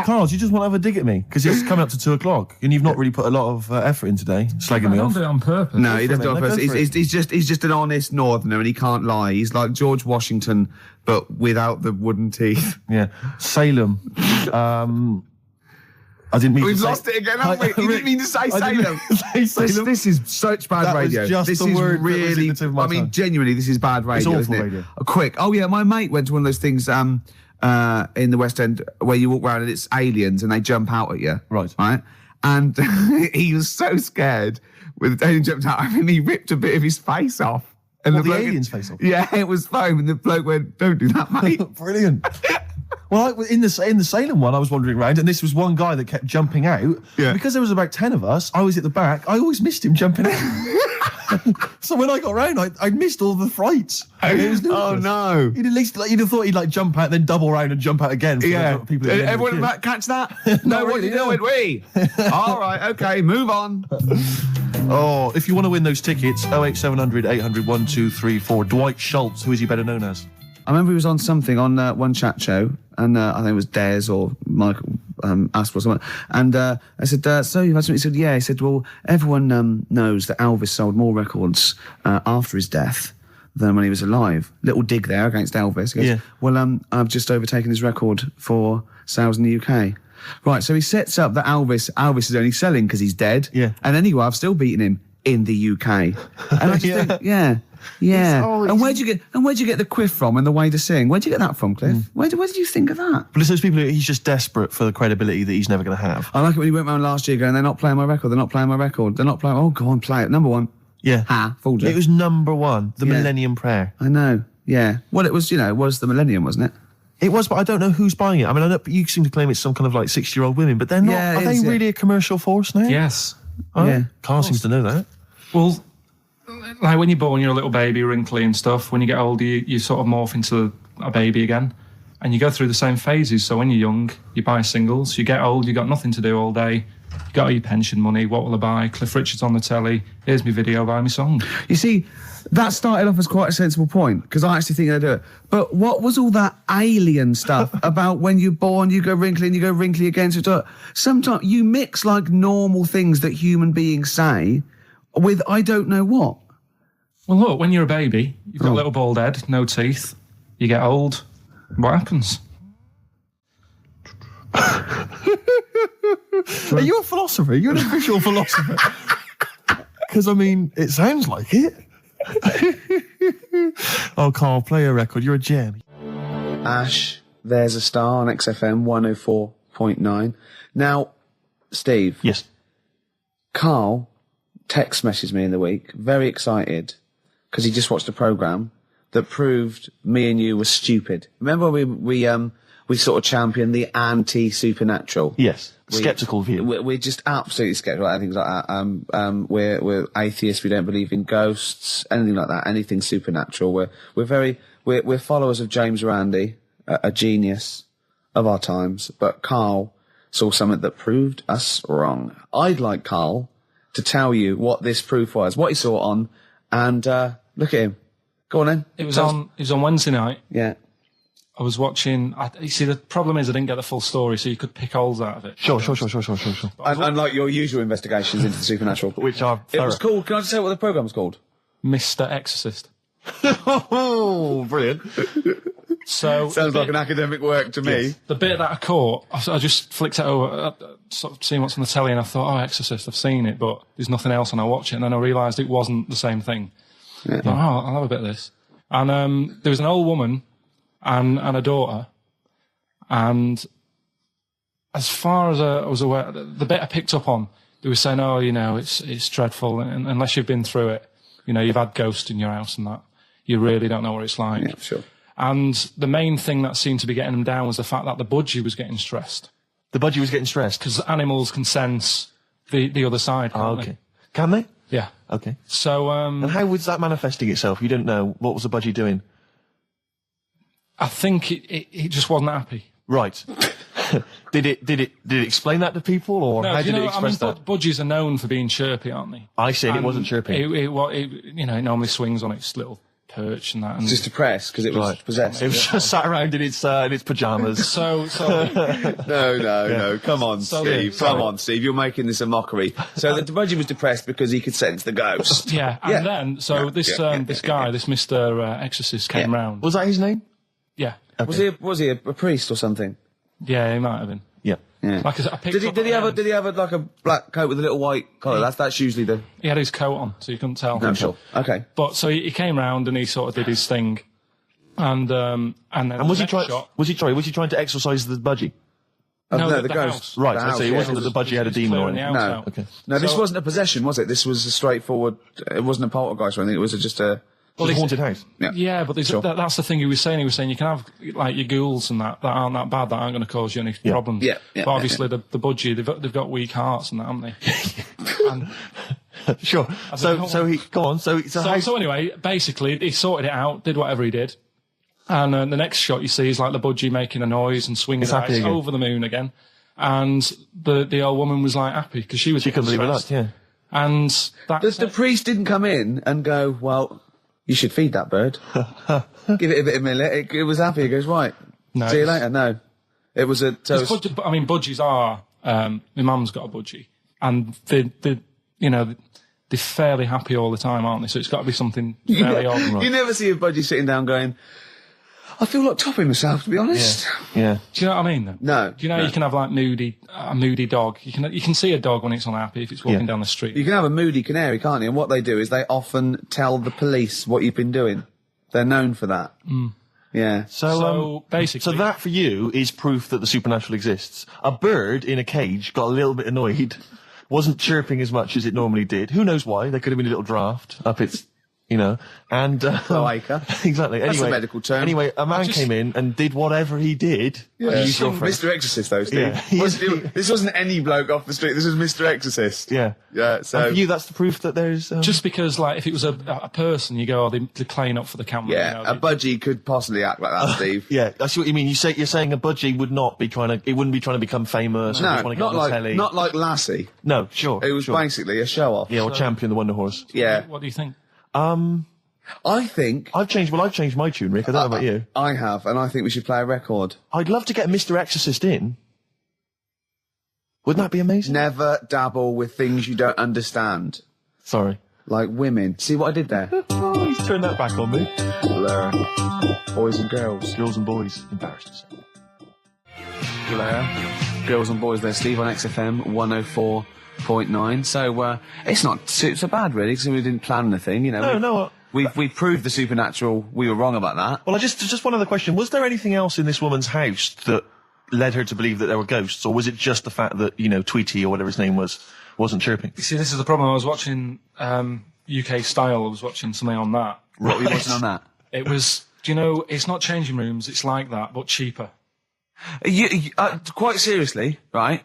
Carl, do you just want to have a dig at me? Because it's coming up to 2:00 and you've not really put a lot of effort in today, slagging me off. I don't do it on purpose. No, he doesn't do it on purpose. He's just an honest northerner and he can't lie. He's like George Washington, but without the wooden teeth. Yeah. Salem. I didn't mean We've to say... lost it again, haven't we? You didn't mean to say Salem. This is such bad that radio. Was just this the is word really... that was in the tip of my tongue. Genuinely, this is bad radio, It's awful isn't it? radio. Quick. Oh, yeah, my mate went to one of those things in the West End where you walk around and it's aliens and they jump out at you. Right. And he was so scared when the alien jumped out. I mean, he ripped a bit of his face off. And the alien's face off? Yeah, it was foam. And the bloke went, don't do that, mate. Brilliant. Well, in the Salem one, I was wandering around, and this was one guy that kept jumping out. Yeah. Because there was about 10 of us, I was at the back. I always missed him jumping out. So when I got round, I missed all the frights. Oh no! You'd at least you'd have thought he'd like jump out, then double round and jump out again. Yeah. People Everyone catch that? No, what are you doing? We. All right. Okay. Move on. Oh, if you want to win those tickets, 08700 800 1234. Dwight Schultz, who is he better known as? I remember he was on something on one chat show, and I think it was Des or Michael Asper or something. And I said, so you've had something? He said, yeah. He said, well, everyone knows that Elvis sold more records after his death than when he was alive. Little dig there against Elvis. He goes, yeah. Well, I've just overtaken his record for sales in the UK. Right, so he sets up that Elvis is only selling because he's dead. Yeah. And anyway, I've still beaten him. in the UK. And I just think, yeah. And where'd you get the quiff from and the way to sing? Where'd you get that from, Cliff? Where did you think of that? But it's those people he's just desperate for the credibility that he's never going to have. I like it when he went round last year going, they're not playing my record, oh, go on, play it. Number one. Yeah. Fooled you. It was number one, the Millennium Prayer. I know, yeah. Well, it was, it was the Millennium, wasn't it? It was, but I don't know who's buying it. I mean, I know you seem to claim it's some kind of like 60-year-old women, but they're not. Are they really a commercial force now? Yes. Oh, yeah. Carl seems to know that. Well, like when you're born, you're a little baby, wrinkly and stuff. When you get older, you sort of morph into a baby again. And you go through the same phases. So when you're young, you buy singles. You get old, you got nothing to do all day. You got all your pension money. What will I buy? Cliff Richard's on the telly. Here's my video, buy me song. You see, that started off as quite a sensible point, because I actually think they do it. But what was all that alien stuff about when you're born, you go wrinkly and you go wrinkly again? So sometimes you mix like normal things that human beings say with I don't know what. Well, look, when you're a baby, you've got a little bald head, no teeth. You get old. What happens? Are you a philosopher? You're an official philosopher. Because, I mean, it sounds like it. Oh, Carl, play a record. You're a gem. Ash, there's a star on XFM 104.9. Now, Steve. Yes. Carl text messaged me in the week, very excited, because he just watched a programme that proved me and you were stupid. Remember we sort of championed the anti-supernatural? Yes. Skeptical view. We're just absolutely skeptical about things like that. We're atheists. We don't believe in ghosts, anything like that, anything supernatural. We're followers of James Randi, a genius of our times. But Carl saw something that proved us wrong. I'd like Carl to tell you what this proof was, what he saw on, and look at him. Go on then. It was on Wednesday night. Yeah. I was watching. You see, the problem is I didn't get the full story, so you could pick holes out of it. Sure. Unlike your usual investigations into the supernatural, Which are it was called. Can I just say what the programme was called? Mr. Exorcist. Oh, brilliant. So sounds like an academic work to me. The bit that I caught, I just flicked it over, sort of seeing what's on the telly, and I thought, oh, Exorcist, I've seen it, but there's nothing else, and I watch it, and then I realised it wasn't the same thing. Yeah. I thought, oh, I'll have a bit of this. And there was an old woman and a daughter, and as far as I was aware, the bit I picked up on, they were saying, oh, it's dreadful, and unless you've been through it, you've had ghosts in your house and that, you really don't know what it's like. Yeah, sure. And the main thing that seemed to be getting them down was the fact that the budgie was getting stressed. The budgie was getting stressed? Because animals can sense the other side, can't they? Can they? Yeah. Okay. So, and how was that manifesting itself? You didn't know. What was the budgie doing? I think it just wasn't happy. Right. Did it explain that to people, or how did it express that? Budgies are known for being chirpy, aren't they? I said it wasn't chirpy. It normally swings on its little perch and that. And just depressed because it was possessed. It was just sat around in its pajamas. So no. Come on, Steve. Come on, Steve. You're making this a mockery. So the budgie was depressed because he could sense the ghost. Yeah. And then this guy, this Mr. Exorcist, came round. Was that his name? Yeah. Okay. Was he a priest or something? Yeah, he might have been. Yeah. Like did he have like a black coat with a little white collar? That's usually the. He had his coat on, so you couldn't tell. No, sure. Okay. But so he came round and he sort of did his thing, and then was he trying to exorcise the budgie? No, the ghost. House. Right. The house, so it wasn't that the budgie had a demon or anything. No. Okay. No, this wasn't a possession, was it? This was a straightforward. It wasn't a poltergeist or anything. It was just a. Well, a haunted house. Yeah, but that's the thing he was saying. He was saying you can have like your ghouls and that aren't that bad, that aren't going to cause you any problems. Yeah. But obviously the budgie, they've got weak hearts and that, haven't they? And sure. So he go on. So anyway, basically he sorted it out, did whatever he did, and the next shot you see is like the budgie making a noise and swinging it over the moon again, and the old woman was like happy because she couldn't believe it. Yeah. And the priest didn't come in and go, well, you should feed that bird. Give it a bit of millet. It was happy. It goes, right. No, see you later. No. It was a... budgies are... my mum's got a budgie. And they're fairly happy all the time, aren't they? So it's got to be something fairly ordinary. You never see a budgie sitting down going, I feel like topping myself, to be honest. Yeah. Do you know what I mean? Though? No. Do you know you can have like a moody dog? You can see a dog when it's unhappy if it's walking down the street. You can have a moody canary, can't you? And what they do is they often tell the police what you've been doing. They're known for that. Yeah. So basically, so that for you is proof that the supernatural exists. A bird in a cage got a little bit annoyed, wasn't chirping as much as it normally did. Who knows why? There could have been a little draft up its, and cloaca. Exactly. That's Anyway, a medical term. Anyway, a man came in and did whatever he did. Yeah. Used your phrase. Mr. Exorcist, though, Steve. Yeah. This wasn't any bloke off the street. This was Mr. Exorcist. Yeah. Yeah. So And for you, that's the proof that there's. just because, like, if it was a person, you go, they're playing up for the camera. yeah, a budgie could possibly act like that, Steve. Yeah, I see what you mean. You're saying a budgie would not be trying to. It wouldn't be trying to become famous. Or No, trying to get on the telly. not like Lassie. No, sure. It was sure. basically a show off. Yeah, or Champion the Wonder Horse. Yeah. What do you think? I think I've changed my tune, Rick. I don't know about you. I have, and I think we should play a record. I'd love to get Mr. Exorcist in. Wouldn't that be amazing? Never dabble with things you don't understand. Sorry. Like women. See what I did there? Oh, he's turned that back on me. Blur. Boys and girls. Girls and boys. Embarrassed to say. Blur. Girls and boys there, Steve, on XFM 104.9. So, it's not so bad, really, because we didn't plan anything, No. We proved the supernatural. We were wrong about that. Well, just one other question. Was there anything else in this woman's house that led her to believe that there were ghosts, or was it just the fact that, Tweety or whatever his name wasn't chirping? You see, this is the problem. I was watching UK Style. I was watching something on that. What were you watching on that? It was, it's not changing rooms. It's like that, but cheaper. You, quite seriously, right?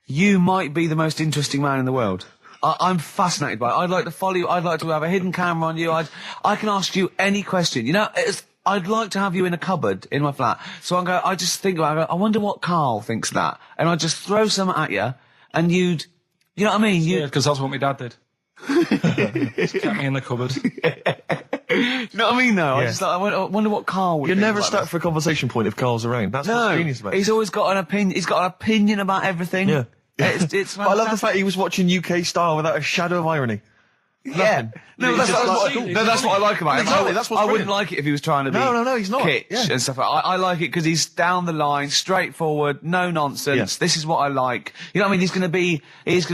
You might be the most interesting man in the world. I'm fascinated by it. I'd like to follow you. I'd like to have a hidden camera on you. I can ask you any question. I'd like to have you in a cupboard in my flat. So I just think about it. I wonder what Karl thinks of that. And I'd just throw something at you, and you know what I mean? Yeah, because that's what my dad did. Just kept me in the cupboard. You know what I mean, though? Yeah. I wonder what Karl would You're think never about stuck that. for a conversation point if Carl's around. That's what's genius about it. He's always got an opinion. He's got an opinion about everything. Yeah. It's But I love the fact he was watching UK Style without a shadow of irony. Yeah. No, It's that's just what like- that's what I like about him. Exactly, that's what's I wouldn't brilliant. like it if he was trying to be No, he's not. kitsch Yeah. and stuff like that. I like it because he's down the line, straightforward, no nonsense. Yeah. This is what I like. You know what I mean? He's going to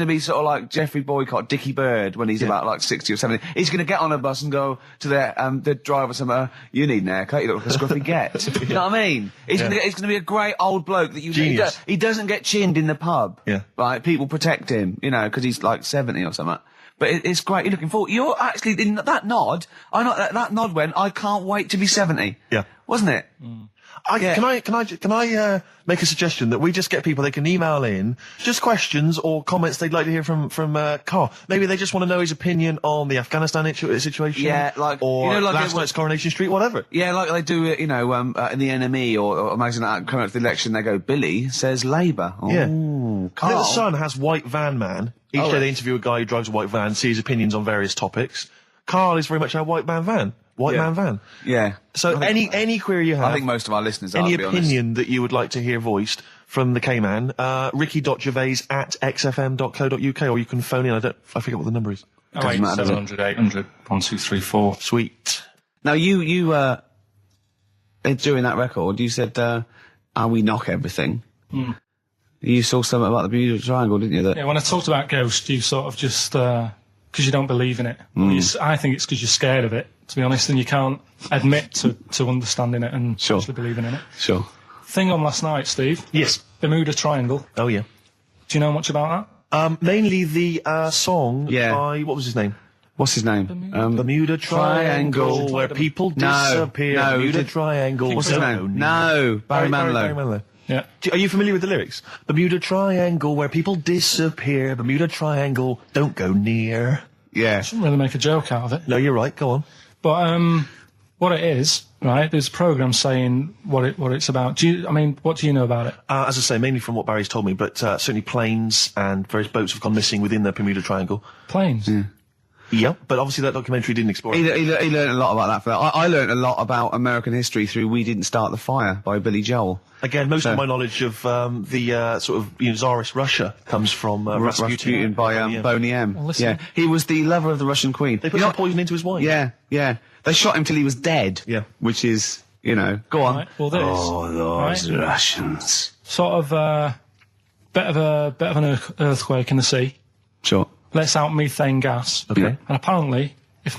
be sort of like Jeffrey Boycott, Dickie Bird when he's about like 60 or 70. He's going to get on a bus and go to the driver somewhere, you need an haircut, you look like a scruffy get. You know what I mean? He's going to be a great old bloke that Genius. he doesn't get chinned in the pub. Yeah. Right? People protect him, because he's like 70 or something. But it's great. You're looking forward. You're actually in that nod. That nod went. I can't wait to be 70. Yeah. Wasn't it? Can I make a suggestion that we just get people, they can email in just questions or comments they'd like to hear from Karl. Maybe they just want to know his opinion on the Afghanistan situation. Yeah, like, or like last night's Coronation Street, whatever. Yeah, like they do it. In the NME or imagine that coming up to the election, they go, Billy says Labour. Oh, Yeah. Karl. I think the Sun has White Van Man. Each day they interview a guy who drives a white van, see his opinions on various topics. Karl is very much our white man van. White man van. Yeah. So any query you have, I think most of our listeners are, any to be honest. opinion that you would like to hear voiced from the K-Man, ricky.gervais@xfm.co.uk, or you can phone in. I forget what the number is. 700 800 1234. Sweet. Now you during that record, you said, we knock everything. You saw something about the Bermuda Triangle, didn't you? Yeah, when I talked about ghosts, you sort of just, because you don't believe in it. I think it's because you're scared of it, to be honest, and you can't admit to understanding it and actually believing in it. Sure. Thing on last night, Steve. Yes. Bermuda Triangle. Oh, yeah. Do you know much about that? Mainly the song Yeah. by, what was his name? What's his name? Bermuda Triangle, where people disappear. No. Bermuda Triangle. What's his name? No. Barry Manilow. Barry Manilow. Yeah. Are you familiar with the lyrics? Bermuda Triangle, where people disappear. Bermuda Triangle, don't go near. Yeah. Shouldn't really make a joke out of it. No, you're right. Go on. But what it is, right? There's a program saying what it's about. What do you know about it? As I say, mainly from what Barry's told me, but certainly planes and various boats have gone missing within the Bermuda Triangle. Planes. Yeah, but obviously that documentary didn't explore it. He learned a lot about that. I learned a lot about American history through We Didn't Start the Fire by Billy Joel. Again, most of my knowledge of the sort of Tsarist Russia comes from Rasputin by Boney M. Well, listen. Yeah, he was the lover of the Russian queen. They put some poison into his wine. Yeah. They shot him till he was dead. Yeah. Which is, You know, go on. Right, well, this. Oh, those right? Russians. Sort of bit of an earthquake in the sea. Sure. Lets out methane gas. Okay. And apparently, if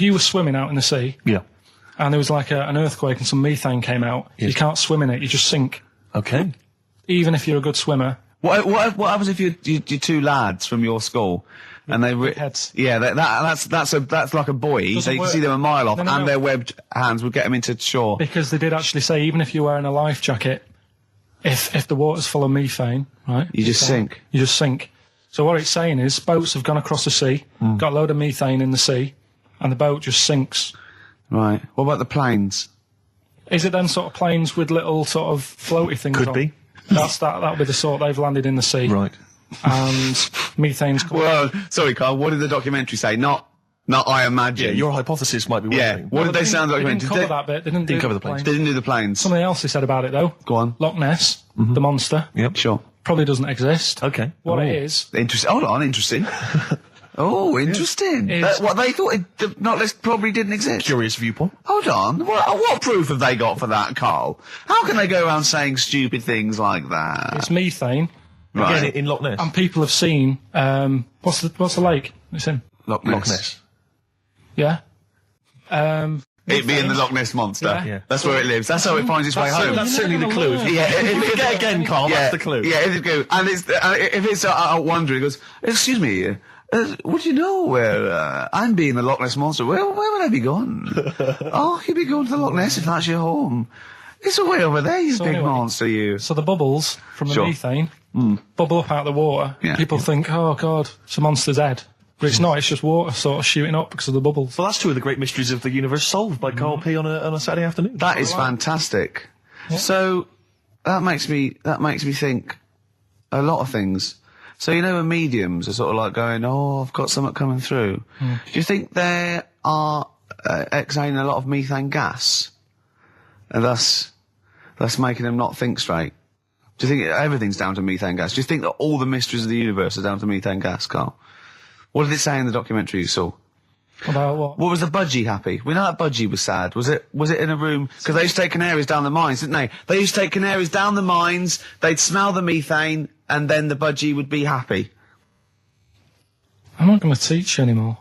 you were swimming out in the sea, Yeah. and there was like an earthquake and some methane came out, you can't swim in it, you just sink. Okay. Even if you're a good swimmer. What happens if you're two lads from your school and they heads. Yeah, that's like a buoy. So you can see them a mile off, and their webbed hands would get them into shore. Because they did actually say even if you're wearing a life jacket, if the water's full of methane, right, You just sink. You just sink. So what it's saying is boats have gone across the sea, got a load of methane in the sea, and the boat just sinks. Right. What about the planes? Is it then sort of planes with little sort of floaty things on? Could be. That'll be the sort they've landed in the sea. Right. And methane's coming. Well, sorry, Carl. What did the documentary say? Not I imagine. Yeah, your hypothesis might be one Yeah. thing. What did they say on the They documentary? didn't cover that bit. They didn't cover the planes. They didn't do the planes. Something else they said about it though. Go on. Loch Ness, the monster, Yep. Sure. probably doesn't exist. Okay. What it is, Interesting. Hold on. Interesting. Oh, interesting. It's- What they thought the Loch Ness probably didn't exist. Curious viewpoint. Hold on. What proof have they got for that, Carl? How can they go around saying stupid things like that? it's methane, Right. Again, in Loch Ness. and people have seen what's the lake it's in? Loch Loch Ness. Yeah. It being the Loch Ness monster. Yeah. Yeah. That's where it lives. That's how it finds its way home. That's certainly the clue. Yeah, Again, Carl, that's the clue. Yeah, if it go, and it's if it's out wandering, it goes, excuse me, would you know where I'm being the Loch Ness monster? Where would I be going? Oh, you'd be going to the Loch Ness if that's your home. It's way over there, you big anyway, monster, you. So the bubbles from the Sure. methane bubble up out of the water. Yeah. People think, oh god, it's a monster's head. But it's not, it's just water sort of shooting up because of the bubbles. Well, that's two of the great mysteries of the universe solved by Karl P on a Saturday afternoon. That is fantastic. So that makes me think a lot of things. So you know when mediums are sort of like going, oh, I've got something coming through. Do you think they are exhaling a lot of methane gas, and thus making them not think straight? Do you think everything's down to methane gas? Do you think that all the mysteries of the universe are down to methane gas, Carl? What did it say in the documentary you saw? About what? What was the budgie happy? We know that budgie was sad. Was it in a room? Because they used to take canaries down the mines, didn't they? They used to take canaries down the mines, they'd smell the methane, and then the budgie would be happy. I'm not going to teach you anymore.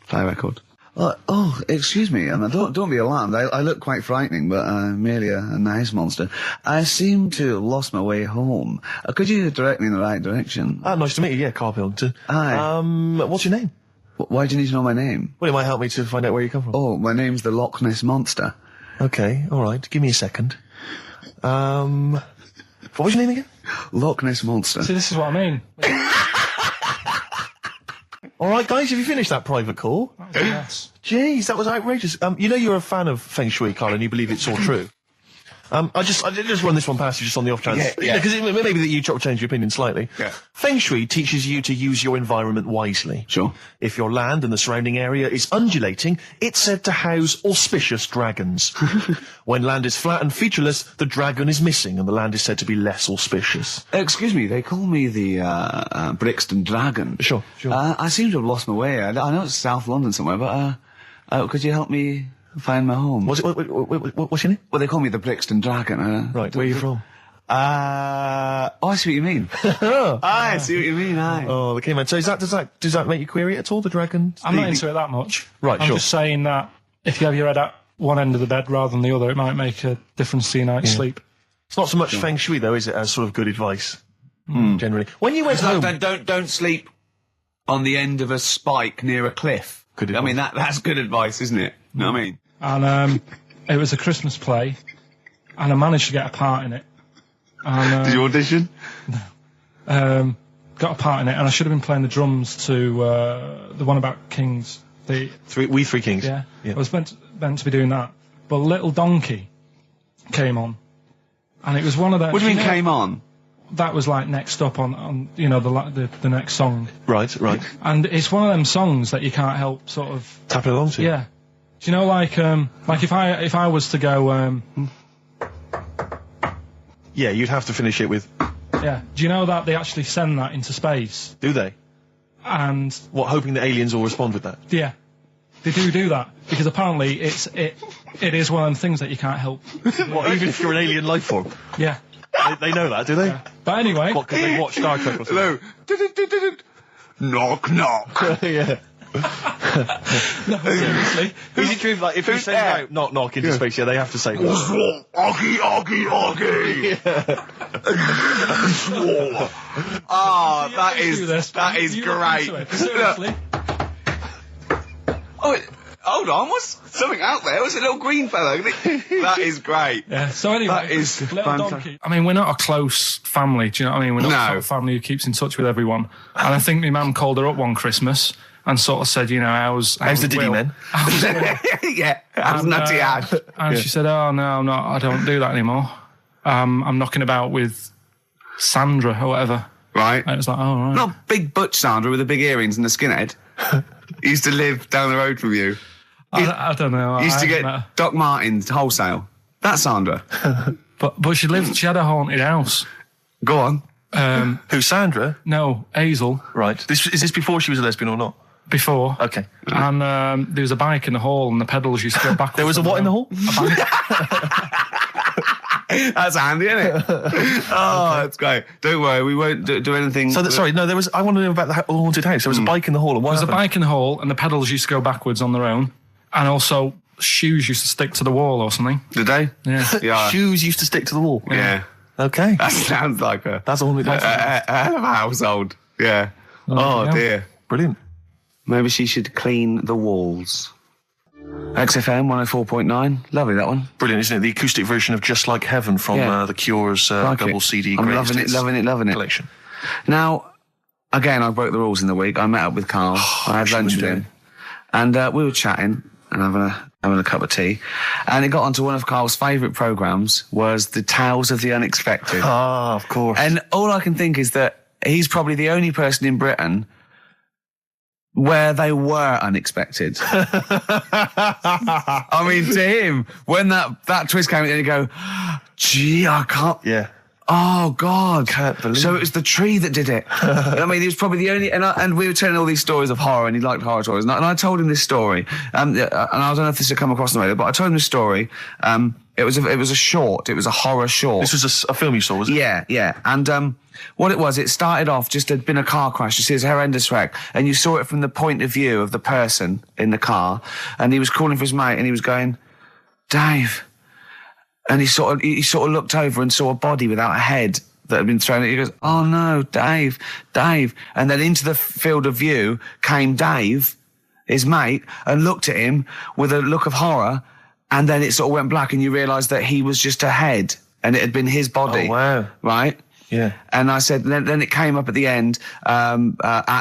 Play a record. Oh, excuse me, and don't be alarmed. I look quite frightening, but I'm merely a nice monster. I seem to have lost my way home. Could you direct me in the right direction? Nice to meet you. Yeah, Karl Pilkington. Hi. What's your name? Why do you need to know my name? Well, it might help me to find out where you come from. Oh, my name's the Loch Ness Monster. Okay, all right. Give me a second. What was your name again? Loch Ness Monster. See, this is what I mean. All right, guys, have you finished that private call? Yes. Jeez, that was outrageous. You know you're a fan of Feng Shui, Karl, and you believe it's all true. I did just run this one past you just on the off chance. Yeah. Because maybe that you change your opinion slightly. Yeah. Feng Shui teaches you to use your environment wisely. Sure. If your land and the surrounding area is undulating, it's said to house auspicious dragons. When land is flat and featureless, the dragon is missing and the land is said to be less auspicious. Excuse me, they call me the Brixton Dragon. Sure. I seem to have lost my way. I know it's South London somewhere, but could you help me find my home? What's your name? Well, they call me the Brixton Dragon. Right, where are you from? I see what you mean. I see what you mean, aye. Oh, okay, man. So does that make you query it at all, the dragon? I'm not into it that much. Right, I'm sure. just saying that if you have your head at one end of the bed rather than the other, it might make a difference to your night's sleep. It's not so much Feng Shui, though, is it, as sort of good advice, generally? When you went home... Don't sleep on the end of a spike near a cliff. Good I mean, advice. that's good advice, isn't it? You know what I mean? And it was a Christmas play, and I managed to get a part in it. And, Did you audition? got a part in it, and I should have been playing the drums to the one about Kings. We Three Kings. Yeah. I was meant to be doing that, but Little Donkey came on, and it was one of the. What do you mean came on? That was like next up on the next song, Right. and it's one of them songs that you can't help sort of. Tap it along to. Yeah. Do you know like if I was to go Yeah, you'd have to finish it with... yeah. Do you know that they actually send that into space? Do they? And What, hoping that aliens will respond with that? yeah. They do that because apparently it is one of them things that you can't help. What, even if you're an alien life form? Yeah. They know that, do they? Yeah. But anyway... What, because they watch Star Trek or something? Hello. Knock, knock. Yeah. No, seriously. Is it true, like, if you send out knock, knock into space, they have to say... Oggy, oggy, oggy. Oh, that is great. Seriously. Oh, hold on, what's something out there? What's a little green fellow? That is great. Yeah, so anyway, that is little fantastic. donkey. I mean, we're not a close family, do you know what I mean? We're not the sort of family who keeps in touch with everyone. And I think my mum called her up one Christmas and sort of said, you know, how's the Diddy men? Yeah, how's Nutty Ash? And she said, oh, no, I don't do that anymore. I'm knocking about with Sandra or whatever. Right. And it was like, oh, right. Not big butch Sandra with the big earrings and the skinhead. He used to live down the road from you. I don't know. He used to get Doc Martens wholesale. That's Sandra. But she had a haunted house. Go on. Who, Sandra? No, Hazel. Right. Is this before she was a lesbian or not? Before. Okay. And there was a bike in the hall and the pedals used to go back. There was a what in the hall? A bike. That's handy, isn't it? Oh, that's great. Don't worry, we won't do anything. So, sorry, no, I want to know about the haunted house. There was a bike in the hall. And what There was happened? a bike in the hall and the pedals used to go backwards on their own. And also, shoes used to stick to the wall or something. Did they? Yeah. Yeah. Shoes used to stick to the wall. Yeah. Okay. That sounds like That's all. a hell of a household. Yeah. Oh, yeah. dear. Brilliant. Maybe she should clean the walls. XFM 104.9. Lovely, that one. Brilliant, isn't it? The acoustic version of Just Like Heaven from The Cure's Like double it. CD I'm greatest loving it, loving it. collection. Now, again, I broke the rules in the week. I met up with Karl. I had lunch with him. And we were chatting and having a cup of tea. And it got onto one of Karl's favourite programmes was the Tales of the Unexpected. Ah, of course. And all I can think is that he's probably the only person in Britain where they were unexpected. I mean, to him, when that twist came in, he'd go, gee, I can't... Yeah. Oh, God. Can't believe So it was the tree that did it. I mean, he was probably the only... And we were telling all these stories of horror, and he liked horror stories. And I told him this story. And I don't know if this had come across the radio, but I told him this story. It was a short. It was a horror short. This was a film you saw, was it? Yeah. And what it was, it started off, just had been a car crash. You see, it's a horrendous wreck. And you saw it from the point of view of the person in the car. And he was calling for his mate, and he was going, Dave. And he sort of looked over and saw a body without a head that had been thrown at. He goes, oh no, Dave. And then into the field of view came Dave, his mate, and looked at him with a look of horror. And then it sort of went black, and you realised that he was just a head, and it had been his body. Oh, wow. Right? Yeah. And I said, then it came up at the end, at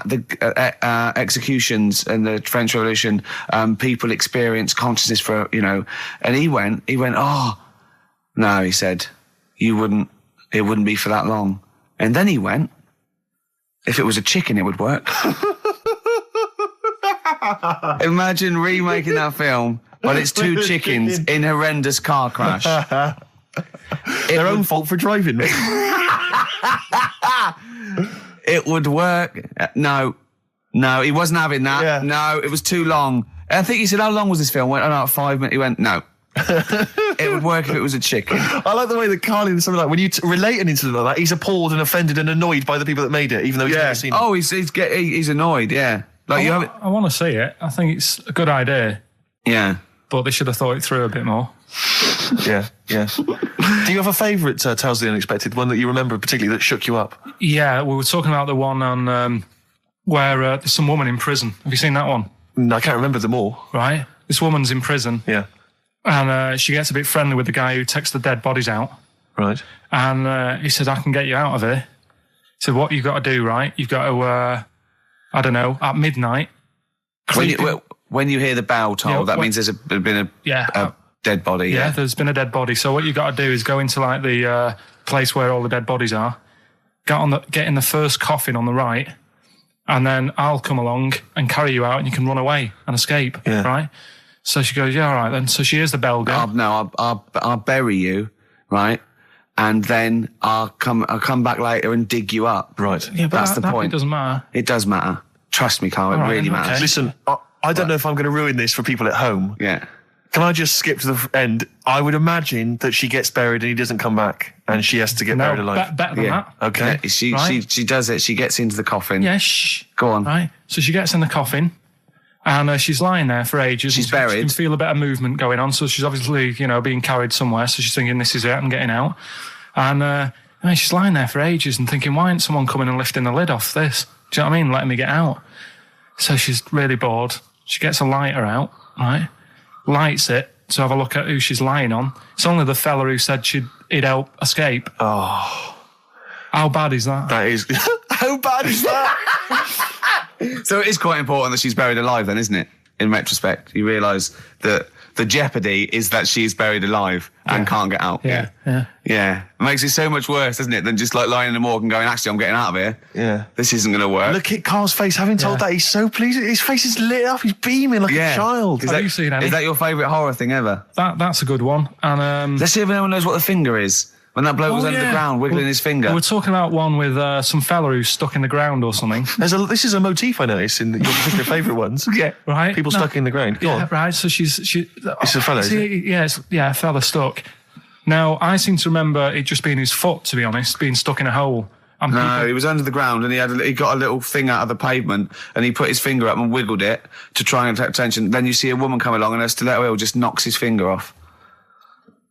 the executions and the French Revolution, people experience consciousness for, and he went, oh, no, he said, it wouldn't be for that long. And then he went, if it was a chicken, it would work. Imagine remaking that film, but it's two chickens in horrendous car crash. Their own fault for driving. It would work. No, he wasn't having that. Yeah. No, it was too long. I think he said, how long was this film? I went, oh, 5 minutes. He went, no. It would work if it was a chicken. I like the way that Carl is something like, when you relate an incident like that, he's appalled and offended and annoyed by the people that made it, even though he's never seen it. Oh, he's annoyed, yeah. Like I want to see it. I think it's a good idea. Yeah. But they should have thought it through a bit more. Yeah. Do you have a favourite Tales of the Unexpected, one that you remember particularly that shook you up? Yeah, we were talking about the one on where there's some woman in prison. Have you seen that one? No, I can't remember them all. Right. This woman's in prison. Yeah. And she gets a bit friendly with the guy who takes the dead bodies out. Right. And he said, I can get you out of here. He said, what you've got to do, right? You've got to, I don't know, at midnight. When you hear the bell toll, that means there's been a dead body. Yeah, there's been a dead body. So what you've got to do is go into like the place where all the dead bodies are, get in the first coffin on the right, and then I'll come along and carry you out and you can run away and escape, right? So she goes, yeah, all right then. So she hears the bell go. I'll bury you, right? And then I'll come back later and dig you up. Right. Yeah, but that's the point. It doesn't matter. It does matter. Trust me, Carl, it really matters. Listen, I don't know if I'm going to ruin this for people at home. Yeah. Can I just skip to the end? I would imagine that she gets buried and he doesn't come back, and she has to get buried alive. Better than that. Okay. Yeah, she does it. She gets into the coffin. Yeah, shh. Go on. Right. So she gets in the coffin, and she's lying there for ages. She's and buried. She can feel a bit of movement going on, so she's obviously, being carried somewhere. So she's thinking, this is it, I'm getting out. And she's lying there for ages and thinking, why isn't someone coming and lifting the lid off this? Do you know what I mean? Letting me get out. So she's really bored. She gets a lighter out, right? Lights it to have a look at who she's lying on. It's only the fella who said he'd help escape. Oh. How bad is that? That is... How bad is that? So it is quite important that she's buried alive then, isn't it? In retrospect, you realise that the jeopardy is that she's buried alive and can't get out. Yeah. It makes it so much worse, doesn't it, than just like lying in the morgue and going, actually, I'm getting out of here. Yeah. This isn't going to work. Look at Carl's face. Having told that, he's so pleased. His face is lit up. He's beaming like a child. Have you seen any? Is that your favourite horror thing ever? That's a good one. And let's see if anyone knows what the finger is. When that bloke was under the ground, wiggling his finger. We're talking about one with some fella who's stuck in the ground or something. This is a motif I noticed in your particular favourite ones. Yeah, right. People stuck in the ground. Go on. Right. So it's a fella, is it? Yeah, a fella stuck. Now, I seem to remember it just being his foot, to be honest, being stuck in a hole. No, he was under the ground and he got a little thing out of the pavement and he put his finger up and wiggled it to try and attract attention. Then you see a woman come along and her stiletto heel just knocks his finger off.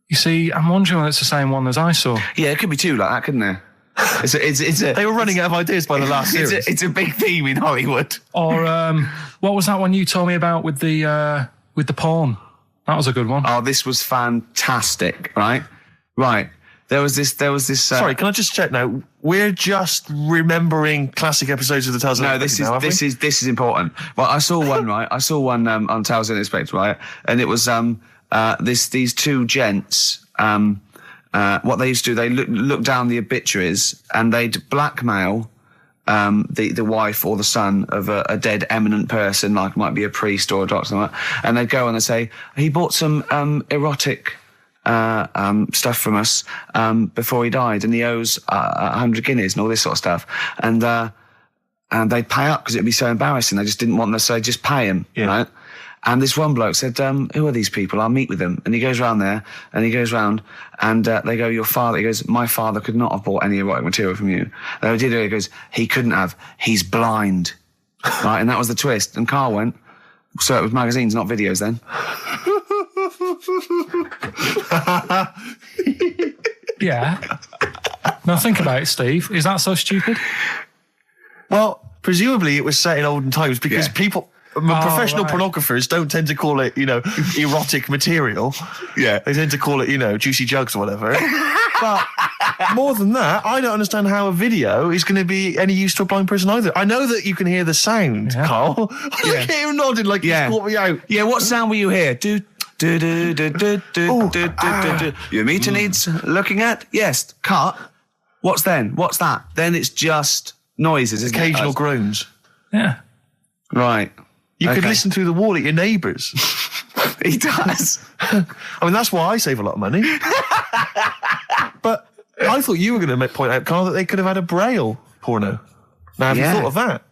You see, I'm wondering whether it's the same one as I saw. Yeah, it could be two like that, couldn't there? They were running out of ideas by the last series. It's a big theme in Hollywood. Or what was that one you told me about with the porn? That was a good one. Oh, this was fantastic, right? Right. There was this. Sorry, can I just check now? We're just remembering classic episodes of the Tales. No, this is important. Well, I saw one right. I saw one on Tales Unexpected, right? And it was these two gents. What they used to do, they look down the obituaries and they'd blackmail the wife or the son of a dead eminent person, like might be a priest or a doctor, something like that. And they'd go and they'd say, he bought some erotic stuff from us before he died, and he owes 100 guineas and all this sort of stuff. And they'd pay up because it'd be so embarrassing. They just didn't want them to say, just pay him, right? And this one bloke said, who are these people? I'll meet with them. And he goes round there, and he goes round, and they go, your father. He goes, my father could not have bought any erotic material from you. They did it. He goes, he couldn't have. He's blind. Right? And that was the twist. And Karl went, so it was magazines, not videos then. Yeah. Now think about it, Steve. Is that so stupid? Well, presumably it was set in olden times because people... professional pornographers don't tend to call it, erotic material. Yeah. They tend to call it, juicy jugs or whatever. But more than that, I don't understand how a video is going to be any use to a blind person either. I know that you can hear the sound, Karl. Look at him nodding like he's caught me out. Yeah, what sound will you hear? Do. Your meter needs looking at? Yes. Cut. What's then? What's that? Then it's just noises, occasional groans. Yeah. Right. You could listen through the wall at your neighbours. He does. I mean, that's why I save a lot of money. But I thought you were going to point out, Karl, that they could have had a Braille porno. Now, have you thought of that?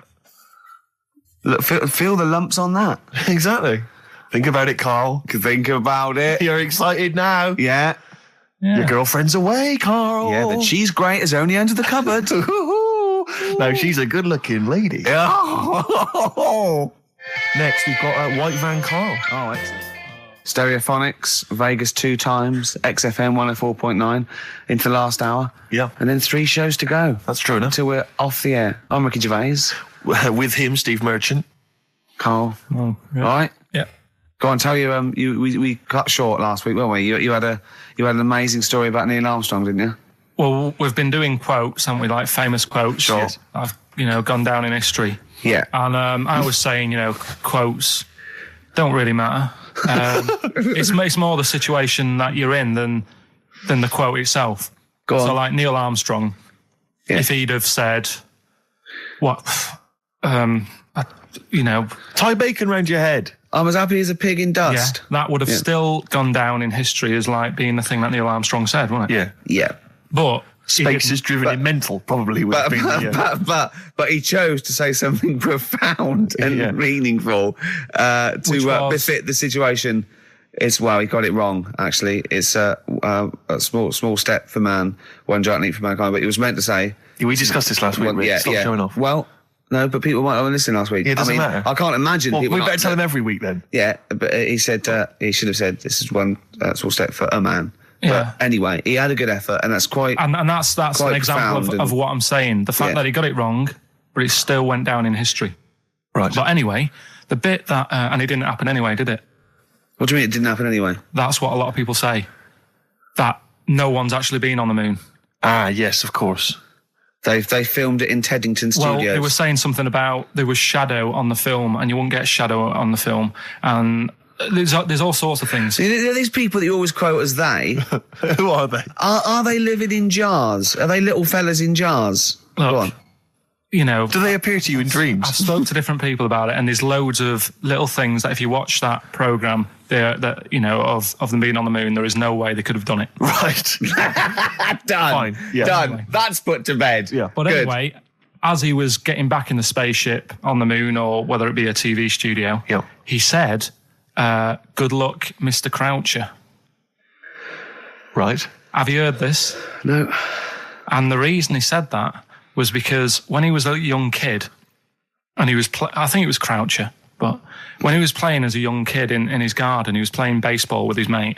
Look, feel the lumps on that. Exactly. Think about it, Karl. Think about it. You're excited now. Yeah. Your girlfriend's away, Karl. Yeah, the cheese grate has only entered the cupboard. No, she's a good-looking lady. Oh. Next, we've got White Van Karl. Oh, excellent. Stereophonics, Vegas 2 times, XFM 104.9 into the last hour. Yeah. And then 3 shows to go. That's true enough. Until we're off the air. I'm Ricky Gervais. With him, Steve Merchant. Karl. Oh, yeah. All right? Yeah. Go on, tell you, we cut short last week, weren't we? You had an amazing story about Neil Armstrong, didn't you? Well, we've been doing quotes, haven't we? Like famous quotes. Sure. Yes. I've, gone down in history. Yeah. And I was saying, quotes don't really matter. It's more the situation that you're in than the quote itself. Go on. So like Neil Armstrong, if he'd have said, tie bacon round your head. I'm as happy as a pig in dust. Yeah, that would have still gone down in history as like being the thing that Neil Armstrong said, wouldn't it? Yeah. But Space is driven in mental, probably. But he chose to say something profound and meaningful to befit the situation. He got it wrong, actually. It's a small step for man, one giant leap for mankind. But he was meant to say... We discussed this last week, Rick. Stop showing off. Well, no, but people might have listened last week. Yeah, it doesn't matter. I can't imagine people... We better tell him every week, then. Yeah, but he said... he should have said, this is one small step for a man. Yeah. But anyway, he had a good effort, and that's quite... And that's an example of what I'm saying. The fact that he got it wrong, but it still went down in history. Right. But anyway, the bit that... and it didn't happen anyway, did it? What do you mean it didn't happen anyway? That's what a lot of people say. That no one's actually been on the moon. Ah, yes, of course. They filmed it in Teddington Studios. Well, they were saying something about there was shadow on the film, and you won't get shadow on the film. And there's all sorts of things. So, these people that you always quote as they... Who are they? Are they living in jars? Are they little fellas in jars? Look, Go on. You know... Do they appear to you in dreams? I've spoken to different people about it, and there's loads of little things that if you watch that programme, of them being on the moon, there is no way they could have done it. Right. Done. Fine. Yeah. Done. Anyway. That's put to bed. Yeah. But anyway, as he was getting back in the spaceship on the moon, or whether it be a TV studio, he said, good luck, Mr. Croucher. Right. Have you heard this? No. And the reason he said that was because when he was a young kid, and he was, I think it was Croucher, but when he was playing as a young kid in his garden, he was playing baseball with his mate,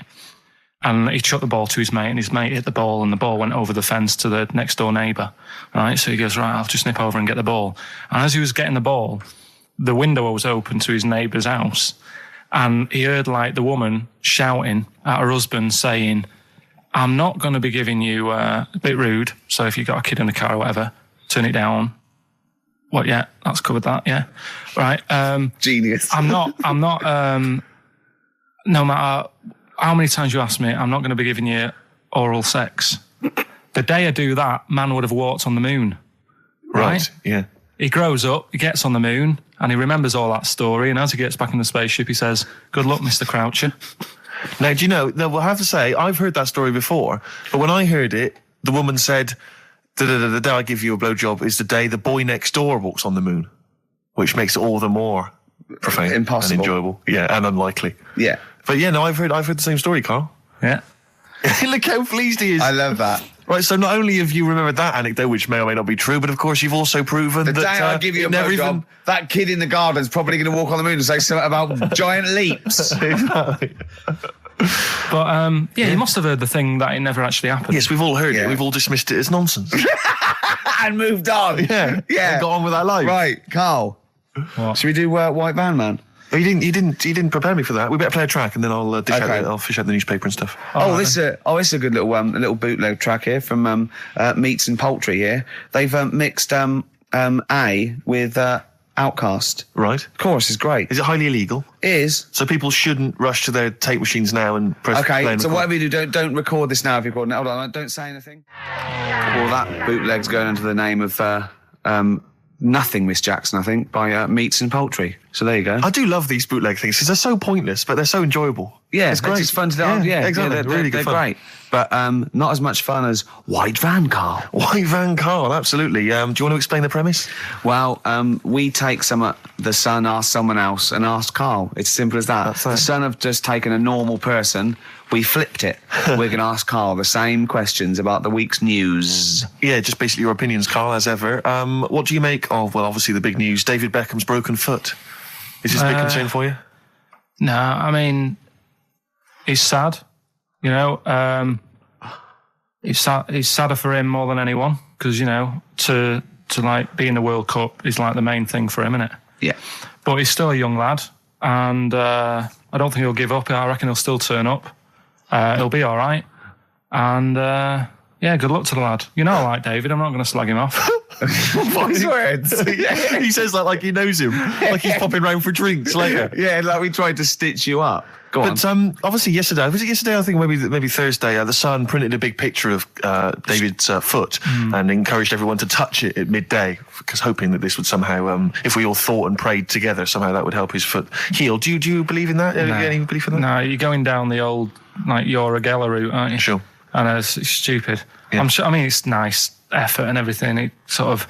and he chucked the ball to his mate, and his mate hit the ball, and the ball went over the fence to the next door neighbour. Right, so he goes, right, I'll just nip over and get the ball. And as he was getting the ball, the window was open to his neighbour's house, and he heard like the woman shouting at her husband saying, I'm not going to be giving you a bit rude, so if you've got a kid in the car or whatever, turn it down. What, yeah, that's covered that, yeah. Right. Genius. I'm not, no matter how many times you ask me, I'm not going to be giving you oral sex. The day I do that, man would have walked on the moon. Right? Yeah. He grows up, he gets on the moon, and he remembers all that story, and as he gets back in the spaceship, he says, good luck, Mr. Croucher. Now, do you know, we'll have to say, I've heard that story before, but when I heard it, the woman said, the day I give you a blowjob is the day the boy next door walks on the moon, which makes it all the more profane impossible and enjoyable. Yeah, and unlikely. Yeah. But yeah, no, I've heard the same story, Carl. Yeah. Look how pleased he is. I love that. Right, so not only have you remembered that anecdote, which may or may not be true, but of course you've also proven the that... The day I give you a blowjob, that kid in the garden's probably going to walk on the moon and say something about giant leaps. Exactly. But, you must have heard the thing that it never actually happened. Yes, we've all heard it. We've all dismissed it as nonsense. And moved on. Yeah. And got on with our life. Right, Carl. What? Should we do White Van Man? Oh, you didn't prepare me for that. We better play a track and then I'll I'll fish out the newspaper and stuff. This is a good little bootleg track here from Meats and Poultry here. They've mixed A with Outcast. Right. Chorus is great. Is it highly illegal? It is. So people shouldn't rush to their tape machines now and press play and so record. whatever you do, don't record this now if you're recording it. Hold on, don't say anything. Well, that bootleg's going under the name of Nothing, Miss Jackson, I think, by Meats and Poultry. So there you go. I do love these bootleg things because they're so pointless, but they're so enjoyable. Yeah, it's great. It's fun to do. Yeah, exactly. They're really good fun. Great. But not as much fun as White Van Carl. White Van Carl, absolutely. Do you want to explain the premise? Well, we take the Sun, ask someone else, and ask Carl. It's simple as that. The Sun have just taken a normal person. We flipped it. We're going to ask Carl the same questions about the week's news. Yeah, just basically your opinions, Carl, as ever. What do you make of, well, obviously the big news, David Beckham's broken foot? Is this a big concern for you? No, I mean, it's sad. You know, it's sadder for him more than anyone because, you know, to like be in the World Cup is like the main thing for him, isn't it? Yeah. But he's still a young lad, and I don't think he'll give up. I reckon he'll still turn up. He'll be all right. And, good luck to the lad. You know I like David. I'm not going to slag him off. Voice words. He says that like he knows him. Like he's popping round for drinks later. Yeah, like we tried to stitch you up. Go on. But obviously yesterday, was it yesterday? I think maybe Thursday, the Sun printed a big picture of David's foot and encouraged everyone to touch it at midday, because hoping that this would somehow, if we all thought and prayed together, somehow that would help his foot heal. Do you believe in that? No. Any belief in that? No, you're going down the old, like, Yoragella route, aren't you? Sure. I know, it's stupid. Yeah. I'm sure, I mean, it's nice effort and everything. It sort of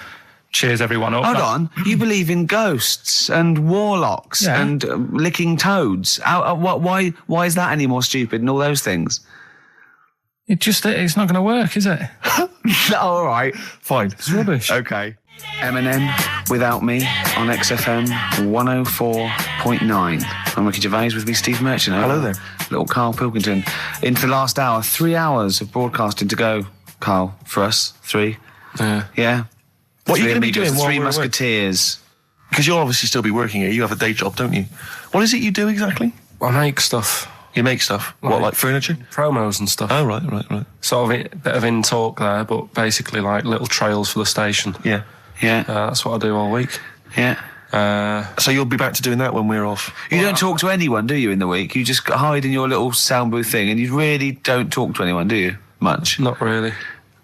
cheers everyone up. Hold on, you believe in ghosts and warlocks and licking toads. Why is that any more stupid than all those things? It's not going to work, is it? All right. Fine. It's rubbish. Okay. Eminem, Without Me, on XFM 104.9. I'm Ricky Gervais, with me Steve Merchant. Hello there. Little Karl Pilkington. Into the last hour, 3 hours of broadcasting to go, Karl, for us. 3. Yeah. What are you going to be doing while Three we're away? Musketeers. Because you'll obviously still be working here. You have a day job, don't you? What is it you do exactly? I make stuff. You make stuff. What, like furniture? Promos and stuff. Oh, right. Sort of a bit of in talk there, but basically like little trails for the station. Yeah. That's what I do all week. Yeah. So you'll be back to doing that when we're off? You don't talk to anyone, do you, in the week? You just hide in your little sound booth thing, and you really don't talk to anyone, do you? Much? Not really.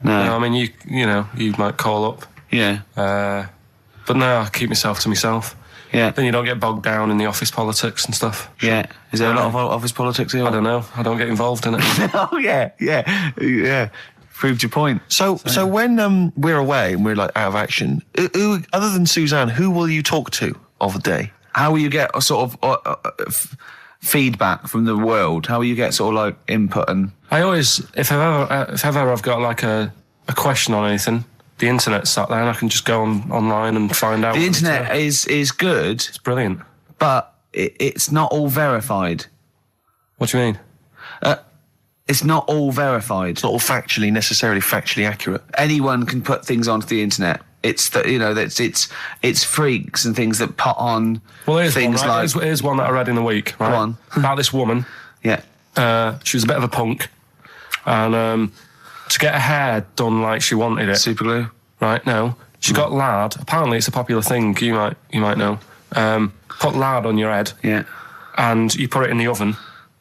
No. I mean, you might call up. Yeah. But no, I keep myself to myself. Yeah. Then you don't get bogged down in the office politics and stuff. Yeah. Is there a lot of office politics here? I don't know. I don't get involved in it. Oh, yeah. Proved your point. So when we're away and we're like out of action, who, other than Suzanne, who will you talk to of the day? How will you get a sort of feedback from the world? How will you get sort of like input and... I always, if ever I've got like a question on anything, the internet's sat there and I can just go online and find out. The internet is good. It's brilliant. But it's not all verified. What do you mean? It's not all verified. It's not all necessarily factually accurate. Anyone can put things onto the internet. It's it's freaks and things that put on things like... Here's one that I read in the week, right? Go on. About this woman. Yeah. She was a bit of a punk. And to get her hair done like she wanted it. Super glue. Right, no. She got lard. Apparently it's a popular thing, you might know. Put lard on your head. Yeah. And you put it in the oven.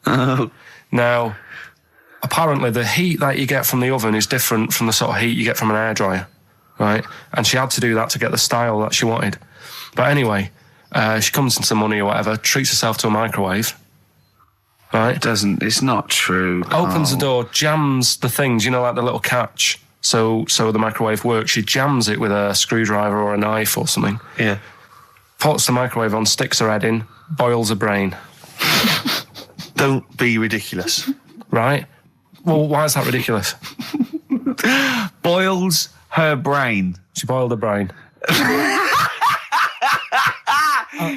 Oh. Now, apparently the heat that you get from the oven is different from the sort of heat you get from an hairdryer, right? And she had to do that to get the style that she wanted. But anyway, she comes into money or whatever, treats herself to a microwave, right? It's not true. Opens the door, jams the things, like the little catch, so the microwave works. She jams it with a screwdriver or a knife or something. Yeah. Puts the microwave on, sticks her head in, boils her brain. Don't be ridiculous. Right? Well, why is that ridiculous? Boils her brain. She boiled her brain.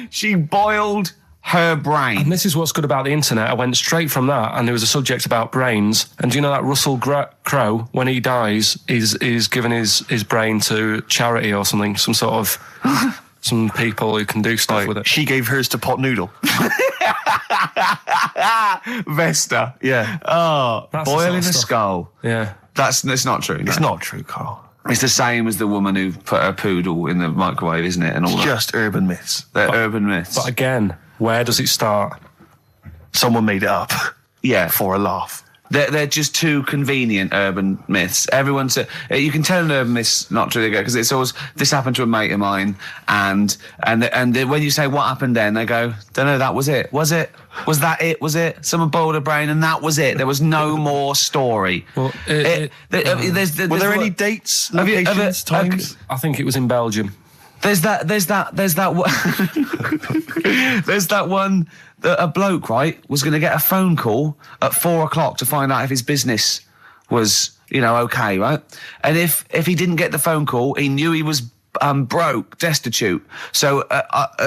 She boiled her brain. And this is what's good about the internet. I went straight from that, and there was a subject about brains. And do you know that Russell Crowe, when he dies, is giving his brain to charity or something, some sort of some people who can do stuff with it. She gave hers to Pot Noodle. Vesta. Yeah. Oh, That's boiling the a sort of skull. Yeah. It's not true. It's not true, Carl. It's the same as the woman who put her poodle in the microwave, isn't it? And all It's that. just urban myths. They're urban myths. But again, where does it start? Someone made it up. Yeah. For a laugh. They're just too convenient urban myths. Everyone said you can tell an urban myth's not true because it's always this happened to a mate of mine, and when you say what happened then, they go, don't know, that was it. Was it? Was that it? Was it? Someone boiled a brain and that was it. There was no more story. Well, Were there any dates, locations, times? I think it was in Belgium. There's that one that a bloke, right, was going to get a phone call at 4:00 to find out if his business was, okay, right? And if he didn't get the phone call, he knew he was broke, destitute. So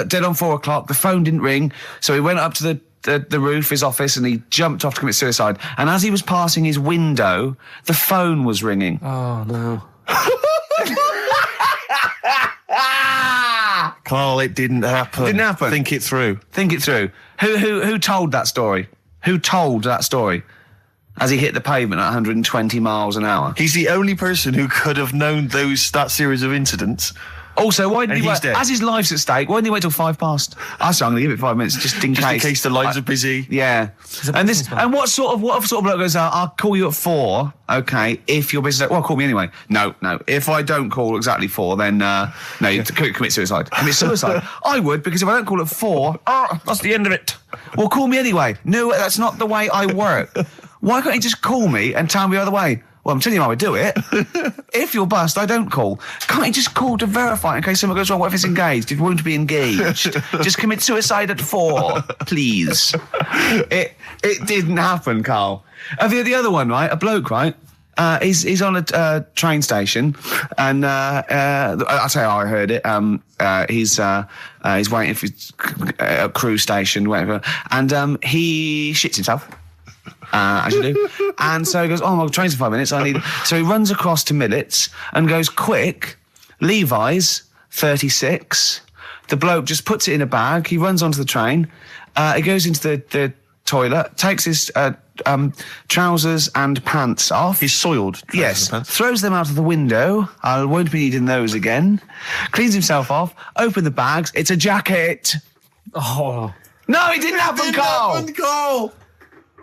dead on 4:00, the phone didn't ring. So he went up to the roof, his office, and he jumped off to commit suicide. And as he was passing his window, the phone was ringing. Oh, no. Carl, it didn't happen. Didn't happen. Think it through. Think it through. Who told that story? Who told that story? As he hit the pavement at 120 miles an hour. He's the only person who could have known that series of incidents. Also, why didn't he wait? Dead. As his life's at stake, why didn't he wait till 5:00? I'm going to give it 5 minutes just in case. Just in case the lines are busy. Yeah. And what sort of bloke goes out? I'll call you at 4. Okay, if your business. Well, call me anyway. No. If I don't call exactly 4, then no, you commit suicide. Commit suicide. I would, because if I don't call at 4, that's the end of it. Well, call me anyway. No, that's not the way I work. Why can't you just call me and tell me either way? Well, I'm telling you how I do it. If you're bust, I don't call. Can't you just call to verify in case something goes wrong? What if it's engaged? If you want to be engaged, just commit suicide at 4, please. It didn't happen, Carl. The other one, right? A bloke, right? He's on a train station, and I'll tell you how I heard it. He's waiting for a cruise station, whatever, and he shits himself. As you do. And so he goes, oh, my train's in 5 minutes, So he runs across to Millets and goes, quick, Levi's, 36. The bloke just puts it in a bag, he runs onto the train, he goes into the toilet, takes his trousers and pants off. He's soiled. Yes. Throws them out of the window. I won't be needing those again. Cleans himself off, open the bags, it's a jacket. Oh. No, it didn't happen, Carl.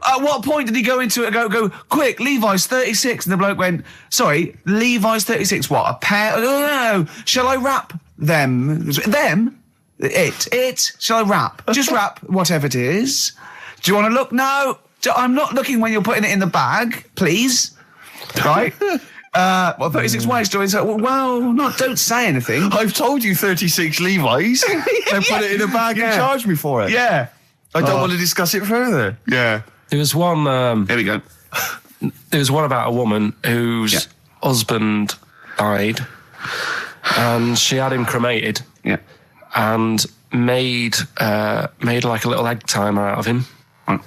At what point did he go into it and go, quick, Levi's 36? And the bloke went, sorry, Levi's 36, what, a pair? No, shall I wrap them? Them? It? Shall I wrap? Just wrap whatever it is. Do you want to look? No, I'm not looking when you're putting it in the bag, please. Right? 36 ways to it. Well, don't say anything. I've told you 36 Levi's. They put it in a bag and charged me for it. Yeah. I don't want to discuss it further. Yeah. There was one... Here we go. There was one about a woman whose husband died, and she had him cremated. Yeah. And made like a little egg timer out of him. Mm.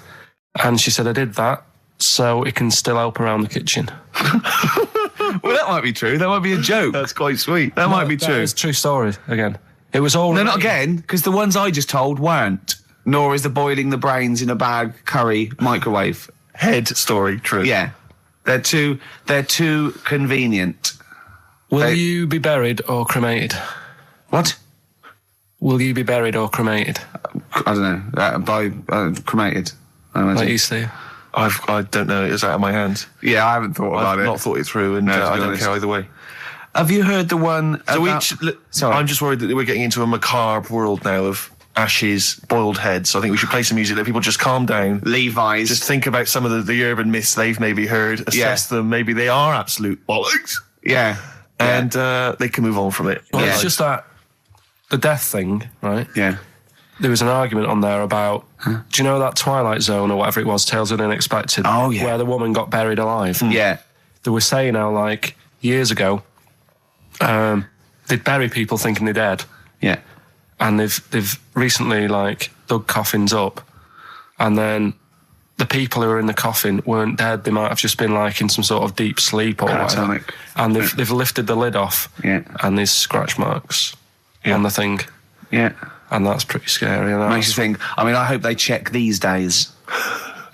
And she said, I did that so it can still help around the kitchen. Well, that might be true. That might be a joke. That's quite sweet. That might be true. It's a true story, again. It was all... No, not again, because the ones I just told weren't. Nor is the boiling the brains in a bag curry microwave. Head story, true. Yeah. They're too convenient. Will you be buried or cremated? What? Will you be buried or cremated? I don't know. Cremated. I imagine. Like you say. I don't know. It's out of my hands. Yeah, I haven't thought about I've it. not thought it through, and I don't care either way. Have you heard the one about... Sorry. I'm just worried that we're getting into a macabre world now of ashes, boiled heads. So I think we should play some music, let people just calm down. Levi's. Just think about some of the urban myths they've maybe heard, assess them. Maybe they are absolute bollocks. Yeah. And they can move on from it. Well, it's just that the death thing, right? Yeah. There was an argument on there about, do you know that Twilight Zone or whatever it was, Tales of the Unexpected? Oh, yeah. Where the woman got buried alive. Yeah. They were saying how, like, years ago, they'd bury people thinking they're dead. Yeah. And they've recently, like, dug coffins up, and then the people who were in the coffin weren't dead. They might have just been, like, in some sort of deep sleep or whatever. And they've lifted the lid off. Yeah. And there's scratch marks on the thing. Yeah. And that's pretty scary. And Makes you think. I mean, I hope they check these days.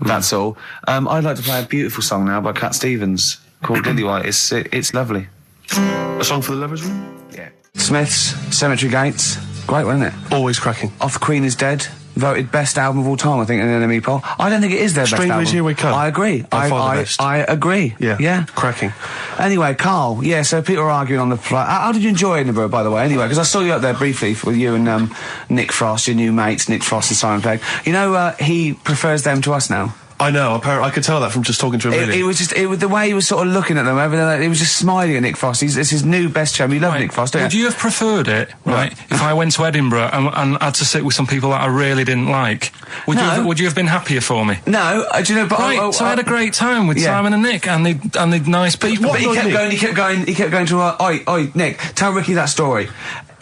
That's all. I'd like to play a beautiful song now by Cat Stevens called Lillywhite. It's lovely. A song for the lovers room? Yeah. Smiths, Cemetery Gates. Great one, isn't it? Always cracking. Off Queen is Dead. Voted best album of all time, I think, in the NME poll. I don't think it is their best album. Strangers Here We Come. I agree. I agree. Yeah. Cracking. Anyway, Carl, so people are arguing on the flight. How did you enjoy Edinburgh, by the way, anyway? Because I saw you up there briefly with you and Nick Frost, your new mates, Nick Frost and Simon Pegg. You know, he prefers them to us now. I know, apparently, I could tell that from just talking to him. It was the way he was sort of looking at them. He was just smiling at Nick Frost. It's his new best chum. You love Nick Frost, don't you? Would you have preferred it, right, if I went to Edinburgh and had to sit with some people that I really didn't like? Would you have been happier for me? No, do you know? But so I had a great time with Simon and Nick, and they're nice people. But he kept going to oi, Nick, tell Ricky that story.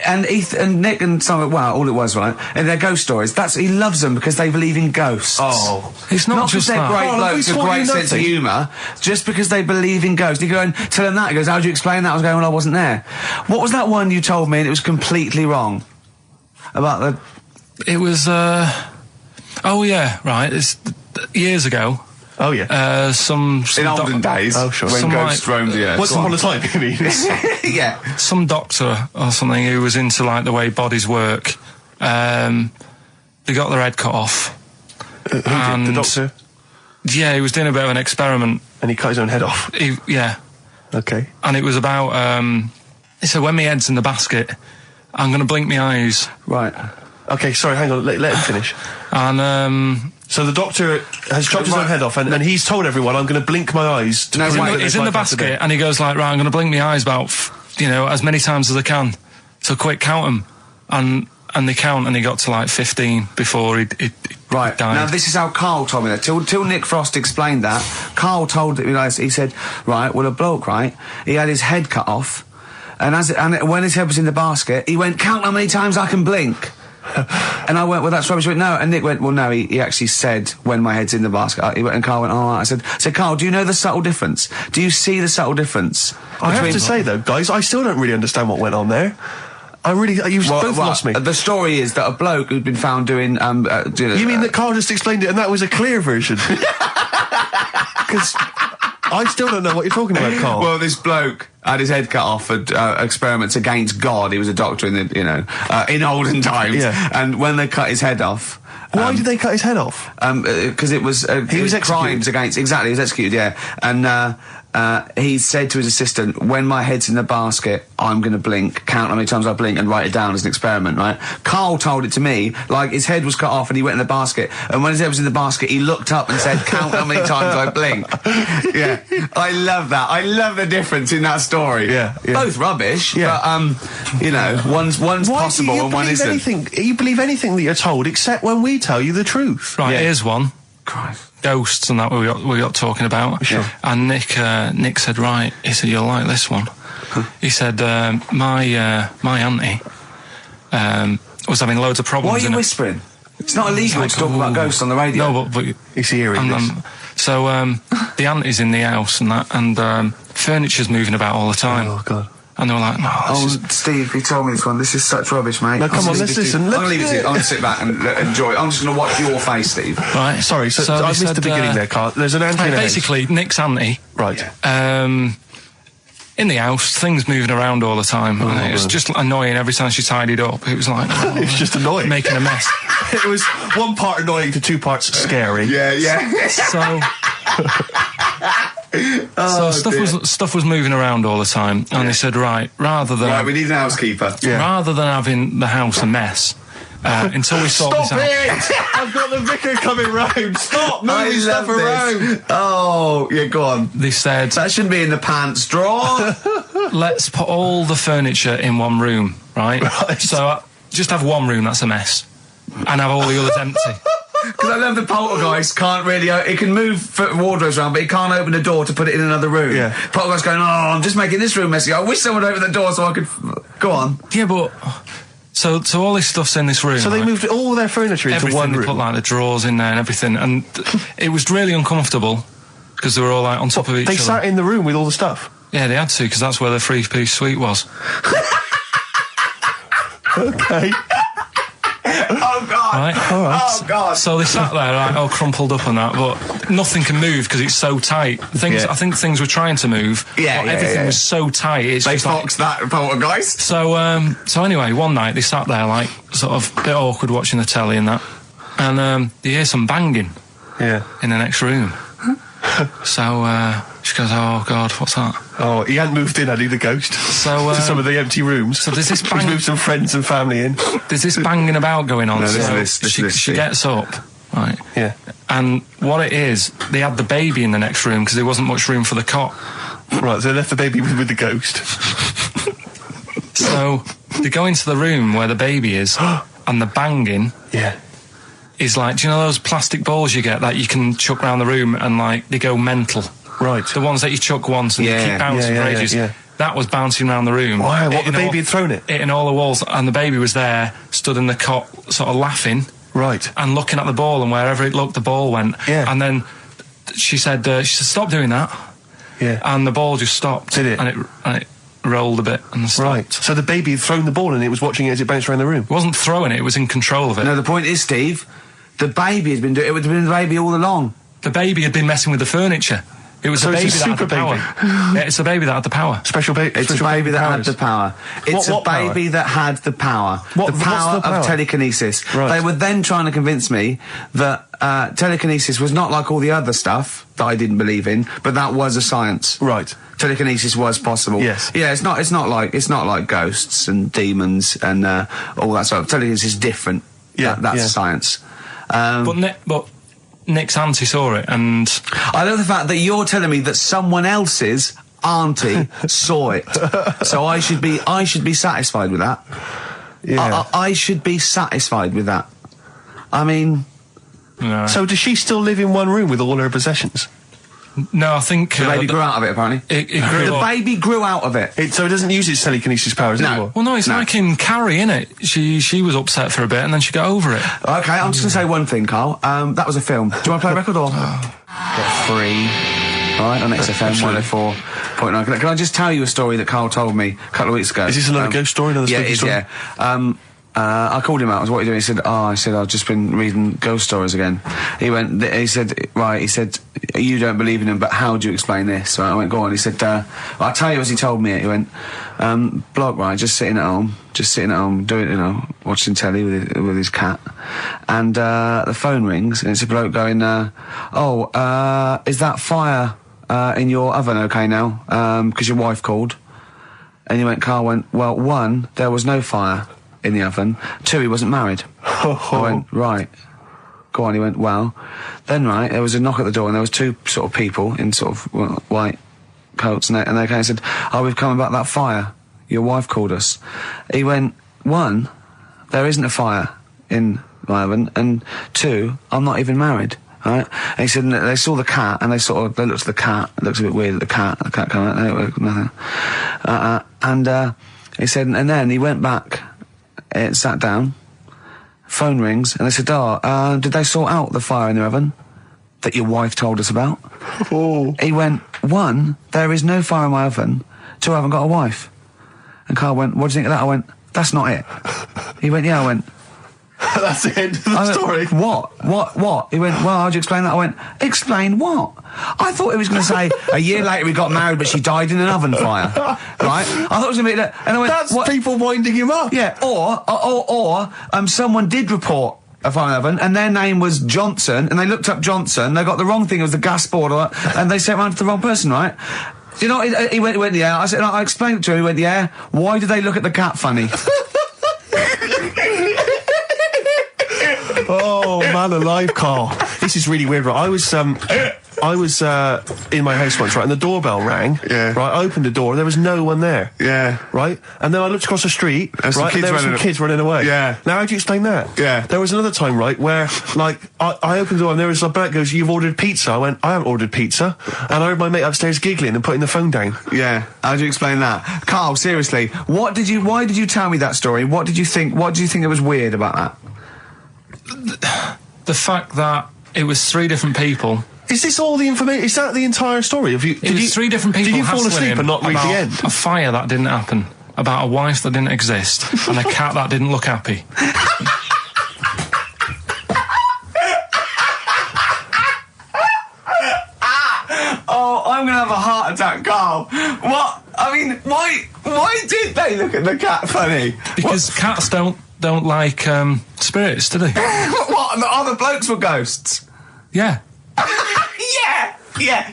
And Nick and Simon, well, all it was, right? And their ghost stories. He loves them because they believe in ghosts. Oh. It's not just they're that. great blokes with great sense of humour, just because they believe in ghosts. You go and tell him that. He goes, how do you explain that? I was going, well, I wasn't there. What was that one you told me and it was completely wrong? About It was, oh yeah, right. It's years ago. Oh yeah. Some in olden days. Oh sure. When ghosts roamed the earth. Once upon a time, you mean? Yeah. Some doctor or something who was into like the way bodies work. They got their head cut off. Who did? The doctor? Yeah, he was doing a bit of an experiment. And he cut his own head off? Yeah. Okay. And it was about, he said, when my head's in the basket, I'm going to blink my eyes. Right. Okay, sorry, hang on, let him finish. And So the doctor has chopped his own head off, and he's told everyone, I'm going to blink my eyes to prove that he's in the basket, and he goes like, right, I'm going to blink my eyes about, as many times as I can. So quick, count them. And they count, and he got to like 15 before he died. Now this is how Karl told me that. Till Nick Frost explained that, Karl told me, he said, right, well, a bloke, right, he had his head cut off, and when his head was in the basket, he went, count how many times I can blink. And I went, well, that's rubbish. He went, no. And Nick went, well, no, he actually said, when my head's in the basket. He went, and Karl went, all right. I said, Karl, do you know the subtle difference? Do you see the subtle difference? I have to say, though, guys, I still don't really understand what went on there. You've both lost me. The story is that a bloke who'd been found doing, You mean that Karl just explained it and that was a clear version? Because I still don't know what you're talking about, Karl. Well, this bloke had his head cut off at experiments against God. He was a doctor in the, in olden times. Yeah. And when they cut his head off... Why did they cut his head off? Because it was... he was executed. Crimes against... Exactly, he was executed, yeah. And, he said to his assistant, when my head's in the basket, I'm going to blink, count how many times I blink and write it down as an experiment, right? Karl told it to me, like his head was cut off and he went in the basket, and when his head was in the basket, he looked up and said, count how many times I blink. Yeah. I love that. I love the difference in that story. Yeah. Both rubbish, but, one's possible and one isn't. You believe anything that you're told except when we tell you the truth. Right, here's one. Christ. Ghosts and that we got talking about. Sure. And Nick said, right, he said, you'll like this one. He said, my auntie was having loads of problems. Why are you whispering? It's not illegal to talk about ghosts on the radio. No, but it's hearing this. So the auntie's in the house and that, and furniture's moving about all the time. Oh, God. And they were like, no, Steve, you told me this one. This is such rubbish, mate. No, come on, let's listen. I'm going to leave it to you. I'm going to sit back and enjoy it. I'm just going to watch your face, Steve. Right. Sorry, so I missed the beginning there, Karl. There's an auntie in the house. Basically, Nick's auntie. Right. In the house, things moving around all the time. And it was just annoying every time she tidied up. It was like... it was just annoying. Making a mess. It was one part annoying to two parts scary. Yeah. So... stuff was moving around all the time, and they said, right, we need an housekeeper. Rather than having the house a mess, until we sort this out. Stop it! I've got the vicar coming round. Stop moving stuff around. Oh, yeah, go on. They said that shouldn't be in the pants drawer. Let's put all the furniture in one room, right? So just have one room that's a mess, and have all the others empty. Because I love the poltergeist can't really... It can move wardrobes around, but it can't open a door to put it in another room. Yeah. Poltergeist going, I'm just making this room messy. I wish someone would open the door so I could... Go on. Yeah, but... So all this stuff's in this room. So they moved all their furniture into one room? They put, like, the drawers in there and everything. And it was really uncomfortable, because they were all, like, on top of each other. They sat in the room with all the stuff? Yeah, they had to, because that's where the three-piece suite was. Okay. Oh, God. Right? All right. Oh, God. So they sat there, like, all crumpled up and that, but nothing can move because it's so tight. I think things were trying to move. Everything was so tight. They foxed that poltergeist. So anyway, one night they sat there, like, sort of a bit awkward watching the telly and that, and they hear some banging. Yeah. In the next room. So she goes, oh, God, what's that? Oh, he hadn't moved in, had he, the ghost? So, to some of the empty rooms. So there's this He's moved some friends and family in. There's this banging about going on. She gets up, right? Yeah. And what it is, they had the baby in the next room because there wasn't much room for the cot. Right, so they left the baby with the ghost. So they go into the room where the baby is, and the banging... Yeah. Is like, do you know those plastic balls you get that you can chuck around the room and, like, they go mental? Right. The ones that you chuck once and you keep bouncing for ages. Yeah. That was bouncing around the room. Wow, what, the baby had thrown it? Hitting all the walls, and the baby was there, stood in the cot, sort of laughing. Right. And looking at the ball, and wherever it looked, the ball went. Yeah. And then she said, stop doing that. Yeah. And the ball just stopped. Did it? And it rolled a bit and stopped. Right. So the baby had thrown the ball and it was watching it as it bounced around the room? It wasn't throwing it was in control of it. No, the point is, Steve, the baby had been doing it. It would have been the baby all along. The baby had been messing with the furniture. It was so the baby it's a that had super the power. baby. Yeah, it's the baby that had the power. Special baby. It's a baby that had the power. It's what a baby that had the power. The power of telekinesis. Right. They were then trying to convince me that telekinesis was not like all the other stuff that I didn't believe in, but that was a science. Right. Telekinesis was possible. Yes. Yeah, it's not like ghosts and demons and all that stuff. Telekinesis is different. Yeah. That's a science. But Nick's auntie saw it, and I love the fact that you're telling me that someone else's auntie saw it. So I should be satisfied with that. Yeah. I should be satisfied with that. I mean... no. So does she still live in one room with all her possessions? No, I think The baby grew out of it, apparently. It grew The up. baby grew out of it. So it doesn't use its telekinesis powers anymore? Well, no, it's like in Carrie, innit? She was upset for a bit, and then she got over it. Okay, I'm just going to say one thing, Carl. That was a film. Do you want to play a record or...? Got free. All right, on XFM 104.9. Can I just tell you a story that Carl told me a couple of weeks ago? Is this another ghost story? Another spooky story? Yeah. I called him out. I was, what are you doing? He said, I've just been reading ghost stories again. He said, you don't believe in them, but how do you explain this? So I went, go on. He said, I'll tell you as he told me it. He went, bloke, right, just sitting at home, doing, watching telly with his cat. And, the phone rings, and it's a bloke going, is that fire, in your oven okay now? 'Cause your wife called. And he went, Carl went, well, 1, there was no fire in the oven. 2, he wasn't married. I went, right. Go on. He went, well, then right, there was a knock at the door and there was 2 sort of people in sort of white coats and they came and said, we've come about that fire. Your wife called us. He went, 1, there isn't a fire in my oven, and 2, I'm not even married. Right? And he said, they saw the cat and they looked at the cat. It looks a bit weird at the cat came out, nothing. He said, and then he went back, sat down, phone rings, and they said, did they sort out the fire in the oven that your wife told us about? Oh. He went, 1, there is no fire in my oven. 2, I haven't got a wife. And Carl went, what do you think of that? I went, that's not it. He went, yeah. I went, that's the end of the story. What? He went, well, how'd you explain that? I went, explain what? I thought he was going to say, a year later we got married, but she died in an oven fire. Right? I thought it was going to be that. And I went, that's what? people winding him up. Yeah, or someone did report a fire oven, and their name was Johnson, and they looked up Johnson, they got the wrong thing, it was the gas board, and they sent it around to the wrong person, right? You know, he went, yeah. I said, I explained it to him, he went, yeah. Why did they look at the cat funny? Oh, man alive, Carl. This is really weird, right? I was in my house once, right, and the doorbell rang. Yeah. Right, I opened the door, there was no one there. Yeah. Right? And then I looked across the street, There's some right, kids and there were some running kids running away. Yeah. Now, how do you explain that? Yeah. There was another time, right, where, like, I opened the door and there was a bloke goes, you've ordered pizza. I went, I haven't ordered pizza. And I heard my mate upstairs giggling and putting the phone down. Yeah. How do you explain that? Carl, seriously, why did you tell me that story? What did you think that was weird about that? The fact that it was 3 different people. Is this all the information? Is that the entire story? It was 3 different people. Did you fall hassling asleep him and not read about the end? A fire that didn't happen, about a wife that didn't exist, and a cat that didn't look happy. Oh, I'm gonna have a heart attack, Carl. What? I mean, why did they look at the cat funny? Because cats don't like spirits, do they? What? The other blokes were ghosts? Yeah. Yeah,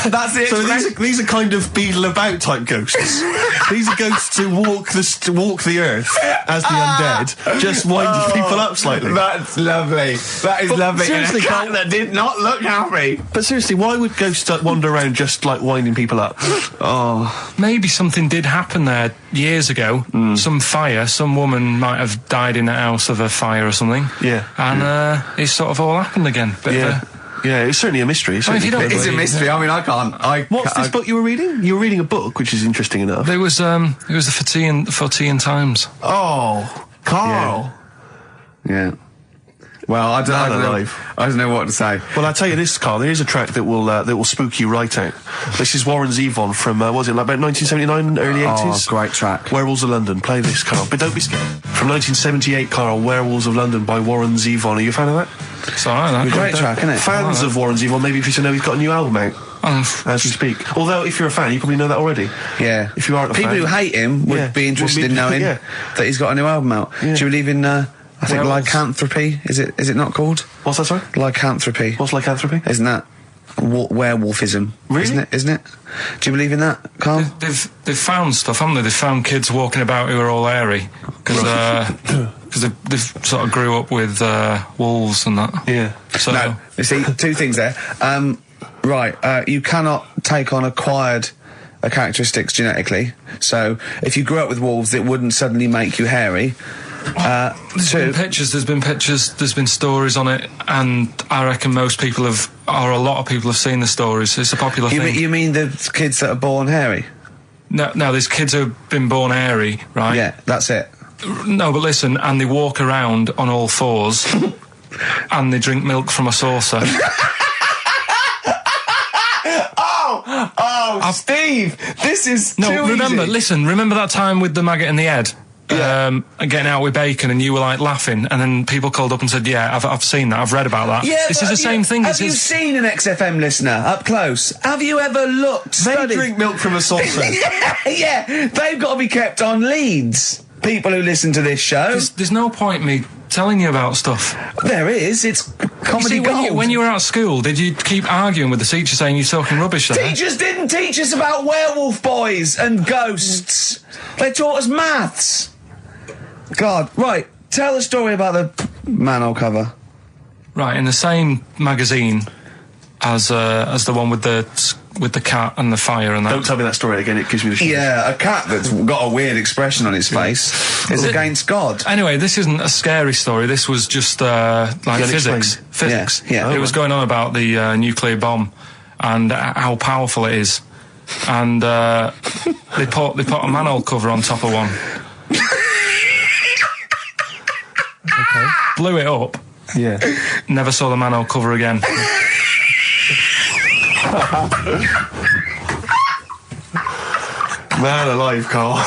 that's it. So these are kind of beetle about type ghosts. These are ghosts who walk the earth as the undead, just winding people up slightly. That's lovely. That is lovely. Seriously, and a cat that did not look happy. But seriously, why would ghosts wander around just like winding people up? Oh, Maybe something did happen there years ago. Some fire, some woman might have died in a house of a fire or something. Yeah. And it's sort of all happened again. Bit of a, Yeah, it's certainly a mystery. I mean, if you don't it's a mystery. I mean, I can't. What's this book you were reading? You were reading a book, which is interesting enough. It was the For Tea and Times. Oh, Carl. Yeah. Well, I don't know what to say. Well, I'll tell you this, Carl. There is a track that will spook you right out. This is Warren Zevon from was it like about 1979, early 80s? Oh, great track. Werewolves of London. Play this, Carl. But don't be scared. From 1978, Carl. Werewolves of London by Warren Zevon. Are you a fan of that? It's alright, that. Great track, isn't it? Fans of Warren Zevon, maybe if you know he's got a new album out as we speak. Although, if you're a fan, you probably know that already. Yeah. If you aren't a People fan, who hate him would be interested in knowing that he's got a new album out. Yeah. Do you believe in? I think lycanthropy. Is it not called? What's that, sorry? Lycanthropy. What's lycanthropy? Isn't that werewolfism? Really? Isn't it? Do you believe in that, Carl? They've found stuff, haven't they? They've found kids walking about who are all hairy because they sort of grew up with wolves and that. Yeah. So No, you see, two things there. You cannot take on acquired characteristics genetically. So if you grew up with wolves, it wouldn't suddenly make you hairy. There's been pictures, there's been stories on it, and I reckon most people a lot of people have seen the stories. It's a popular thing. You mean the kids that are born hairy? No, there's kids who've been born hairy, right? Yeah, that's it. No, but listen, and they walk around on all fours, and they drink milk from a saucer. Steve, this is remember that time with the maggot in the head? Yeah. And getting out with bacon, and you were like laughing, and then people called up and said, "Yeah, I've seen that. I've read about that." Yeah, this is the same thing. Have you seen an XFM listener up close? Have you ever looked? They drink milk from a saucer. Yeah, they've got to be kept on leads. People who listen to this show. There's no point me telling you about stuff. There is. It's comedy gold. When you were at school, did you keep arguing with the teacher saying you're talking rubbish there? Teachers didn't teach us about werewolf boys and ghosts. They taught us maths. God, right. Tell the story about the manhole cover. Right, in the same magazine as the one with the cat and the fire and that. Don't tell me that story again, it gives me the shivers. Yeah, a cat that's got a weird expression on its face is against God. Anyway, this isn't a scary story. This was just like physics. Physics. Yeah. It was going on about the nuclear bomb and how powerful it is. And they put a manhole cover on top of one. Okay. Blew it up. Yeah. Never saw the manhole cover again. Man alive, Carl.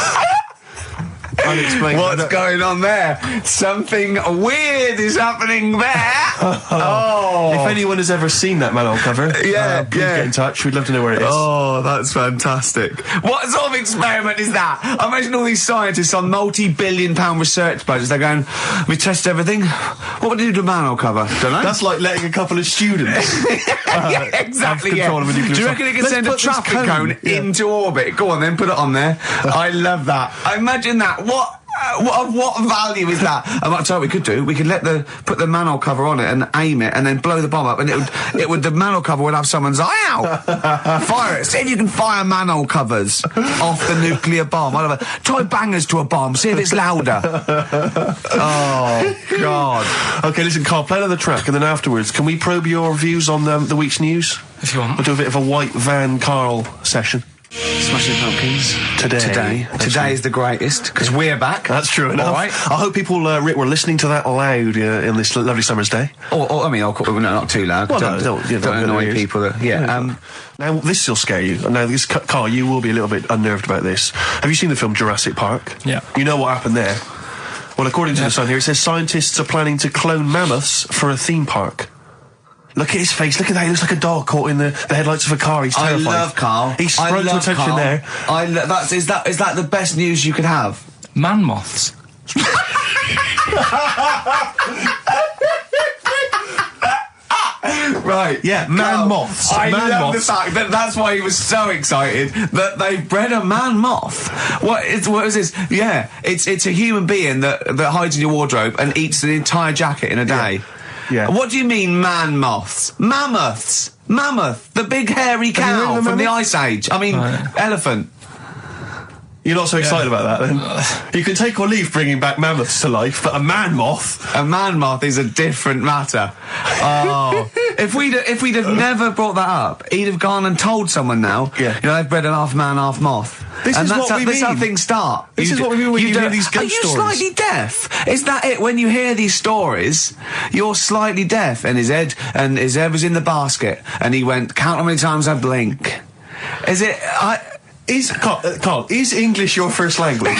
Unexplained. What's going on there? Something weird is happening there. If anyone has ever seen that manhole cover, please get in touch. We'd love to know where it is. Oh, that's fantastic. What sort of experiment is that? I imagine all these scientists on multi-billion-pound research budgets, they're going, we test everything. What would you do to a manhole cover? Don't know. That's like letting a couple of students yeah, exactly. have control of a nuclear Do you reckon it can Let's send a put this traffic cone into orbit? Go on then, put it on there. I love that. Imagine that. What value is that? I might tell you what we could do. We could put the manhole cover on it and aim it, and then blow the bomb up, and the manhole cover would have someone's eye out. Fire it. See if you can fire manhole covers off the nuclear bomb. Whatever. Tie bangers to a bomb. See if it's louder. Oh God. Okay, listen, Carl, play another track, and then afterwards, can we probe your views on the week's news? If you want. We'll do a bit of a white van Carl session. Smashing Pumpkins. Today is the greatest, because we're back. That's true enough. All right. I hope people, Rick, were listening to that loud in this lovely summer's day. I mean, not too loud. Well, don't annoy people. Now, this will scare you. Now, Carl, you will be a little bit unnerved about this. Have you seen the film Jurassic Park? Yeah. You know what happened there? Well, according to the Sun here, it says scientists are planning to clone mammoths for a theme park. Look at his face. Look at that. He looks like a dog caught in the headlights of a car. He's terrified. I love Carl. He's sprung to attention Carl. there. Is that the best news you could have? Man moths. Right. Yeah, man moths. I man love moths. the fact that that's why he was so excited that they bred a man moth. What is this? Yeah, it's a human being that hides in your wardrobe and eats an entire jacket in a day. Yeah. What do you mean, man moths? Mammoths. Mammoth, the big hairy cow from the Ice Age. I mean, elephant. You're not so excited about that, then? You can take or leave bringing back mammoths to life, but a man moth... A man moth is a different matter. Oh. If we'd have never brought that up, he'd have gone and told someone now, they've bred an half man, half moth. This is how things start. This is what we mean when you hear these ghost stories. Are you slightly deaf? Is that it? When you hear these stories, you're slightly deaf, and his head was in the basket, and he went, count how many times I blink. Is it... Carl, is English your first language?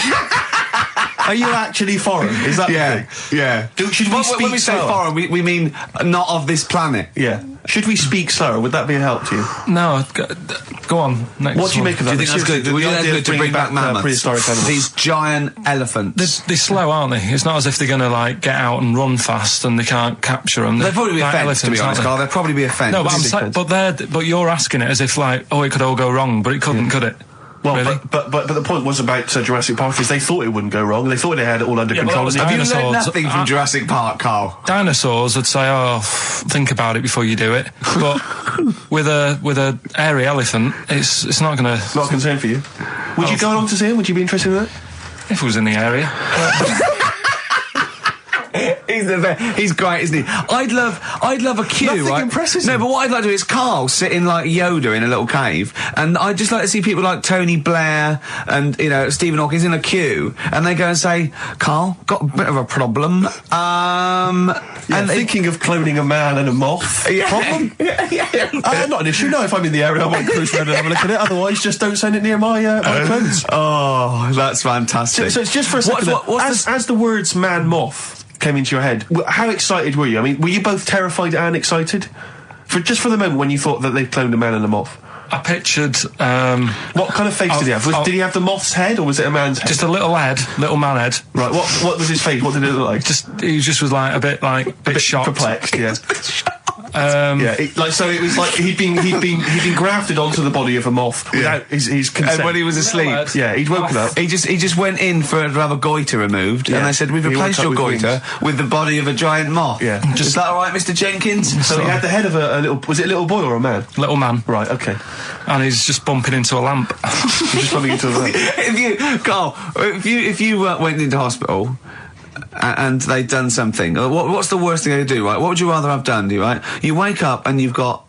Are you actually foreign? Is that the thing? Yeah. Should we speak when we say slower? foreign, we mean not of this planet. Yeah. Should we speak slower? Would that be a help to you? No, go on. Next What do you make of that? Do you think that's good? Do you think that's good to bring back mammoths? Prehistoric animals. These giant elephants. They're slow, aren't they? It's not as if they're going to get out and run fast and they can't capture them. They'll probably be a fence, to be honest, Carl. They'll probably be a fence. No, but you're asking it as if it could all go wrong, but it couldn't, could it? Well, really. but the point was about Jurassic Park is they thought it wouldn't go wrong. They thought they had it all under control. Have you learned Dinosaurs. nothing from Jurassic Park, Carl? Dinosaurs would say, "Oh, think about it before you do it." But with a airy elephant, it's not going to. Not a concern for you. Would you go along to see him? Would you be interested in that? If it was in the area. He's great, isn't he? I'd love a queue, Nothing right? impresses No, him. but what I'd like to do is Carl sitting like Yoda in a little cave, and I'd just like to see people like Tony Blair and Stephen Hawking in a queue, and they go and say, "Carl, got a bit of a problem." And thinking of cloning a man and a moth. Problem? Not an issue. No, if I'm in the area, I won't cruise around and have a look at it. Otherwise, just don't send it near my clothes. Oh, that's fantastic. So it's just for a second. As the words "man moth" came into your head, how excited were you? I mean, were you both terrified and excited? For the moment when you thought that they cloned a man and a moth? I pictured. What kind of face did he have? Did he have the moth's head, or was it a man's head? Just a little man head. Right. What was his face? What did it look like? He just was like a bit shocked, perplexed. Yeah. So it was like he'd been grafted onto the body of a moth without his consent. And when he was asleep, he'd woken up. He just went in to have a goiter removed, and they said, "We've replaced your goiter with the body of a giant moth." Yeah. Is that all right, Mr. Jenkins? So he had the head of a little. Was it a little boy or a man? Little man. Right. Okay. And he's just bumping into a lamp. He's just bumping into a lamp. If you went into hospital and they'd done something, what's the worst thing they could do, right? What would you rather have done, right? You wake up and you've got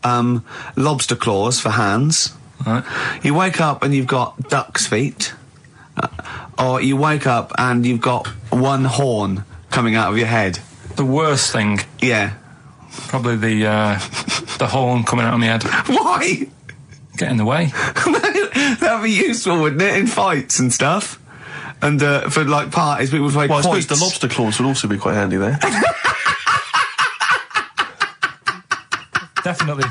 lobster claws for hands. Right. You wake up and you've got duck's feet. Or you wake up and you've got one horn coming out of your head. The worst thing, Yeah. probably the horn coming out of my head. Why? Get in the way. That'd be useful, wouldn't it, in fights and stuff? And for like parties, people would play Well, I quoits. suppose the lobster claws would also be quite handy there. Definitely.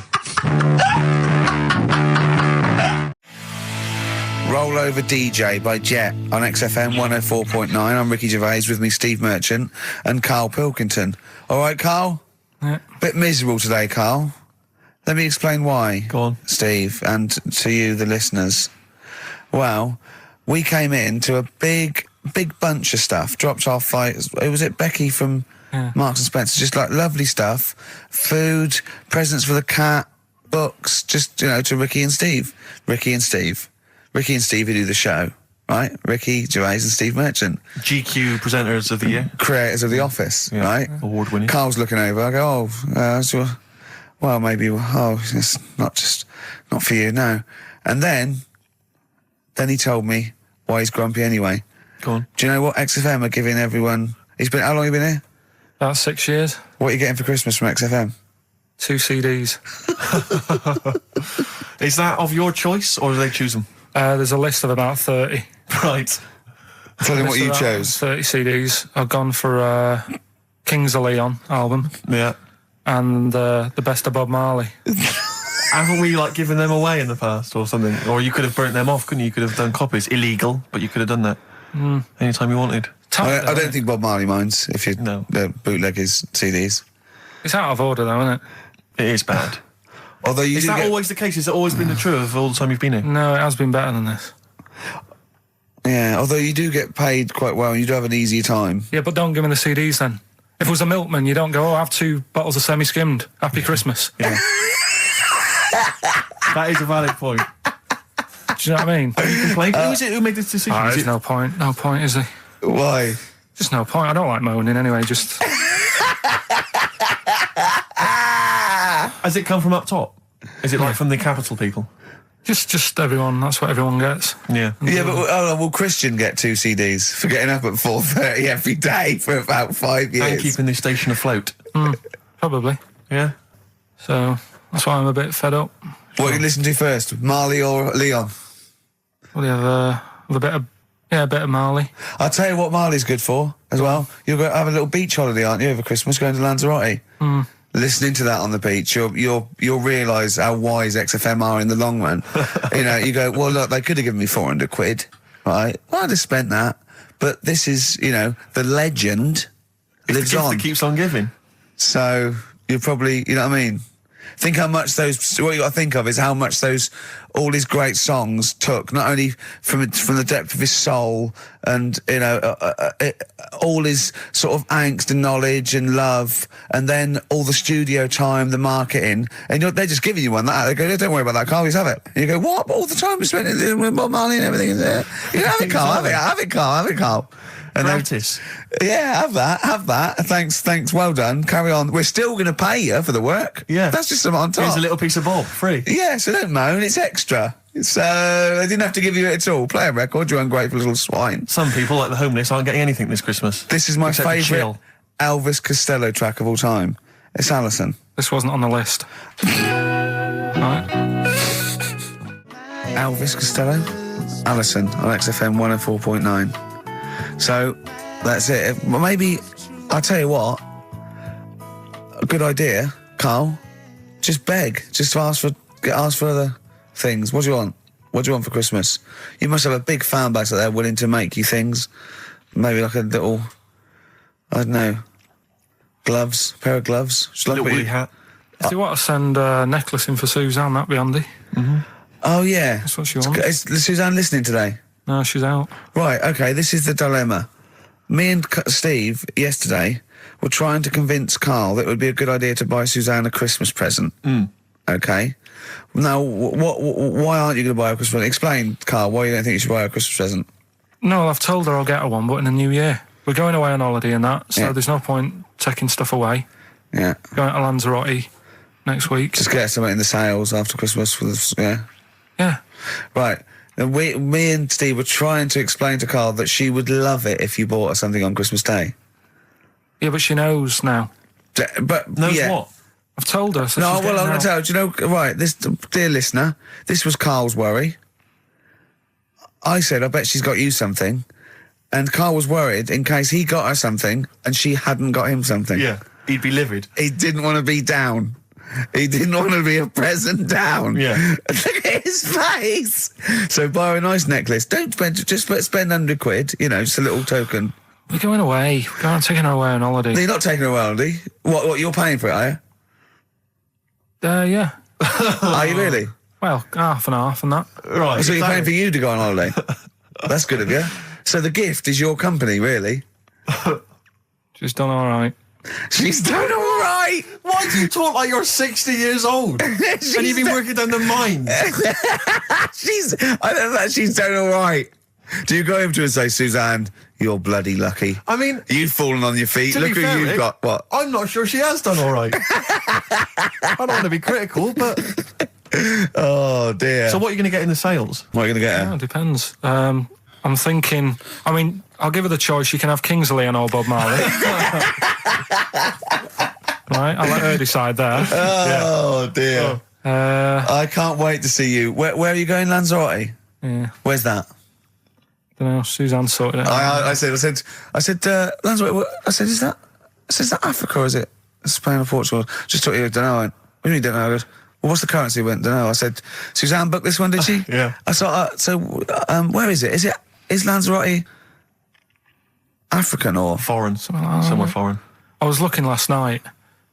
Roll Over DJ by Jet on XFM 104.9. I'm Ricky Gervais, with me Steve Merchant and Karl Pilkington. All right, Karl? Yeah. Bit miserable today, Karl. Let me explain why. Go on. Steve, and to you, the listeners. Well, we came in to a big bunch of stuff. Dropped off was it Becky from Marks and Spencer? Just like lovely stuff. Food, presents for the cat, books, just, to Ricky and Steve. Ricky and Steve who do the show, right? Ricky Gervais and Steve Merchant. GQ presenters of the year. Creators of The Office, right? Award winning. Carl's looking over. I go, well, maybe, it's not for you, no. And then he told me why he's grumpy anyway. Go on. Do you know what XFM are giving everyone? How long have you been here? About 6 years. What are you getting for Christmas from XFM? 2 CDs. Is that of your choice, or do they choose them? There's a list of about 30. Right. Tell them what you About chose. 30 CDs. I've gone for Kings of Leon album Yeah. and the best of Bob Marley. Haven't we given them away in the past or something? Or you could have burnt them off, couldn't you? You could have done copies. Illegal, but you could have done that anytime you wanted. I don't think Bob Marley minds if you bootleg his CDs. It's out of order though, isn't it? It is bad. Although you Is do that get, always the case? Has it always been the truth of all the time you've been here? No, it has been better than this. yeah, although you do get paid quite well and you do have an easier time. Yeah, but don't give me the CDs then. If it was a milkman, you don't go, have 2 bottles of semi-skimmed. Happy Christmas. Yeah. That is a valid point. Do you know what I mean? You complain. Who is it who made this decision? There's no point. No point, is there? Why? Just no point. I don't like moaning anyway, just... Has it come from up top? Is it from the capital people? Just everyone. That's what everyone gets. Yeah. Yeah, but will Christian get 2 CDs for getting up at 4:30 every day for about 5 years? And keeping this station afloat. Probably. Yeah. So that's why I'm a bit fed up. What you listen to first, Marley or Leon? Well, you have a bit of Marley. I'll tell you what Marley's good for as well. You'll go have a little beach holiday, aren't you, over Christmas, going to Lanzarote? Listening to that on the beach, you'll realise how wise XFM are in the long run. You go, well, look, they could have given me 400 quid, right? Well, I'd have spent that. But this is, the legend lives The gift on. that keeps on giving. So you're probably, you know what I mean? Think how much what you got to think of is how much all his great songs took, not only from the depth of his soul and, you know, all his sort of angst and knowledge and love, and then all the studio time, the marketing, and they're just giving you one like that. They go, don't worry about that, Carl, just have it. And you go, what? But all the time we spent with Bob Marley and everything is there. You go, have it, Carl, have it, Carl. And Gratis. Yeah, have that. Thanks, well done. Carry on. We're still going to pay you for the work. Yeah. That's just something on top. Here's a little piece of Bob, free. Yeah, so don't moan, it's extra. So, they didn't have to give you it at all. Play a record, you ungrateful little swine. Some people, like the homeless, aren't getting anything this Christmas. This is my Except to favourite chill. Elvis Costello track of all time. It's Alison. This wasn't on the list. Right. Elvis Costello, Alison on XFM 104.9. So, that's it. Well, maybe, I'll tell you what, a good idea, Carl, just beg, just ask for other things. What do you want? What do you want for Christmas? You must have a big fan base out there willing to make you things. Maybe like a little, I don't know, gloves, pair of gloves. A little woolly hat. If you want to send a necklace in for Suzanne, that'd be handy. Mm-hmm. Oh, yeah. That's what she wants. Is Suzanne listening today? No, she's out. Right, okay, this is the dilemma. Me and Steve, yesterday, were trying to convince Carl that it would be a good idea to buy Suzanne a Christmas present. Okay? Now, why aren't you going to buy her a Christmas present? Explain, Carl, why you don't think you should buy her a Christmas present. No, I've told her I'll get her one, but in the new year. We're going away on holiday and that, so there's no point taking stuff away. Yeah. Going to Lanzarote next week. Just get her something in the sales after Christmas. For the, yeah. Yeah. Right. And me and Steve were trying to explain to Carl that she would love it if you bought her something on Christmas Day. Yeah, but she knows now. But Knows what? I've told her. So No, she's well, I'm going getting to out. tell you, do you know, right, this, dear listener, this was Carl's worry. I said, I bet she's got you something. And Carl was worried in case he got her something and she hadn't got him something. Yeah, he'd be livid. He didn't want to be down. He didn't want to be a present down. Yeah. Look at his face. So buy her a nice necklace. Don't spend, just spend £100, you know, just a little token. We're going away. We're going taking her away on holiday. You're not taking her away, are you? What, you're paying for it, are you? Yeah. Are you really? Well, half and half and that. Right. So you're paying for you to go on holiday? That's good of you. So the gift is your company, really? She's done all right. She's done all right. Why do you talk like you're 60 years old? And you've been working down the mines? I don't know, she's done all right. Do you go over to her and say, Suzanne, you're bloody lucky? I mean, You've fallen on your feet. to Look be who fair, you've Rick, got. What? I'm not sure she has done all right. I don't want to be critical, but... Oh, dear. So what are you going to get in the sales? What are you going to get Yeah, her? it depends. I'm thinking, I mean, I'll give her the choice. She can have Kingsley and old Bob Marley. Right, I'll let her decide there. Oh, dear. I can't wait to see you. Where are you going, Lanzarote? Yeah, Where's that? don't know. Suzanne sorted it out. I said, Lanzarote. I said, is that Africa or is it Spain or Portugal? Just thought you don't know. I went, what do you mean don't know? I goes, well, what's the currency? I went, don't know. I said, Suzanne booked this one, did she? Yeah. I thought, where is it? Is Lanzarote African or? Foreign. like Somewhere that. foreign. I was looking last night,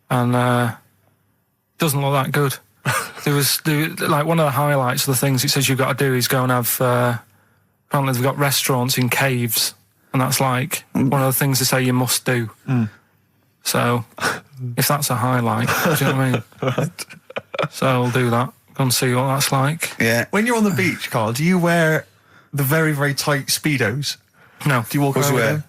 and doesn't look that good. There was like one of the highlights of the things it says you've got to do is go and have. Apparently, they've got restaurants in caves, and that's like one of the things they say you must do. So, if that's a highlight, do you know what I mean? Right. So I'll do that. Go and see what that's like. Yeah. When you're on the beach, Carl, do you wear the very, very tight Speedos? No. Do you walk What's around you with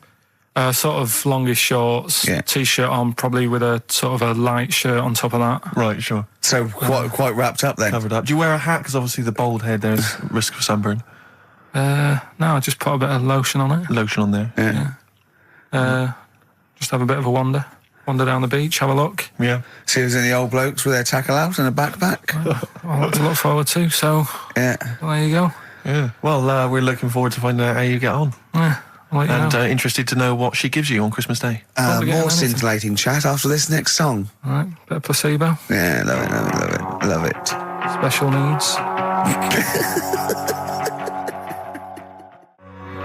wear? them? Sort of longish shorts, Yeah. t-shirt on, probably with a sort of a light shirt on top of that. Right, sure. So quite wrapped up then. Covered up. Do you wear a hat? Because obviously the bald head, there's risk of sunburn. No, I just put a bit of lotion on it. Lotion on there. Yeah. Just have a bit of a wander down the beach, have a look. Yeah. See if there's any old blokes with their tackle out and a backpack. A lot to look forward to. So Yeah. there you go. Yeah. Well, we're looking forward to finding out how you get on. Yeah, I'll let you And know. Interested to know what she gives you on Christmas Day. Probably get More anything. scintillating chat after this next song. All right, bit of placebo. Yeah, love it. Special needs.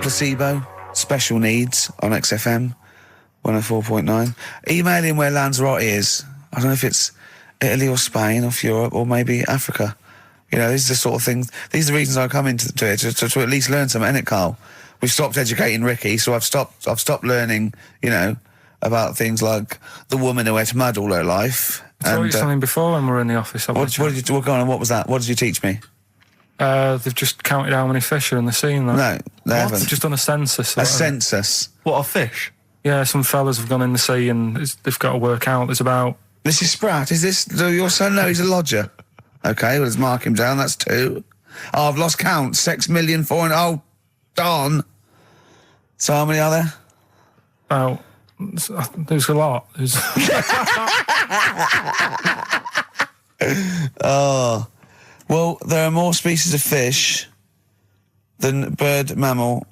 Placebo, special needs on XFM 104.9. Email in where Lanzarote is. I don't know if it's Italy or Spain, off Europe, or maybe Africa. You know, these are the sort of things. These are the reasons I come into it to at least learn something, innit, Carl? We've stopped educating Ricky, so I've stopped learning, you know, about things like the woman who ate mud all her life. I told you something before when we were in the office. What was that? What did you teach me? They've just counted how many fish are in the sea. No, they haven't. They've just done a census. A census? What, of fish? Yeah, some fellas have gone in the sea and they've got to work out. There's about... This is Spratt. Is this your son? No, he's a lodger. Okay, well, let's mark him down. That's 2. Oh, I've lost count. 6 million, 4... Oh, darn. So how many are there? About... There's a lot. Oh. Well, there are more species of fish than bird, mammal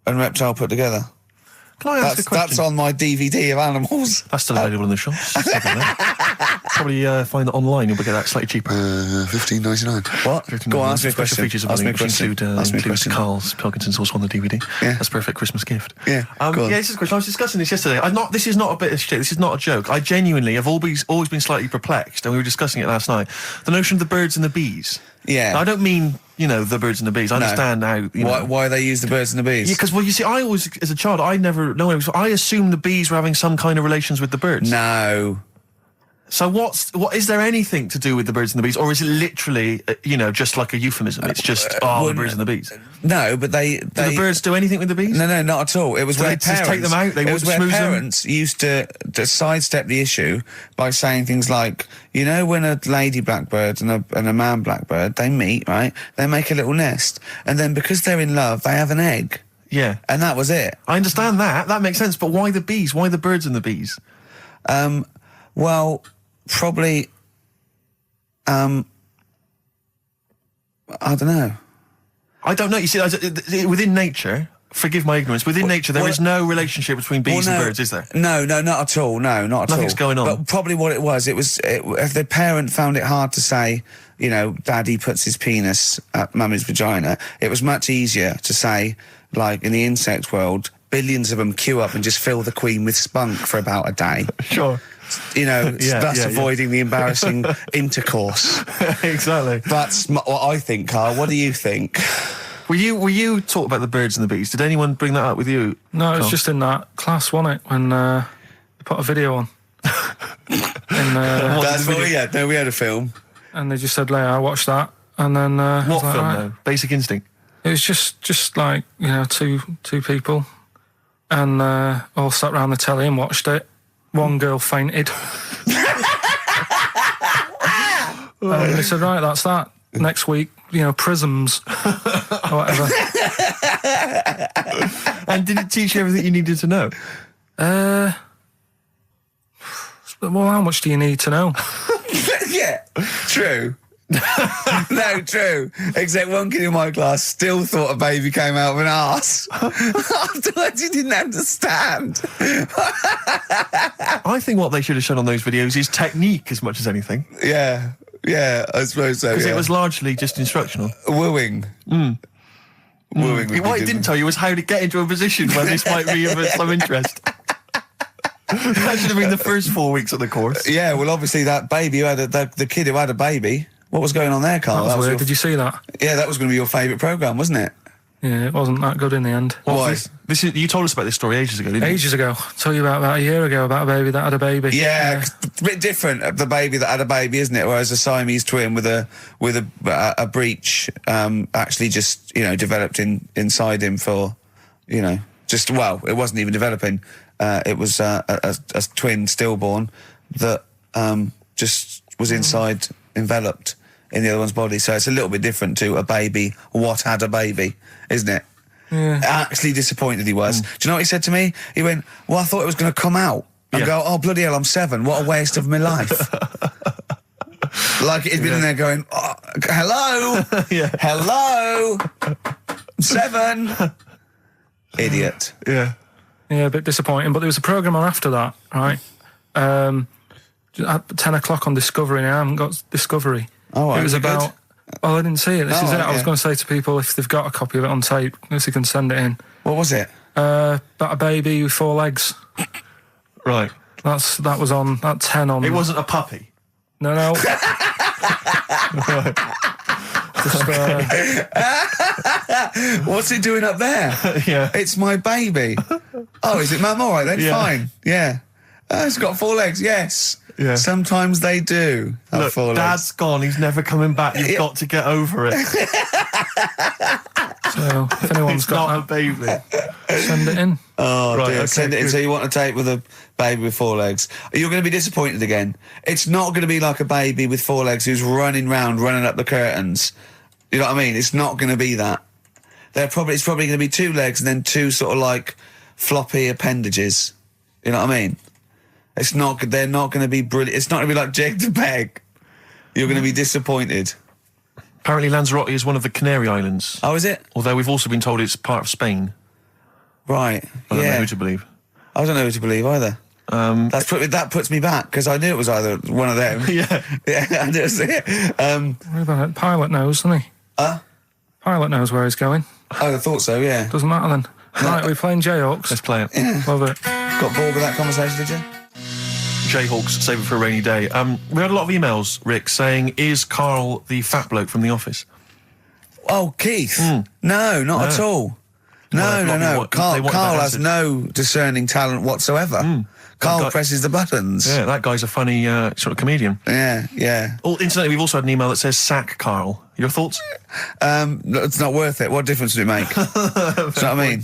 and reptile put together. Can I ask a question? That's on my DVD of animals. That's still available in the shops. Probably find it online. You'll get that slightly cheaper. $15.99. What? Go on, ask me a question. Ask me a question. Includes Karl Pilkington's also on the DVD. Yeah. That's a perfect Christmas gift. Yeah. This is a question. I was discussing this yesterday. This is not a bit of shit. This is not a joke. I genuinely have always been slightly perplexed, and we were discussing it last night. The notion of the birds and the bees. Yeah. Now, I don't mean, you know, the birds and the bees. I understand how, you know. Why they use the birds and the bees? Yeah, because, well, you see, I always, as a child, I never know. I assumed the bees were having some kind of relations with the birds. No. So what is there anything to do with the birds and the bees, or is it literally, you know, just like a euphemism? It's just the birds and the bees. No, but they do the birds do anything with the bees? No, not at all. It was where parents just take them out. It was where parents used to sidestep the issue by saying things like, you know, when a lady blackbird and a man blackbird they meet, right? They make a little nest, and then because they're in love, they have an egg. Yeah, and that was it. I understand that. That makes sense. But why the bees? Why the birds and the bees? Well. Probably, I don't know. I don't know. You see, within nature, forgive my ignorance, within nature there is no relationship between bees and birds, is there? No, not at all. No, not at all. Nothing's going on. But probably what it was, if the parent found it hard to say, you know, Daddy puts his penis at Mummy's vagina, it was much easier to say, like, in the insect world, billions of them queue up and just fill the queen with spunk for about a day. Sure. You know, avoiding the embarrassing intercourse. Exactly. That's what I think, Carl. What do you think? Were you taught about the birds and the bees? Did anyone bring that up with you? No, it was just in that class, wasn't it? When they put a video on. That's what we had. No, we had a film. And they just said, I watched that. And then... what film, though? Basic Instinct? It was just like, you know, two people. And all sat round the telly and watched it. One girl fainted. And they said, right, that's that. Next week, you know, prisms or whatever. And did it teach you everything you needed to know? Well, how much do you need to know? Yeah, true. No, true. Except one kid in my class still thought a baby came out of an arse. Afterwards, he didn't understand. I think what they should have shown on those videos is technique as much as anything. Yeah, I suppose so. Because it was largely just instructional. Wooing. Wooing. What it didn't tell you was how to get into a position where this might be of some interest. That should have been the first 4 weeks of the course. Yeah, well, obviously that baby who had the kid who had a baby. What was going on there, Carl? That was weird. Did you see that? Yeah, that was going to be your favourite programme, wasn't it? Yeah, it wasn't that good in the end. Why? You told us about this story ages ago, didn't you? Ages ago. I told you about a year ago about a baby that had a baby. Yeah, a bit different. The baby that had a baby, isn't it? Whereas a Siamese twin with a breech actually just, you know, developed inside him for, you know, it wasn't even developing. It was a twin stillborn that just was inside, enveloped in the other one's body. So it's a little bit different to a baby. What had a baby, isn't it? Yeah. Actually disappointed he was. Do you know what he said to me? He went, well, I thought it was going to come out. And go, oh, bloody hell, I'm 7. What a waste of my life. Like he'd been in there going, oh, hello? Hello? I'm 7. Idiot. Yeah. Yeah, a bit disappointing. But there was a programme on after that, right? At 10 o'clock on Discovery. Now I haven't got Discovery. Oh, right. It was about... Good? Oh, I didn't see it. This is it. Right, I was going to say to people, if they've got a copy of it on tape, if they can send it in. What was it? About a baby with 4 legs. Right. That was on at 10 on... It wasn't a puppy? No. What's it doing up there? Yeah. It's my baby. Oh, is it Mum? All right then, Yeah. fine. Yeah. It's got 4 legs, yes. Yeah. Sometimes they do have Look, 4 legs. Dad's gone. He's never coming back. You've got to get over it. So if anyone's It's not a got baby. that, send it in. Oh, Right, dear. okay, Send it in. good. So you want a tape with a baby with 4 legs. You're going to be disappointed again. It's not going to be like a baby with 4 legs who's running up the curtains. You know what I mean? It's not going to be that. It's probably going to be 2 legs and then 2 sort of like floppy appendages. You know what I mean? They're not going to be brilliant. It's not going to be like Jake the Peg. You're going to be disappointed. Apparently Lanzarote is one of the Canary Islands. Oh, is it? Although we've also been told it's part of Spain. Right. I don't know yeah. who to believe. I don't know who to believe either. That puts me back because I knew it was either one of them. Yeah. Yeah, I just it. What about it? Pilot knows, doesn't he? Pilot knows where he's going. I thought so, yeah. Doesn't matter then. Right, we're playing Jayhawks. Let's play it. Love it. Got bored with that conversation, did you? Jayhawks, save it for a rainy day. We had a lot of emails, Rick, saying, is Karl the fat bloke from The Office? Oh, Keith. No, not at all. Well, No. Karl has answered. no discerning talent whatsoever. Karl presses the buttons. Yeah, that guy's a funny sort of comedian. Yeah. Oh, incidentally, we've also had an email that says, sack Karl. Your thoughts? It's not worth it. What difference does it make? Do you know what I mean?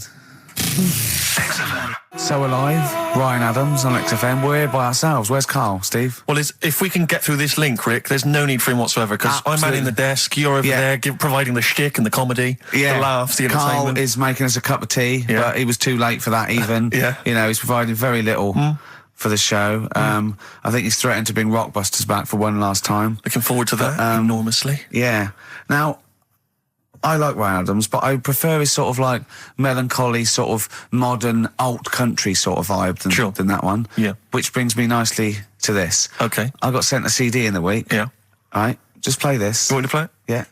So Alive, Ryan Adams on XFM. We're here by ourselves. Where's Karl, Steve? Well, if we can get through this link, Rick, there's no need for him whatsoever, because I'm manning the desk, you're over there providing the shtick and the comedy, the laughs, the entertainment. Karl is making us a cup of tea, but he was too late for that even. You know, he's providing very little for the show. I think he's threatened to bring Rockbusters back for one last time. Looking forward to that enormously. Yeah. Now, I like Ryan Adams, but I prefer his sort of like melancholy, sort of modern alt country sort of vibe than that one. Yeah. Which brings me nicely to this. Okay. I got sent a CD in the week. Yeah. All right. Just play this. You want me to play it? Yeah.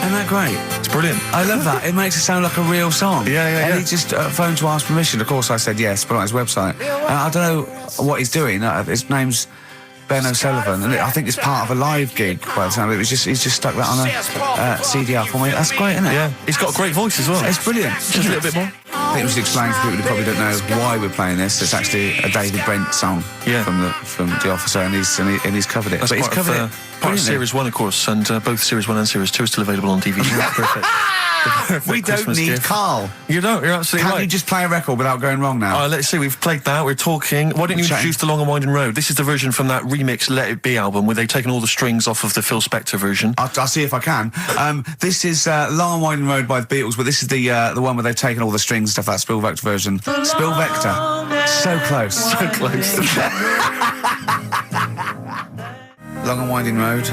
Isn't that great? It's brilliant. I love that. It makes it sound like a real song. Yeah. And he just phoned to ask permission. Of course, I said yes, but on his website. I don't know what he's doing. His name's Ben O'Sullivan, and I think it's part of a live gig by the time. He's just stuck that on a CDR for me. That's great, isn't it? Yeah. He's got a great voice as well. It's brilliant. Just a little bit more. I think we should explain for people who probably don't know why we're playing this. It's actually a David Brent song from The Officer, and he's covered it. That's he's covered it. Part of Series 1, of course, and both Series 1 and Series 2 are still available on DVD. Perfect. We don't Christmas need gift. Karl. You don't, you're absolutely Can't right. you just play a record without going wrong now? Let's see, we've played that, we're talking. Why don't you introduce The Long and Winding Road? This is the version from that remix Let It Be album where they've taken all the strings off of the Phil Spector version. I'll see if I can. This is Long and Winding Road by the Beatles, but this is the one where they've taken all the strings and stuff, that Spielvector version. Spielvector. So close. So close. Long and Winding Road.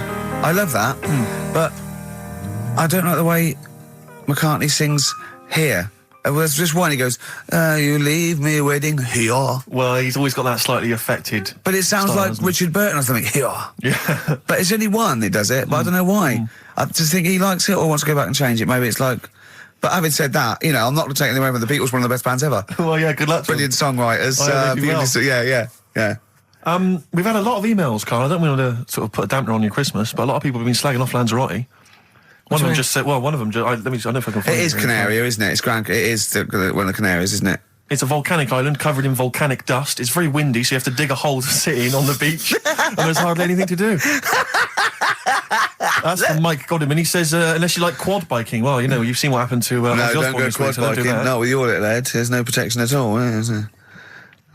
I love that, but I don't like the way McCartney sings here. There's just one, he goes, you leave me waiting here. Well, he's always got that slightly affected But it sounds style, like doesn't it? Richard Burton or something, here. Yeah. But it's only one that does it, but I don't know why. I just think he likes it or wants to go back and change it. Maybe it's like... But having said that, you know, I'm not taking away from the Beatles, one of the best bands ever. Well, yeah, good luck to Brilliant songwriters. Oh, yeah, beautiful, yeah. We've had a lot of emails, Karl. I don't want to sort of put a dampener on your Christmas, but a lot of people have been slagging off Lanzarote. One of them just said, well, one of them, I don't know if I can find It is Canaria, isn't it? It's It is one of the Canaries, isn't it? It's a volcanic island covered in volcanic dust. It's very windy, so you have to dig a hole to sit in on the beach, and there's hardly anything to do. That's from Mike Godham, and he says, unless you like quad biking, well, you know, you've seen what happened to No, Ozzy don't Osbourne go this week, quad so don't do biking. that. Not with your little head. There's no protection at all, is there?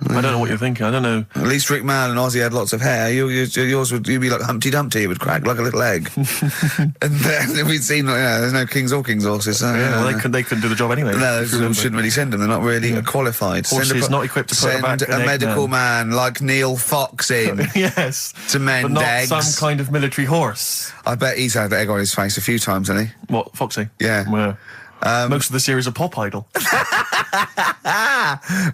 I don't know what you're thinking. I don't know. At least Rick Mann and Ozzy had lots of hair. Yours would be like Humpty Dumpty. It would crack like a little egg. And then we'd seen, there's no kings or kings horses. So, Well, they couldn't do the job anyway. No, if you remember. shouldn't really send them. They're not really qualified. Horses not equipped to put back Send an a egg medical man. man like Neil Fox in Yes. to mend But not eggs. some kind of military horse. I bet he's had the egg on his face a few times, hasn't he? What, Foxy? Yeah. Well, most of the series are Pop Idol.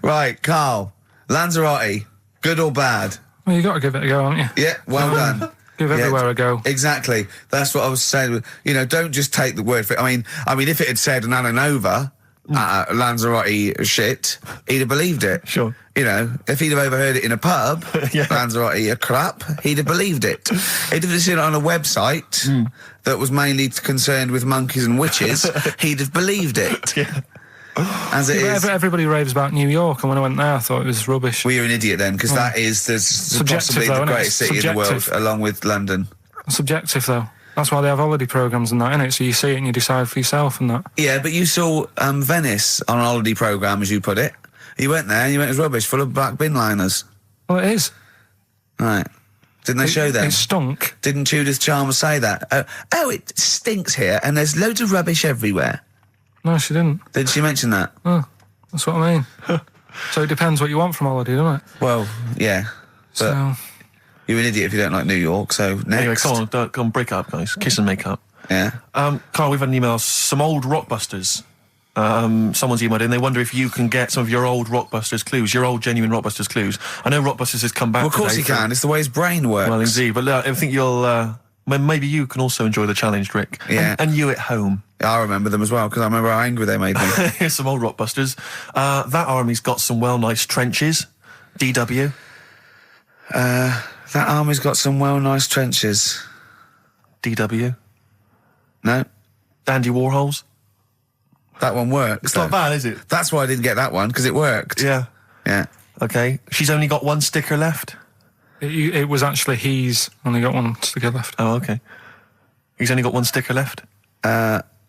Right, Karl. Lanzarote, good or bad? Well, you got to give it a go, haven't you? Yeah, well done. Give everywhere a go. Exactly. That's what I was saying. You know, don't just take the word for it. I mean, if it had said Nananova, Lanzarote shit, he'd have believed it. Sure. You know, if he'd have overheard it in a pub, Yeah. Lanzarote a crap, he'd have believed it. He'd have seen it on a website that was mainly concerned with monkeys and witches, he'd have believed it. Yeah. As it is. Everybody raves about New York, and when I went there, I thought it was rubbish. Well, you're an idiot then, because that is possibly though, the isn't it? greatest city in the world, Subjective. along with London. Subjective, though. That's why they have holiday programmes and that, innit? So you see it and you decide for yourself and that. Yeah, but you saw Venice on a holiday programme, as you put it. You went there and you went, it was rubbish, full of black bin liners. Well, it is. Right. Didn't they show them? It stunk. Didn't Judith Chalmers say that? Oh, it stinks here and there's loads of rubbish everywhere. No, she didn't. Did she mention that? Oh, that's what I mean. So it depends what you want from holiday, doesn't it? Well, yeah. But So, you're an idiot if you don't like New York, so next. Anyway, come on, break up, guys. Kiss and make up. Yeah. Carl, we've had an email. Some old Rockbusters. Someone's emailed in. They wonder if you can get some of your old Rockbusters clues, your old genuine Rockbusters clues. I know Rockbusters has come back. Well, of course today he can. It's the way his brain works. Well, indeed. But I think you'll. Maybe you can also enjoy the challenge, Rick. Yeah. And you at home. I remember them as well, because I remember how angry they made me. Here's some old Rockbusters. That army's got some nice trenches. DW. That army's got some nice trenches. DW. No? Dandy Warhols. That one works. It's not bad, is it? That's why I didn't get that one, because it worked. Yeah. Yeah. Okay. She's only got one sticker left. it was actually he's only got one sticker left. Oh, okay. He's only got one sticker left.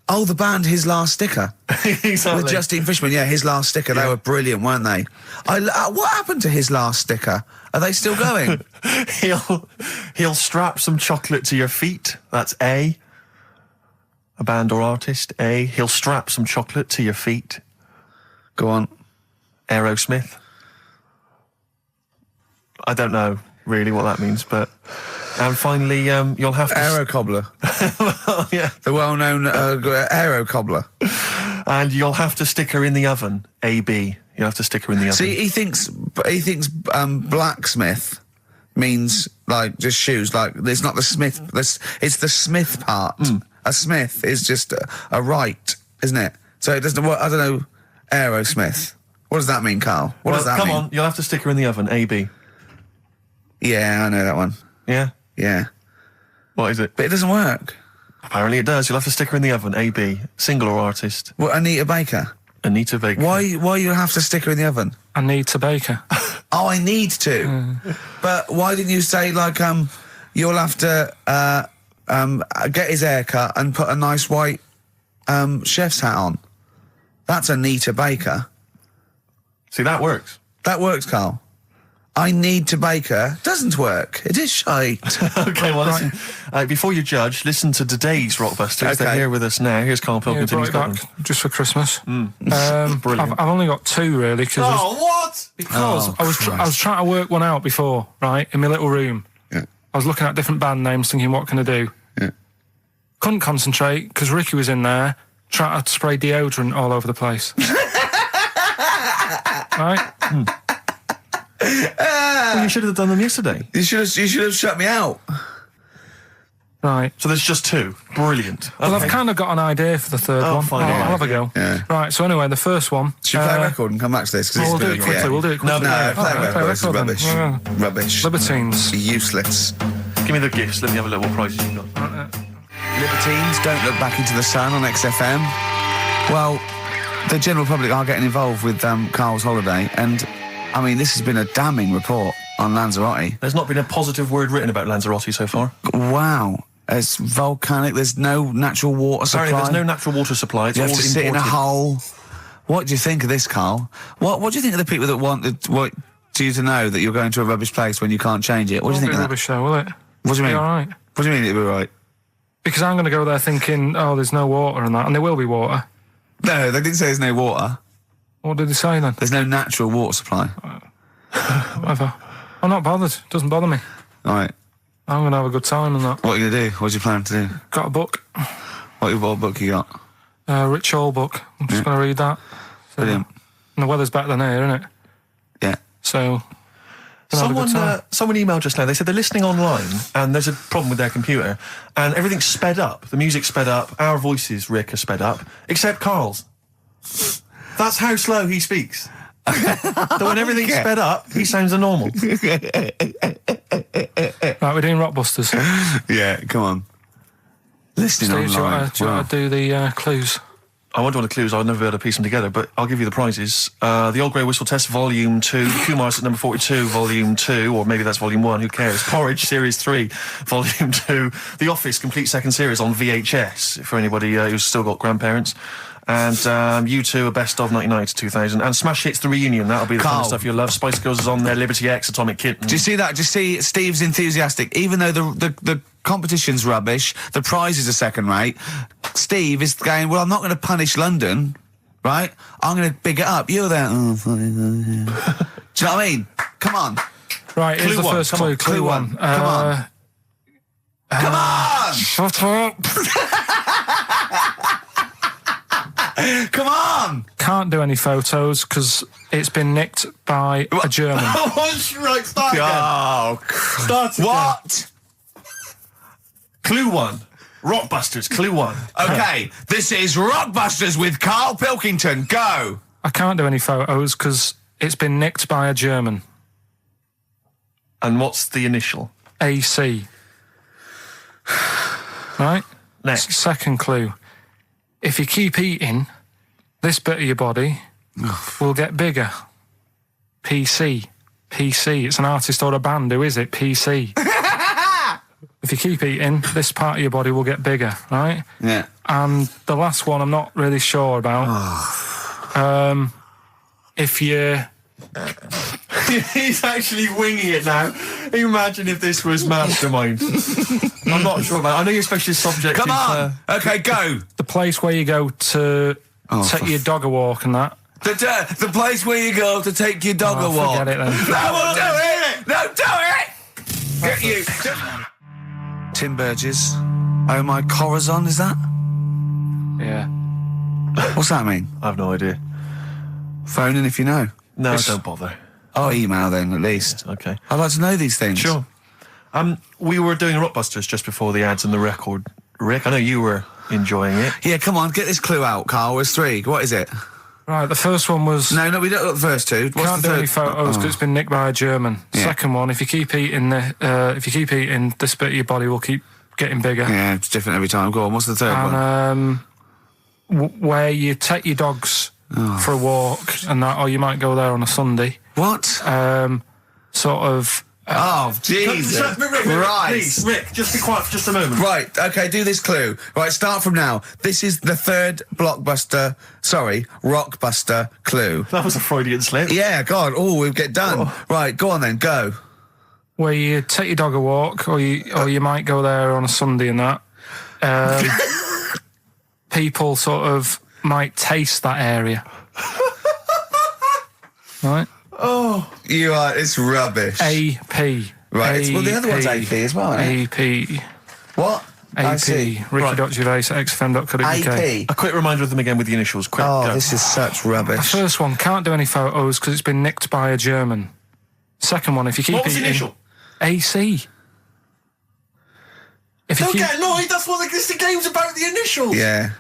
Oh, the band His Last Sticker. Exactly. With Justine Fishman, yeah, His Last Sticker. They were brilliant, weren't they? What happened to His Last Sticker? Are they still going? He'll strap some chocolate to your feet. That's A. A band or artist. A. He'll strap some chocolate to your feet. Go on. Aerosmith. I don't know really what that means, but... And finally, you'll have to... Aero Cobbler. Yeah. The well-known Aero Cobbler. And you'll have to stick her in the oven. AB. You'll have to stick her in the oven. See, he thinks blacksmith means, like, just shoes. Like, it's not the smith. It's the smith part. A smith is just a right, isn't it? So it doesn't... I don't know... Aerosmith. What does that mean, Carl? What does that mean? Come on, you'll have to stick her in the oven. AB. Yeah, I know that one. Yeah? Yeah. What is it? But it doesn't work. Apparently it does. You'll have to stick her in the oven. AB. Single or artist. What, Anita Baker? Anita Baker. Why you have to stick her in the oven? I need to bake her. Oh, I need to. But why didn't you say, like, you'll have to get his hair cut and put a nice white chef's hat on? That's Anita Baker. See, that works. That works, Carl. I need to bake her. Doesn't work. It is shite. Okay, well, listen. Before you judge, listen to today's Rockbusters. Okay. They're here with us now. Here's Karl Yeah, Pilkington. brought He's it got back them. just for Christmas. Brilliant. I've only got two really because what? I was trying to work one out before, right, in my little room. Yeah. I was looking at different band names, thinking, what can I do? Yeah. Couldn't concentrate because Ricky was in there trying to spray deodorant all over the place. Right? Well, you should have done them yesterday. You should have shut me out. Right. So there's just two. Brilliant. Well, Okay. I've kind of got an idea for the third one. fine, I'll all right. have a go. Yeah. Right, so anyway, the first one... Should we play a record and come back to this? 'Cause We'll it's do been it quickly, we'll do it quickly. No, play a Alright, record. This is then. rubbish. Yeah. Rubbish. Libertines. Useless. Give me the gifts. Let me have a look what prizes you've got. Libertines, Don't Look Back Into the Sun on XFM. Well, the general public are getting involved with Carl's holiday, and, I mean, this has been a damning report on Lanzarote. There's not been a positive word written about Lanzarote so far. Wow. It's volcanic, there's no natural water supply. Apparently there's no natural water supply. It's You all have to sit in a imported. hole. What do you think of this, Carl? What do you think of the people that want you to know that you're going to a rubbish place when you can't change it? What do you think of that? Rubbish though, will it? What do you mean? Be all right. What do you mean it'll be right? Because I'm going to go there thinking, oh, there's no water and that, and there will be water. No, they didn't say there's no water. What did they say then? There's no natural water supply. Whatever. I'm not bothered. Doesn't bother me. All right. I'm going to have a good time and that. What are you going to do? What do you plan to do? Got a book. What book you got? Rich Hall book. I'm just going to read that. So, Brilliant. and the weather's better than here, isn't it? Yeah. So... gonna have a good time. Someone emailed just now. They said they're listening online and there's a problem with their computer and everything's sped up. The music's sped up. Our voices, Rick, are sped up, except Carl's. That's how slow he speaks. So when everything's sped up, he sounds a normal. Right, we're doing Rockbusters. Yeah, come on. Listening Steve, online. do you want to do the clues? I won't do the clues, I'll never be able to piece them together, but I'll give you the prizes. The Old Grey Whistle Test, Volume 2, Kumar's at number 42, Volume 2, or maybe that's Volume 1, who cares? Porridge, Series 3, Volume 2, The Office, complete second series on VHS, for anybody who's still got grandparents. And U2, a best of 99 to 2000. And Smash Hits, the reunion, that'll be the kind of stuff you'll love. Spice Girls is on there, Liberty X, Atomic Kitten. Do you see that? Do you see Steve's enthusiastic? Even though the competition's rubbish, the prizes are second rate, Steve is going, well, I'm not going to punish London, right? I'm going to big it up. You're there. Oh, funny. Do you know what I mean? Come on. Right, here's the one, first come clue. on. Clue one. Come on. Come on! Shut up. Come on! Can't do any photos because it's been nicked by a German. Right, start again. Oh, Start again. what? Clue 1. Rockbusters, Clue 1. Okay, this is Rockbusters with Karl Pilkington. Go! I can't do any photos because it's been nicked by a German. And what's the initial? AC. Right? Next. Second clue. If you keep eating, this bit of your body will get bigger. PC. PC. It's an artist or a band. Who is it? PC. If you keep eating, this part of your body will get bigger, right? Yeah. And the last one I'm not really sure about. If you... He's actually winging it now. Imagine if this was Mastermind. I'm not sure about it. I know your specialist subject Come is... on! Okay, go! The place where you go to take your dog a walk and that. The place where you go to take your dog a walk. Forget it then. No, we'll do it! No, do it! Get you. Tim Burgess. Oh my Corazon, is that? Yeah. What's that mean? I have no idea. Phone in if you know. No, don't bother. Oh, email then, at least. Okay. I'd like to know these things. Sure. We were doing Rockbusters just before the ads and the record. Rick, I know you were enjoying it. Yeah, come on, get this clue out, Carl. There's 3. What is it? Right, the first one was... No, we don't got the first 2. What's Can't the do third? any photos because it's been nicked by a German. Yeah. Second one, if you keep eating, this bit of your body will keep getting bigger. Yeah, it's different every time. Go on, what's the third one? And where you take your dogs for a walk and that, or you might go there on a Sunday. What? Sort of... Oh, Jesus. Rick, Right. please, Rick, just be quiet for just a moment. Right, okay, do this clue. Right, start from now. This is the third Rockbuster clue. That was a Freudian slip. Yeah, God, we'll get done. Right, go on then, go. Where you take your dog a walk, or you might go there on a Sunday and that. People sort of might taste that area. Right? Oh, you are, it's rubbish. AP. Right, well, the other one's AP as well, eh? AP. What? I AP. see. Ricky.Gervais at XFM.co.uk. AP. A quick reminder of them again with the initials. Quick, go. This is such The rubbish. first one, can't do any photos because it's been nicked by a German. Second one, if you keep What was the eating... initial? AC. If you Don't keep, get annoyed, that's what the game's about, the initials. Yeah,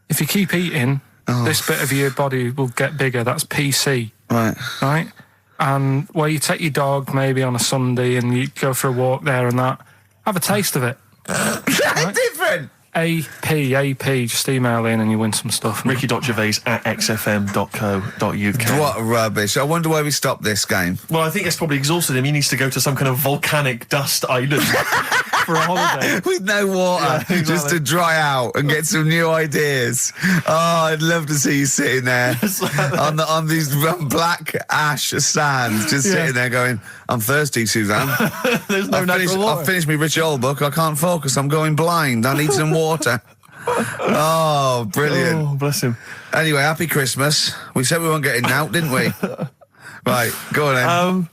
if you keep eating, this bit of your body will get bigger. That's PC, right. right? And where you take your dog maybe on a Sunday and you go for a walk there and that, have a taste of it. That's different. AP, just email in and you win some stuff. Ricky.Gervais at xfm.co.uk. What rubbish. I wonder why we stopped this game. Well, I think it's probably exhausted him. He needs to go to some kind of volcanic dust island for a holiday. With no water, Yeah, exactly. just to dry out and get some new ideas. Oh, I'd love to see you sitting there on these black ash sands, just sitting there going, I'm thirsty, Suzanne. There's no natural water. I've finished my Rich Old book. I can't focus. I'm going blind. I need some water. Oh, brilliant. Oh, bless him. Anyway, happy Christmas. We said we weren't getting out, didn't we? Right, go on then.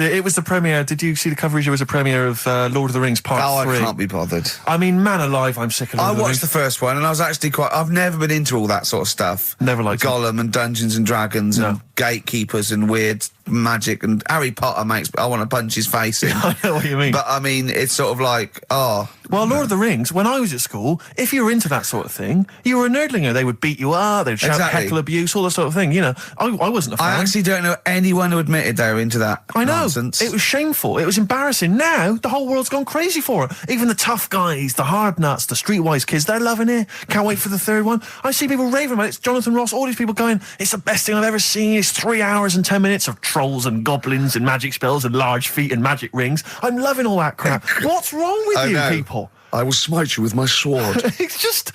It was the premiere. Did you see the coverage? It was a premiere of Lord of the Rings Part 3. I can't be bothered. I mean, man alive, I'm sick of Lord of the I Rings. watched the first one and I was actually I've never been into all that sort of stuff. Never liked it. Gollum and Dungeons and Dragons and gatekeepers and weird magic, and Harry Potter I want to punch his face in. I know what you mean. But I mean, it's sort of like, Well, Lord of the Rings, when I was at school, if you were into that sort of thing, you were a nerdlinger. They would beat you up, they'd shout heckle abuse, all that sort of thing. You know, I wasn't a fan. I actually don't know anyone who admitted they were into that nonsense. It was shameful. It was embarrassing. Now, the whole world's gone crazy for it. Even the tough guys, the hard nuts, the streetwise kids, they're loving it. Can't wait for the third one. I see people raving about it. It's Jonathan Ross, all these people going, it's the best thing I've ever seen. It's 3 hours and 10 minutes of trolls and goblins and magic spells and large feet and magic rings. I'm loving all that crap. What's wrong with you people? I will smite you with my sword. It's just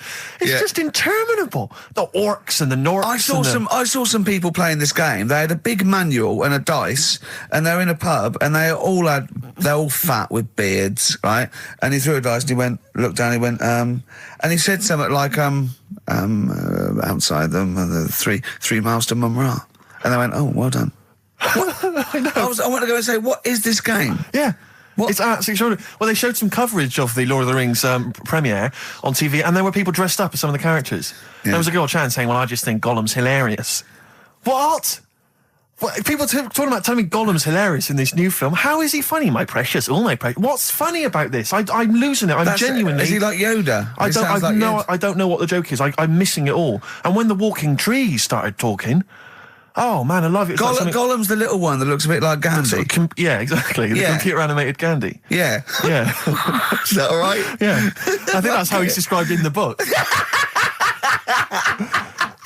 interminable. The orcs and the Norks. I saw some people playing this game. They had a big manual and a dice, and they're in a pub, and they're all fat with beards, right? And he threw a dice, and he looked down, he went, and he said something like, outside them, the 3 miles to Mumra. And they went, oh, well done. I know. I want to go and say, what is this game? Yeah. What? It's absolutely extraordinary. Well, they showed some coverage of the Lord of the Rings premiere on TV, and there were people dressed up as some of the characters. Yeah. There was a girl chatting saying, well, I just think Gollum's hilarious. What? People talking about telling me Gollum's hilarious in this new film. How is he funny, my precious? Oh, my precious. What's funny about this? I'm losing it. I'm genuinely... Is he like Yoda? I don't know what the joke is. I'm missing it all. And when the walking trees started talking... Oh, man, I love it. Gollum's the little one that looks a bit like Gandhi. Yeah, exactly. The computer-animated Gandhi. Yeah. Yeah. Is that all right? Yeah. I think that's how he's described in the book.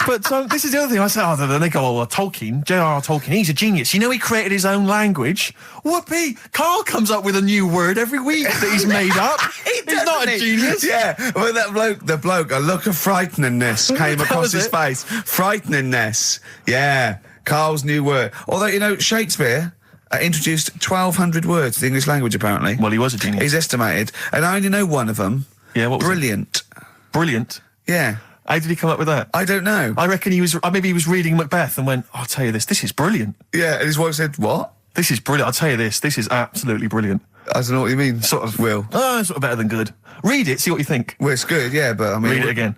But this is the other thing. I say, then they go, Tolkien, J.R.R. Tolkien, he's a genius. You know, he created his own language. Whoopee! Carl comes up with a new word every week that he's made up. He's not a genius. Yeah. Well, the bloke, a look of frighteningness came across his face. Frighteningness. Yeah. Carl's new word. Although, you know, Shakespeare introduced 1,200 words to the English language, apparently. Well, he was a genius. He's estimated. And I only know one of them. Yeah, what was Brilliant. It? Brilliant? Yeah. How did he come up with that? I don't know. I reckon maybe he was reading Macbeth and went, I'll tell you this is brilliant. Yeah, and his wife said, what? This is brilliant. I'll tell you this is absolutely brilliant. I don't know what you mean. Sort of. Will. Oh, it's sort of better than good. Read it, see what you think. Well, it's good, yeah, but I mean... Read it again.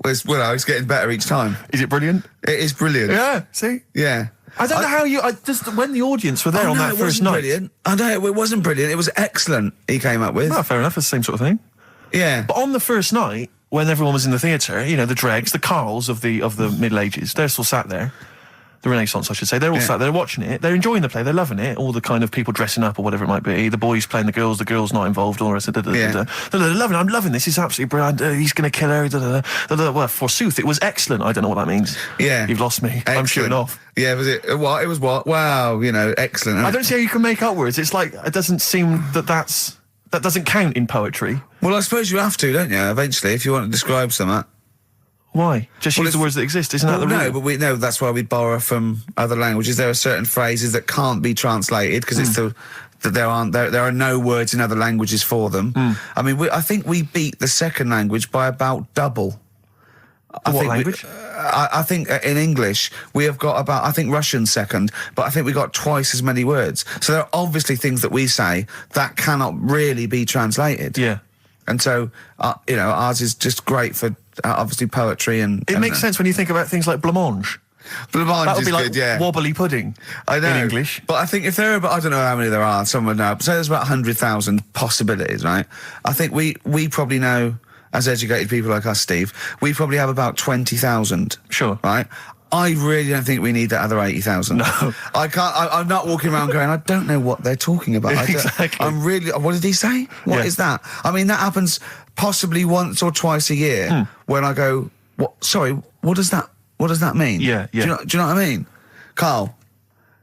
It's getting better each time. Is it brilliant? It is brilliant. Yeah, see? Yeah. I don't know how when the audience were there on that first night. Brilliant. I know, it wasn't brilliant. It was excellent, he came up with. Oh, fair enough, it's the same sort of thing. Yeah. But on the first night, when everyone was in the theatre, you know, the dregs, the Karls of the Middle Ages, they're still sat there. The Renaissance, I should say. They're all sat there watching it. They're enjoying the play. They're loving it. All the kind of people dressing up or whatever it might be. The boys playing the girls not involved, all the rest of it. They're loving it. I'm loving this. It's absolutely brilliant. He's going to kill her. Well, forsooth, it was excellent. I don't know what that means. Yeah. You've lost me. Excellent. I'm shooting off. Yeah, was it? What? It was what? Wow, you know, excellent. I don't see how you can make up words. It's like, it doesn't seem that doesn't count in poetry. Well, I suppose you have to, don't you, eventually, if you want to describe something. Why? Just use the words that exist, isn't that the rule? No, but we know that's why we borrow from other languages. There are certain phrases that can't be translated because it's that there are no words in other languages for them. I mean, I think we beat the second language by about double. What language? I think in English we have got about, I think Russian's second, but I think we got twice as many words. So there are obviously things that we say that cannot really be translated. Yeah. And so, you know, ours is just great for obviously poetry and... It makes sense when you think about things like blancmange. Blancmange is like good, yeah. Wobbly pudding. I know. In English. But I think if there are, I don't know how many there are, someone would know, but say there's about 100,000 possibilities, right? I think we probably know, as educated people like us, Steve, we probably have about 20,000. Sure. Right? I really don't think we need that other 80,000. No. I'm not walking around going, I don't know what they're talking about. Exactly. What did he say? What is that? I mean, that happens possibly once or twice a year when I go, sorry, what does that mean? Yeah. Do you know what I mean? Carl,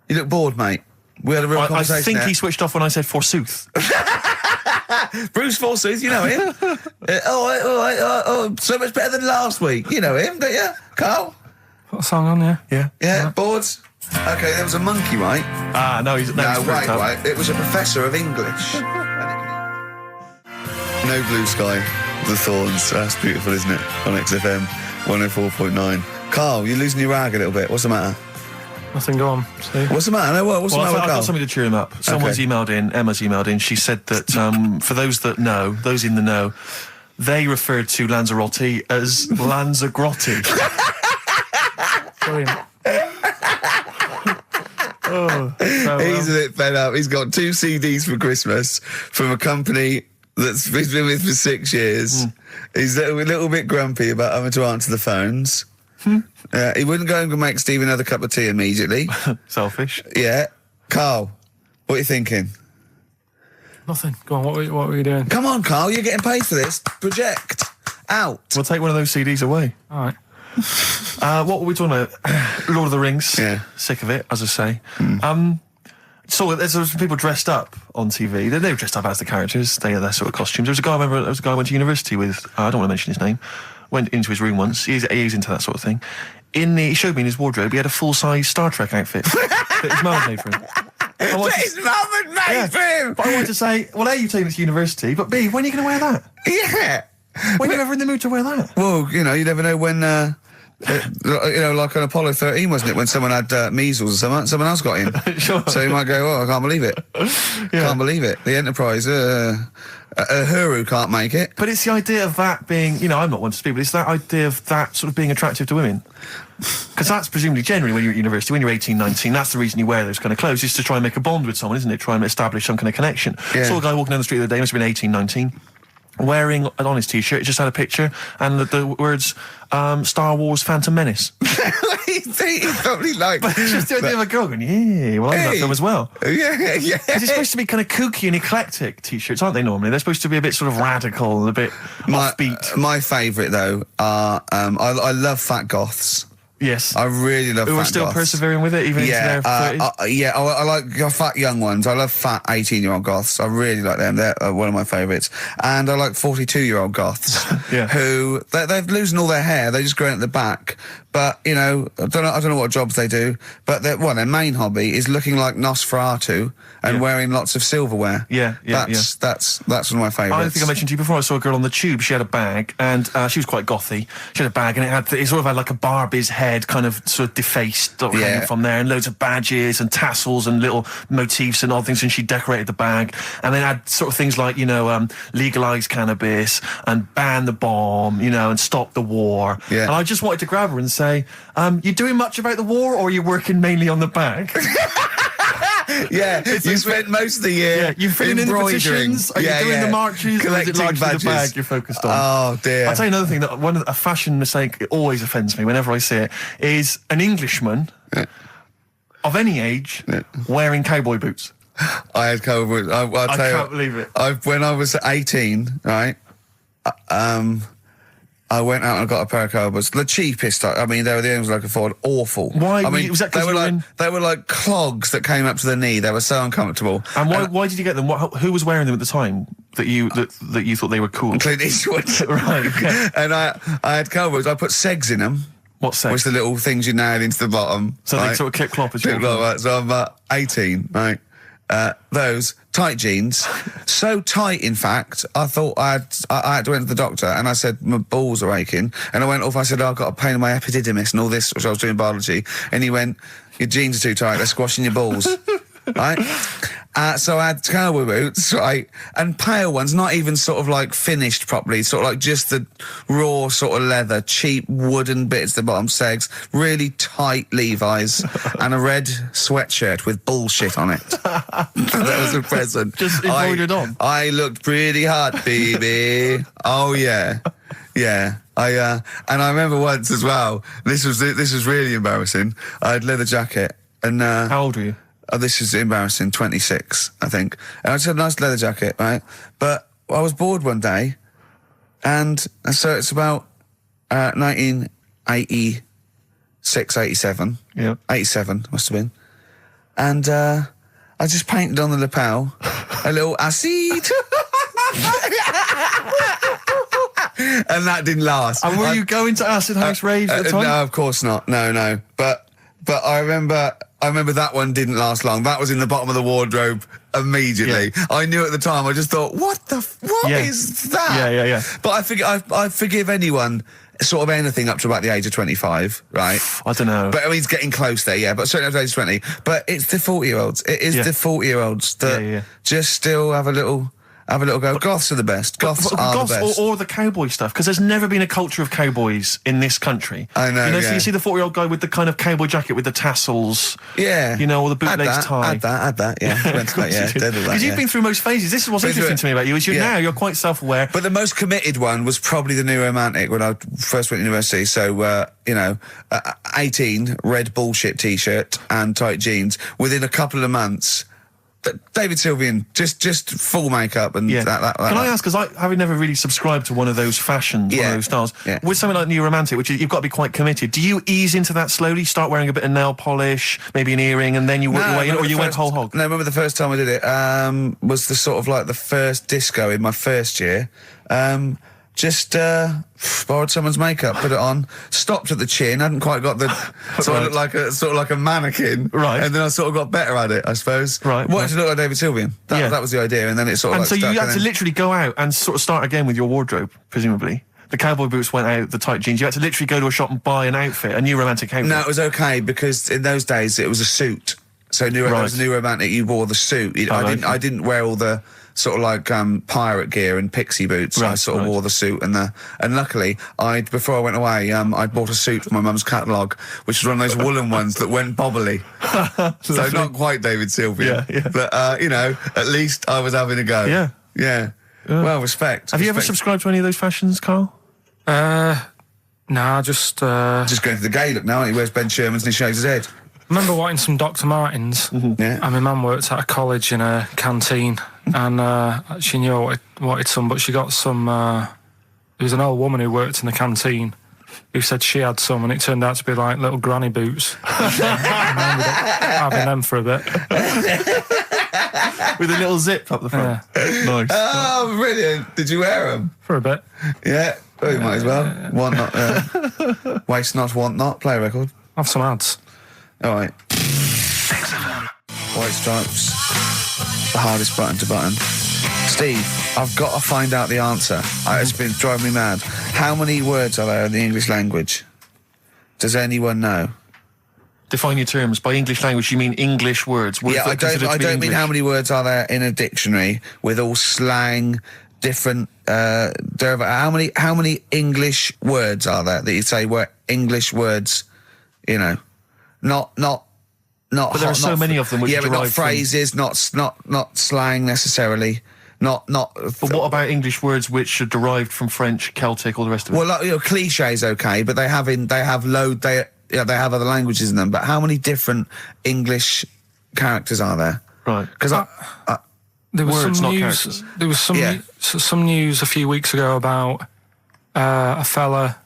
you look bored, mate. We had a real conversation. I think there. he switched off when I said forsooth. Bruce Forsooth, you know him. So much better than last week. You know him, don't you, Carl? Got a song on, yeah? Yeah, boards. Okay, there was a monkey, right? No, he's right. It was a professor of English. No Blue Sky, The Thorns. That's beautiful, isn't it? On XFM 104.9. Carl, you're losing your rag a little bit. What's the matter? Nothing, go on. See? What's the matter? What's the matter with I've Carl? got something to cheer him up. Someone's emailed in, Emma's emailed in, she said that for those that know, those in the know, they referred to Lanzarote as Lanzagrotte. Brilliant. He's a bit fed up. He's got 2 CDs for Christmas from a company that's he's been with for 6 years. He's a little bit grumpy about having to answer the phones. He wouldn't go and make Steve another cup of tea immediately. Selfish. Yeah. Carl, what are you thinking? Nothing. Go on, what were you doing? Come on, Carl, you're getting paid for this. Project. Out. We'll take one of those CDs away. All right. What were we talking about? Lord of the Rings. Yeah. Sick of it, as I say. So there's some people dressed up on TV. They were dressed up as the characters. They had their sort of costumes. There was a guy I went to university with. I don't want to mention his name. Went into his room once. He's into that sort of thing. He showed me in his wardrobe. He had a full-size Star Trek outfit that his mum had made for him. His mum had made for him. But I wanted to say, well, A, you've taken it to university, but B, when are you going to wear that? Yeah. When are you ever in the mood to wear that? Well, you never know when. Like on Apollo 13, wasn't it, when someone had measles or someone else got in. Sure. So you might go, oh, I can't believe it. Can't believe it. The Enterprise, Uhuru can't make it. But it's the idea of that being, I'm not one to speak, but it's that idea of that sort of being attractive to women. Because that's presumably generally when you're at university, when you're 18, 19, that's the reason you wear those kind of clothes, is to try and make a bond with someone, isn't it? Try and establish some kind of connection. Yeah. Saw a guy walking down the street the other day, must have been 18, 19, wearing on his t-shirt, it just had a picture and the words Star Wars Phantom Menace. He probably like. But it's just the idea of a girl going, yeah, well, I'm in that film as well. Yeah. Because it's supposed to be kind of kooky and eclectic t-shirts, aren't they, normally? They're supposed to be a bit sort of radical and a bit offbeat. My favourite, though, are, I love fat goths. Yes. I really love Who fat are still goths. persevering with it, even into their 30s? I like fat young ones. I love fat 18-year-old goths. I really like them. They're one of my favourites. And I like 42-year-old goths who they're losing all their hair. They just grow it at the back. But I don't know what jobs they do. But their main hobby is looking like Nosferatu and wearing lots of silverware. That's one of my favourites. I think I mentioned to you before. I saw a girl on the tube. She had a bag, and she was quite gothy. She had a bag, and it sort of had like a Barbie's head, kind of sort of defaced hanging from there, and loads of badges and tassels and little motifs and odd things. And she decorated the bag, and then had sort of things like legalise cannabis and ban the bomb, and stop the war. Yeah. And I just wanted to grab her and say, you doing much about the war, or are you working mainly on the bag? You spent most of the year you're filling in the petitions, are you doing the marches, collecting or is it largely badges. the bag you're focused on? Oh dear. I'll tell you another thing, that a fashion mistake that always offends me whenever I see it, is an Englishman of any age wearing cowboy boots. I had cowboy boots. I can't believe it. When I was 18, right, I went out and got a pair of cowboy boots. The cheapest. I mean, they were the only ones I could afford. Awful. Why? I mean, was that 'cause they were like clogs that came up to the knee. They were so uncomfortable. And why did you get them? Who was wearing them at the time that you thought they were cool? Clint Eastwood. Right. Okay. And I had cowboy boots. I put segs in them. What segs? Which the little things you nail into the bottom. So they sort of clip-clop as you walk. Right. So I'm 18, right? Those tight jeans, so tight in fact I thought I had to enter the doctor, and I said my balls are aching, and I went off. I said, I've got a pain in my epididymis and all this, which I was doing biology, and he went, your jeans are too tight, they're squashing your balls. Right? So I had cowboy boots, right, and pale ones, not even sort of like finished properly, sort of like just the raw sort of leather, cheap wooden bits at the bottom, segs, really tight Levi's, and a red sweatshirt with bullshit on it. That was a present. Just embroidered on. I looked pretty hot, baby. Oh yeah. Yeah, and I remember once as well. This was really embarrassing. I had leather jacket, and how old were you? Oh, this is embarrassing. 26, I think. And I just had a nice leather jacket, right? But I was bored one day, and so it's about 1986, 87. Yeah, 87 must have been. And I just painted on the lapel a little acid. And that didn't last. And were you going to acid house raves at the time? No, of course not. No. But I remember that one didn't last long. That was in the bottom of the wardrobe immediately. Yeah. I knew at the time. I just thought, what is that? Yeah. But I forgive anyone sort of anything up to about the age of 25, right? I don't know. But I mean, it's getting close there, yeah. But certainly up to the age of 20. But it's the 40-year-olds. It is the 40-year-olds that just still have a little Have a little go. Goths are the best. Goths are the best. Or the cowboy stuff, because there's never been a culture of cowboys in this country. I know, so you see the 40-year-old guy with the kind of cowboy jacket with the tassels. Yeah. Or the bootlegs tie. Add that, yeah. Because you've been through most phases. This is what's interesting to me about you, is you're quite self-aware. But the most committed one was probably the New Romantic when I first went to university. So, 18, red bullshit T-shirt and tight jeans. Within a couple of months, David Sylvian, just full makeup and that. Can I ask, because having never really subscribed to one of those fashions, one of those styles, with something like New Romantic, which you've got to be quite committed, do you ease into that slowly, start wearing a bit of nail polish, maybe an earring, and then you work your way in, or you went whole hog? No, I remember the first time I did it, was the sort of like the first disco in my first year. Just borrowed someone's makeup, put it on, stopped at the chin, hadn't quite got the sort of like a mannequin, right? And then I sort of got better at it, I suppose. Right. Wanted to look like David Sylvian. That was the idea, and then it sort of. And so you had to literally go out and sort of start again with your wardrobe, presumably. The cowboy boots went out, the tight jeans. You had to literally go to a shop and buy an outfit, a New Romantic outfit. No, it was okay because in those days it was a suit. So there was a New Romantic. You wore the suit. I didn't wear all the sort of like pirate gear and pixie boots. I sort of wore the suit and luckily before I went away I'd bought a suit from my mum's catalogue, which was one of those woolen ones that went bobbly. So not quite David Sylvian, but at least I was having a go. Yeah. Well, respect. Have you ever subscribed to any of those fashions, Karl? Nah, just going to the gay look now. He wears Ben Sherman's and he shaves his head. I remember wanting some Dr. Martens. Yeah. And my mum worked at a college in a canteen, and she knew I wanted some, but she got some. There was an old woman who worked in the canteen who said she had some, and it turned out to be like little granny boots. And I ended up having them for a bit. With a little zip up the front. Yeah. Nice. Oh, brilliant. Did you wear them? For a bit. Yeah. Well, you might as well. Want not. Waste not, want not. Play a record. Have some ads. All right. White Stripes. The hardest button to button. Steve, I've got to find out the answer. It's been driving me mad. How many words are there in the English language? Does anyone know? Define your terms. By English language, you mean English words. I don't mean how many words are there in a dictionary with all slang, different how many English words are there that you say were English words? Not. But there are so many of them which but not phrases, not slang necessarily. Not. But what about English words which are derived from French, Celtic, all the rest of it? Well, cliches, okay, but they have other languages in them. But how many different English characters are there? Right. Because there was words, some not news. characters. There was some news a few weeks ago about a fella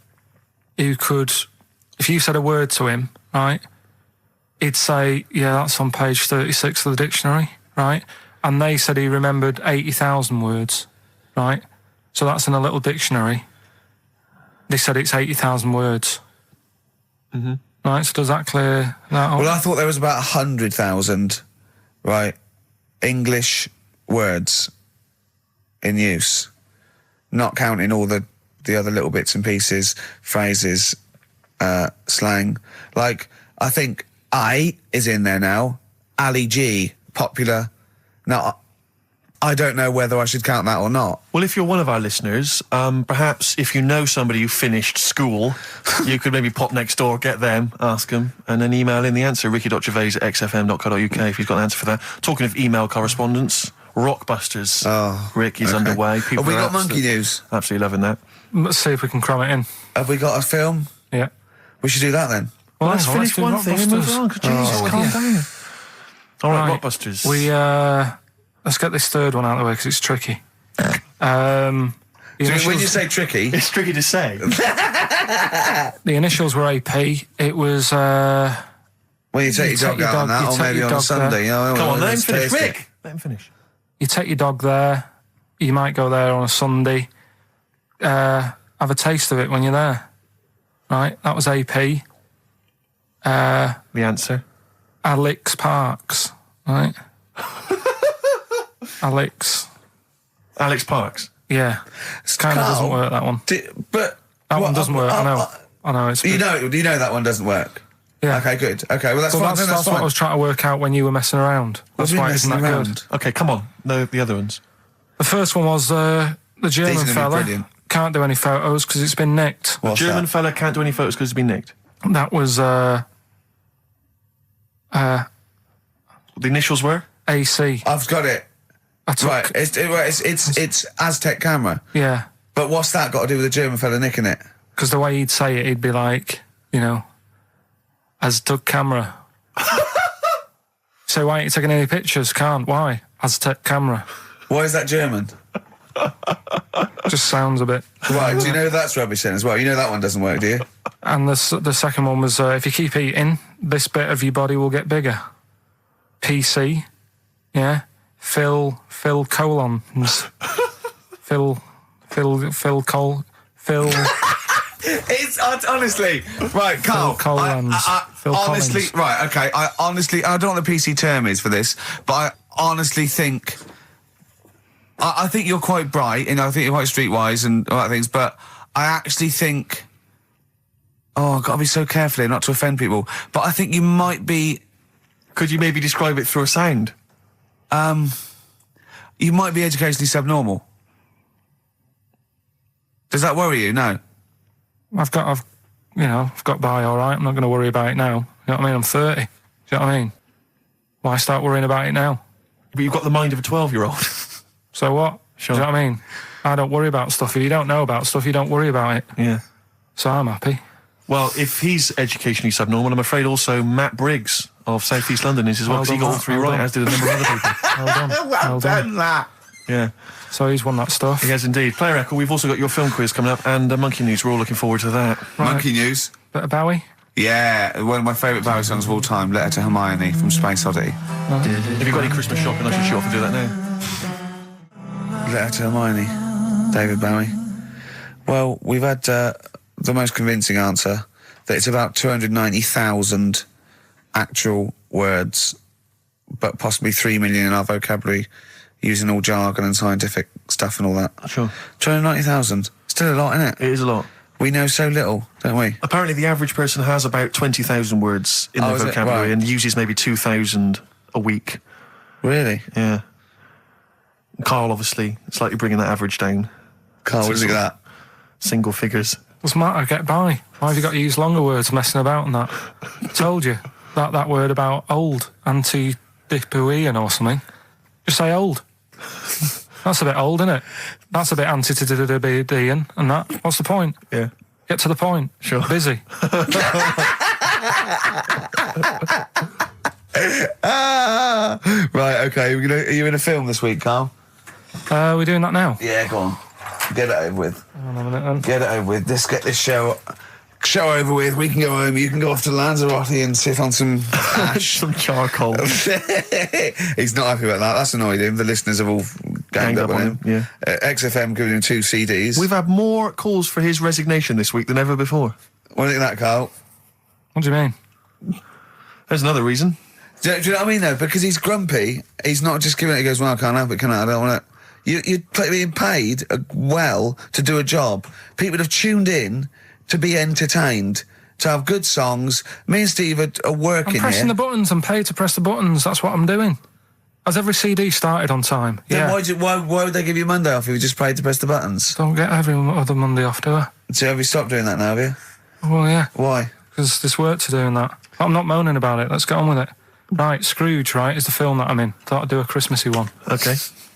who could, if you said a word to him, right, he'd say, "Yeah, that's on page 36 of the dictionary," right? And they said he remembered 80,000 words, right? So that's in a little dictionary. They said it's 80,000 words. Mm-hmm. Right, so does that clear that up? Well, I thought there was about 100,000, right, English words in use, not counting all the other little bits and pieces, phrases, slang. Like, I think I is in there now. Ali G, popular. Now, I don't know whether I should count that or not. Well, if you're one of our listeners, perhaps if you know somebody who finished school, you could maybe pop next door, get them, ask them, and then email in the answer, ricky.gervais@xfm.co.uk if you've got an answer for that. Talking of email correspondence, Rockbusters. Oh, Rick is underway. People Have we are got monkey news? Absolutely loving that. Let's see if we can cram it in. Have we got a film? Yeah. We should do that then. Well, Let's finish do one thing and move Rockbusters. on. Jesus, calm down. All right, Rockbusters. Let's get this third one out of the way because it's tricky. When you say tricky, it's tricky to say. The initials were AP. It was. When you take your dog out on that, or maybe on a Sunday. Come on, let him finish. Rick, let him finish. You take your dog there. You might go there on a Sunday. Have a taste of it when you're there. Right, that was AP. The answer? Alex Parks. Right. Alex Parks. Yeah, it kind of doesn't work, that one. But that one doesn't work. I know. It's you know that one doesn't work. Yeah. Okay, good. Okay, well that's fine. That's what I was trying to work out when you were messing around. That's why it isn't that good. Okay, come on. No, the other ones. The first one was the German These are gonna be fella. brilliant. Can't do any photos because it's been nicked. What's German that? fella can't do any photos because it's been nicked. That was The initials were? AC. I've got it. I took, Right, it's Aztec camera. Yeah, But what's that got to do with the German fella nicking it? because the way he'd say it, he'd be like, you know, Aztec camera. So why ain't you taking any pictures? Can't. Why? Aztec camera. Why is that German? Just sounds a bit. Right, do you know that's rubbish then as well? You know that one doesn't work, do you? And the second one was, if you keep eating, this bit of your body will get bigger. PC. Yeah. Phil colons. Phil. It's honestly right, Carl. Phil Collins. Phil honestly, Collins. right, okay. I don't know what the PC term is for this, but I honestly think. I think you're quite bright, and I think you're quite streetwise and all that things. But I actually think. Oh, I've got to be so careful here not to offend people. But I think you might be. Could you maybe describe it through a sound? You might be educationally subnormal. Does that worry you? No. I've got by all right. I'm not going to worry about it now. You know what I mean? I'm 30. Do you know what I mean? Why start worrying about it now? But you've got the mind of a 12-year-old. So what? Sure. Do you know what I mean? I don't worry about stuff. If you don't know about stuff, you don't worry about it. Yeah. So I'm happy. Well, if he's educationally subnormal, I'm afraid also Matt Briggs of South East London is as well, Well because he got done, all three well right, done. as did a number of other people. Well done. Well done. that. Yeah. So he's won that stuff. He has indeed. Player Echo, we've also got your film quiz coming up, and Monkey News. We're all looking forward to that. Right. Monkey News. Bit of Bowie. Yeah, one of my favourite Bowie songs of all time, Letter to Hermione from Space Oddity. Have you got any Christmas shopping? I should shoot off and do that now. Letter to Hermione, David Bowie. Well, we've had the most convincing answer that it's about 290,000 actual words, but possibly 3 million in our vocabulary, using all jargon and scientific stuff and all that. Sure. 290,000. Still a lot, isn't it? It is a lot. We know so little, don't we? Apparently the average person has about 20,000 words in their is it? vocabulary Right. and uses maybe 2,000 a week. Really? Yeah. Carl, obviously, slightly bringing that average down. Carl, what do you think of that? Single figures. Doesn't matter, get by. Why have you got to use longer words messing about and that? Told you. That word about old, anti-dipuian or something. Just say old. That's a bit old, isn't it? That's a bit anti-dipuian and that. What's the point? Yeah. Get to the point. Sure. Busy. Right, okay. Are you in a film this week, Carl? We're doing that now. Yeah, go on. Get it over with. Hang on a minute then. Get it over with. Let's get this show over with. We can go home. You can go off to Lanzarote and sit on some ash. Some charcoal. He's not happy about that. That's annoyed him. The listeners have all ganged up on him. Yeah. XFM giving him 2 CDs. We've had more calls for his resignation this week than ever before. What do you think of that, Carl? What do you mean? There's another reason. Do you know what I mean, though? Because he's grumpy. He's not just giving it. He goes, well, I can't have it, can I? I don't want it. You're being paid well to do a job. People have tuned in to be entertained, to have good songs. Me and Steve are working I'm pressing here. the buttons. I'm paid to press the buttons. That's what I'm doing. Has every CD started on time? Then Yeah. why would they give you Monday off if you just paid to press the buttons? Don't get every other Monday off, do I? So have you stopped doing that now, have you? Well, yeah. Why? Because there's work to do in that. I'm not moaning about it. Let's get on with it. Right, Scrooge, right, is the film that I'm in. Thought I'd do a Christmassy one. Okay.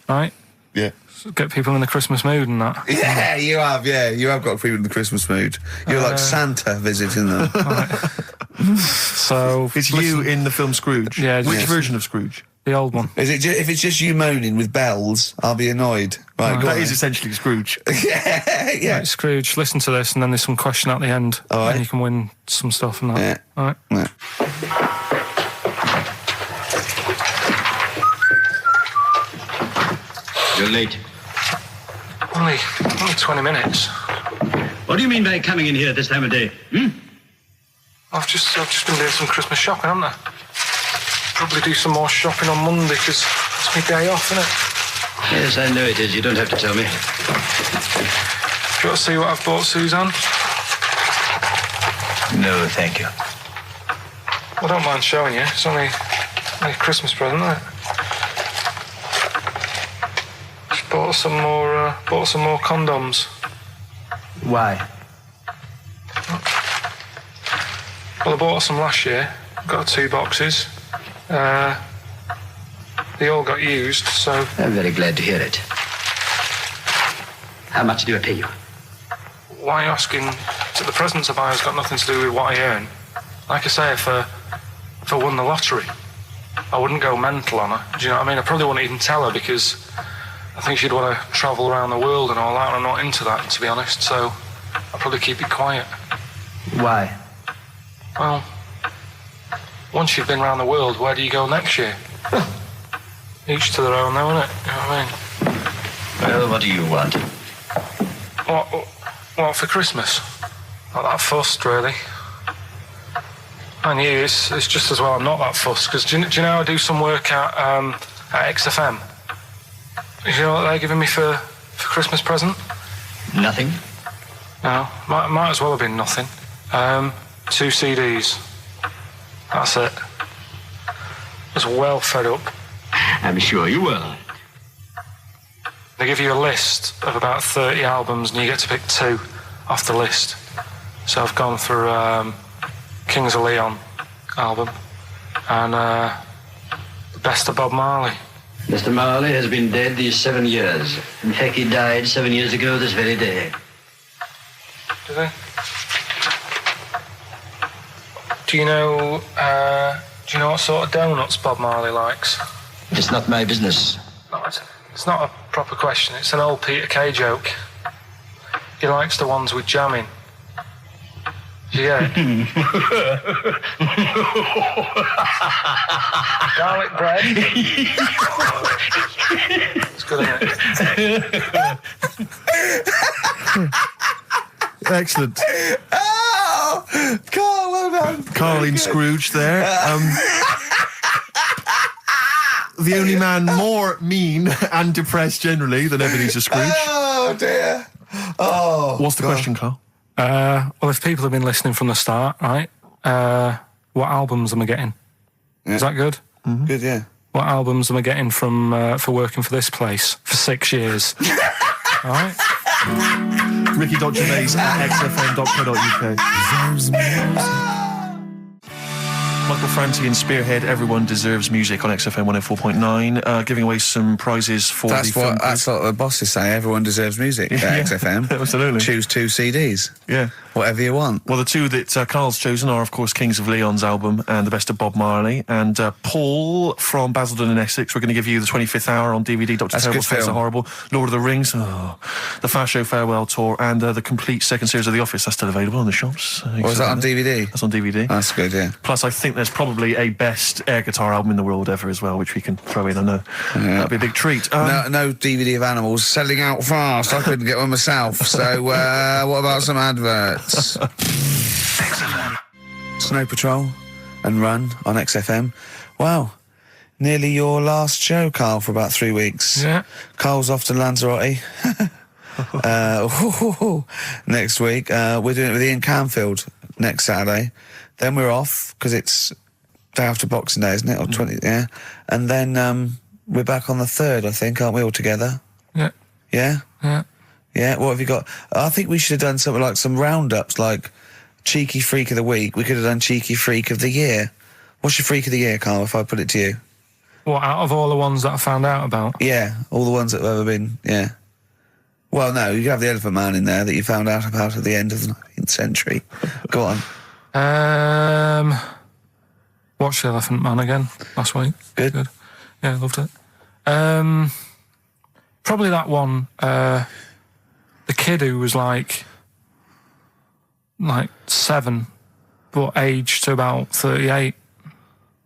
Right? Yeah. Get people in the Christmas mood and that. Yeah, you have. Yeah, you have got people in the Christmas mood. You're like Santa visiting them. So It's you in the film Scrooge. Yeah, Which yes. version of Scrooge? the old one. Is it? If it's just you moaning with bells, I'll be annoyed. Right, go That on is then. essentially Scrooge. yeah. Right, Scrooge, listen to this, and then there's some question at the end, All right. and you can win some stuff and that. Yeah. All right. Yeah. You're late. Only 20 minutes. What do you mean by coming in here at this time of day? I've just been doing some Christmas shopping, haven't I? Probably do some more shopping on Monday because it's my day off, isn't it? Yes, I know it is. You don't have to tell me. Do you want to see what I've bought Suzanne? No, thank you. I don't mind showing you. It's only a Christmas present, isn't it? Just bought some more condoms. Why? Well, I bought some last year. Got 2 boxes. They all got used, so... I'm very glad to hear it. How much do I pay you? Why are you asking? The presents I buy has got nothing to do with what I earn. Like I say, if I won the lottery, I wouldn't go mental on her. Do you know what I mean? I probably wouldn't even tell her because I think she'd want to travel around the world and all that, and I'm not into that, to be honest, so I'd probably keep it quiet. Why? Well, once you've been around the world, where do you go next year? Each to their own, though, innit? You know what I mean? Well, what do you want? What for Christmas? Not that fussed, really. And you, it's just as well I'm not that fussed, because do you know I do some work at XFM? Do you know what they're giving me for Christmas present? Nothing? No, might as well have been nothing. 2 CDs. That's it. I was well fed up. I'm sure you will. They give you a list of about 30 albums and you get to pick 2 off the list. So I've gone for Kings of Leon album and the best of Bob Marley. Mr. Marley has been dead these 7 years. In fact, he died 7 years ago this very day. Did he? Do you know what sort of donuts Bob Marley likes? It's not my business. No, it's not a proper question. It's an old Peter Kay joke. He likes the ones with jam in. Do you get it? Garlic bread. It's good, isn't it? Excellent. Oh, Carl, well done. Carl in Scrooge there. The only man more mean and depressed generally than Ebenezer Scrooge. Oh, dear. Oh. What's the question, Carl? Well, if people have been listening from the start, right, what albums am I getting? Yeah. Is that good? Mm-hmm. Good, yeah. What albums am I getting from for working for this place for 6 years? All right. Ricky Gervais at xfm.co.uk. Michael Franti and Spearhead, Everyone Deserves Music on XFM 104.9, giving away some prizes for That's the film. That's what the bosses say. Everyone deserves music at XFM. Absolutely. Choose 2 CDs. Yeah. Whatever you want. Well, the 2 that Carl's chosen are, of course, Kings of Leon's album and The Best of Bob Marley. And Paul from Basildon in Essex, we're going to give you The 25th Hour on DVD, Dr. Terrible's Face Are Horrible, Lord of the Rings, The Fast Show Farewell Tour, and the complete second series of The Office. That's still available in the shops. Was that on DVD? That's on DVD. That's good, yeah. Plus, I think there's probably a best air guitar album in the world ever as well, which we can throw in. I know. Yeah. That'd be a big treat. No DVD of Animals selling out fast. I couldn't get one myself. So what about some adverts? Snow Patrol and Run on XFM. Wow. Nearly your last show, Carl, for about 3 weeks. Yeah. Carl's off to Lanzarote. Next week. We're doing it with Ian Canfield next Saturday. Then we're off, because it's day after Boxing Day, isn't it? Or 20, yeah. And then we're back on the 3rd, I think, aren't we, all together? Yeah. Yeah? Yeah. Yeah, what have you got? I think we should have done something like some roundups, like Cheeky Freak of the Week. We could have done Cheeky Freak of the Year. What's your Freak of the Year, Carl, if I put it to you? What, out of all the ones that I found out about? Yeah, all the ones that have ever been, yeah. Well, no, you have the Elephant Man in there that you found out about at the end of the 19th century. Go on. Watched The Elephant Man again last week. Good. Yeah, loved it. Probably that one, the kid who was like 7, but aged to about 38.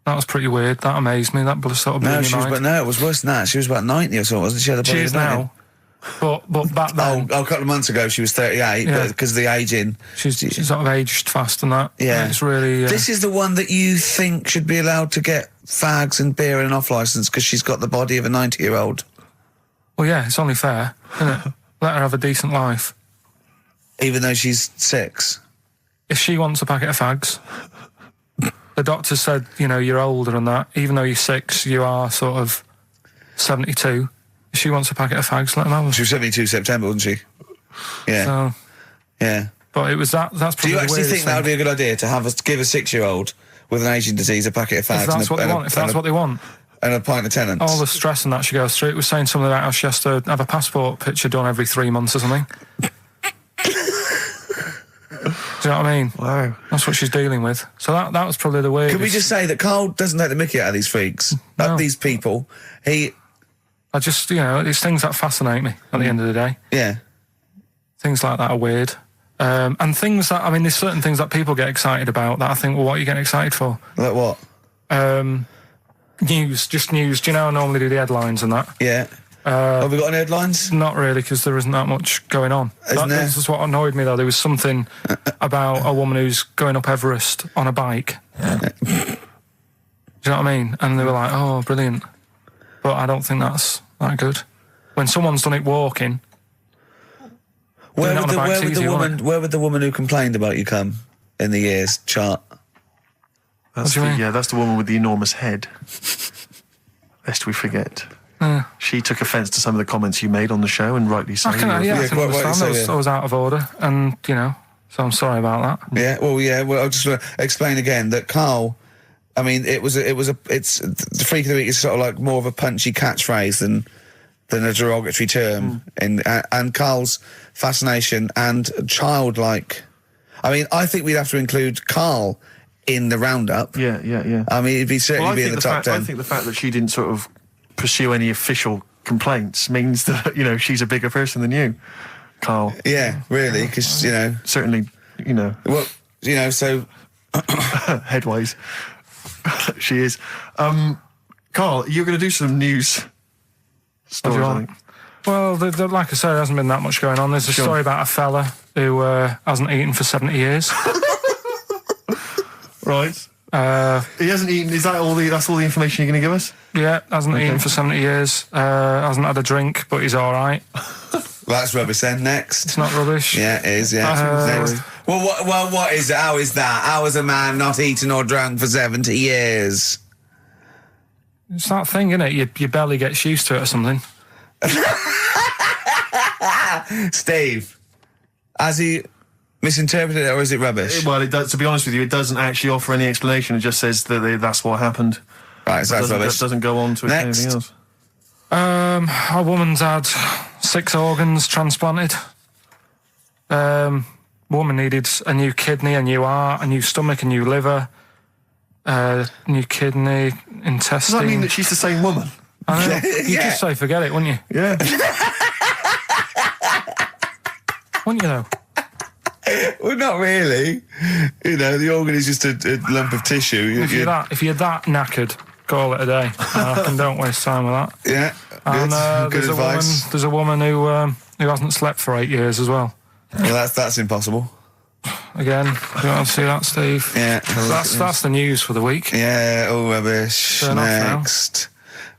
That was pretty weird. That amazed me. That sort of blew my mind. No, it was worse than that. She was about 90 or so, wasn't she? She is now. But back then... a couple of months ago she was 38, yeah. But because of the ageing... She's sort of aged fast and that. Yeah. It's really... This is the one that you think should be allowed to get fags and beer and an off-licence because she's got the body of a 90-year-old. Well, yeah, it's only fair, isn't it? Let her have a decent life. Even though she's 6? If she wants a packet of fags... The doctor said, you're older and that. Even though you're 6, you are sort of 72. If she wants a packet of fags, let them have them. She was 72 September, wasn't she? Yeah. So, yeah. but it was that's probably Do you the actually weirdest think that would be a good idea to give a 6-year-old with an Asian disease a packet of fags? If that's what they want. If that's what they want. And a pint of Tennants. All the stress and that she goes through. It was saying something about how she has to have a passport picture done every 3 months or something. Do you know what I mean? Wow. That's what she's dealing with. So that was probably the way. Can we just say that Karl doesn't take the mickey out of these freaks? No. These people. I just, it's things that fascinate me at the end of the day. Yeah. Things like that are weird. And things that, there's certain things that people get excited about that I think, well, what are you getting excited for? Like what? News. Do you know I normally do the headlines and that? Yeah. Have we got any headlines? Not really, because there isn't that much going on. This is what annoyed me, though. There was something about a woman who's going up Everest on a bike. Do you know what I mean? And they were like, oh, brilliant. But I don't think that's that good. When someone's done it walking... Where would the woman who complained about you come in the years chart? That's that's the woman with the enormous head. Lest we forget. She took offence to some of the comments you made on the show, and rightly so. I can understand. I was out of order, and so I'm sorry about that. Yeah, well, I'll just explain again that Karl. It's the freak of the week is sort of like more of a punchy catchphrase than a derogatory term, and Karl's fascination and childlike. I think we'd have to include Karl in the roundup. Yeah. He'd certainly be in the top 10. I think the fact that she didn't sort of pursue any official complaints means that she's a bigger person than you, Karl. Yeah, really, because certainly, Well, so headways, she is. Karl, you're going to do some news stories, I think. Well, like I said, there hasn't been that much going on. There's a story about a fella who hasn't eaten for 70 years. Right. He hasn't eaten. Is that that's all the information you're going to give us? Yeah, hasn't eaten for 70 years. Hasn't had a drink, but he's all right. That's rubbish then. Next. It's not rubbish. Yeah, it is, yeah. Next. Well, what is it? How is that? How is a man not eaten or drunk for 70 years? It's that thing, isn't it? Your belly gets used to it or something. Steve, has he misinterpreted it or is it rubbish? Well, it does, to be honest with you, it doesn't actually offer any explanation. It just says that that's what happened. Right, so that's rubbish. It doesn't go on to anything else. A woman's had 6 organs transplanted. Woman needed a new kidney, a new heart, a new stomach, a new liver, new kidney, intestine. Does that mean that she's the same woman? I know. You'd just say forget it, wouldn't you? Yeah. Wouldn't you, though? Well, not really. The organ is just a lump of tissue. If you're that knackered, call it a day. Don't waste time with that. Yeah. And good advice. There's a woman who hasn't slept for 8 years as well. Well, that's impossible. Again, you want to see that, Steve? Yeah. That's the news for the week. Yeah. Oh, rubbish. Turn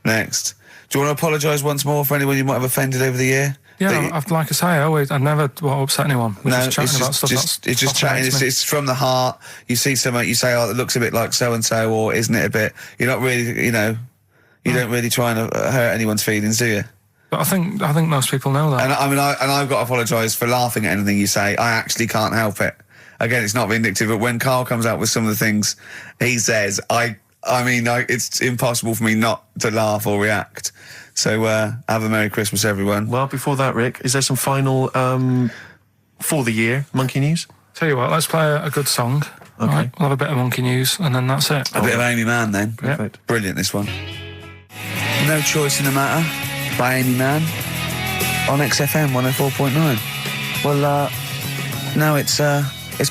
Next. Do you want to apologise once more for anyone you might have offended over the year? Yeah, like I say, I never want to upset anyone. We're just chatting about stuff. It's just chatting. It's from the heart. You see something, you say, "Oh, it looks a bit like so and so," or "Isn't it a bit?" You're not really, you don't really try and hurt anyone's feelings, do you? But I think most people know that. And I've got to apologise for laughing at anything you say. I actually can't help it. Again, it's not vindictive, but when Karl comes out with some of the things he says, it's impossible for me not to laugh or react. So, have a Merry Christmas, everyone. Well, before that, Rick, is there some final, for the year, monkey news? Tell you what, let's play a good song. Okay. Right, we'll have a bit of monkey news, and then that's it. A bit of Amy Mann, then. Perfect. Yep. Brilliant, this one. No Choice in the Matter by Amy Mann on XFM 104.9. Well, now it's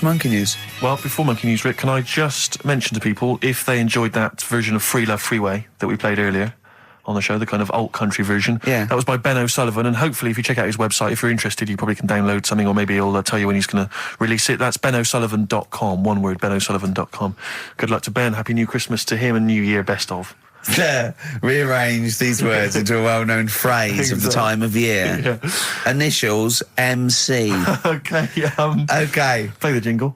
monkey news. Well, before monkey news, Rick, can I just mention to people, if they enjoyed that version of Free Love Freeway that we played earlier on the show, the kind of alt country version. Yeah. That was by Ben O'Sullivan, and hopefully if you check out his website, if you're interested, you probably can download something, or maybe he'll tell you when he's going to release it. That's benosullivan.com, one word, benosullivan.com. Good luck to Ben, happy new Christmas to him, and New Year best of. Rearrange these words into a well-known phrase of the time of year. Yeah. Initials MC. Okay. Okay. Play the jingle.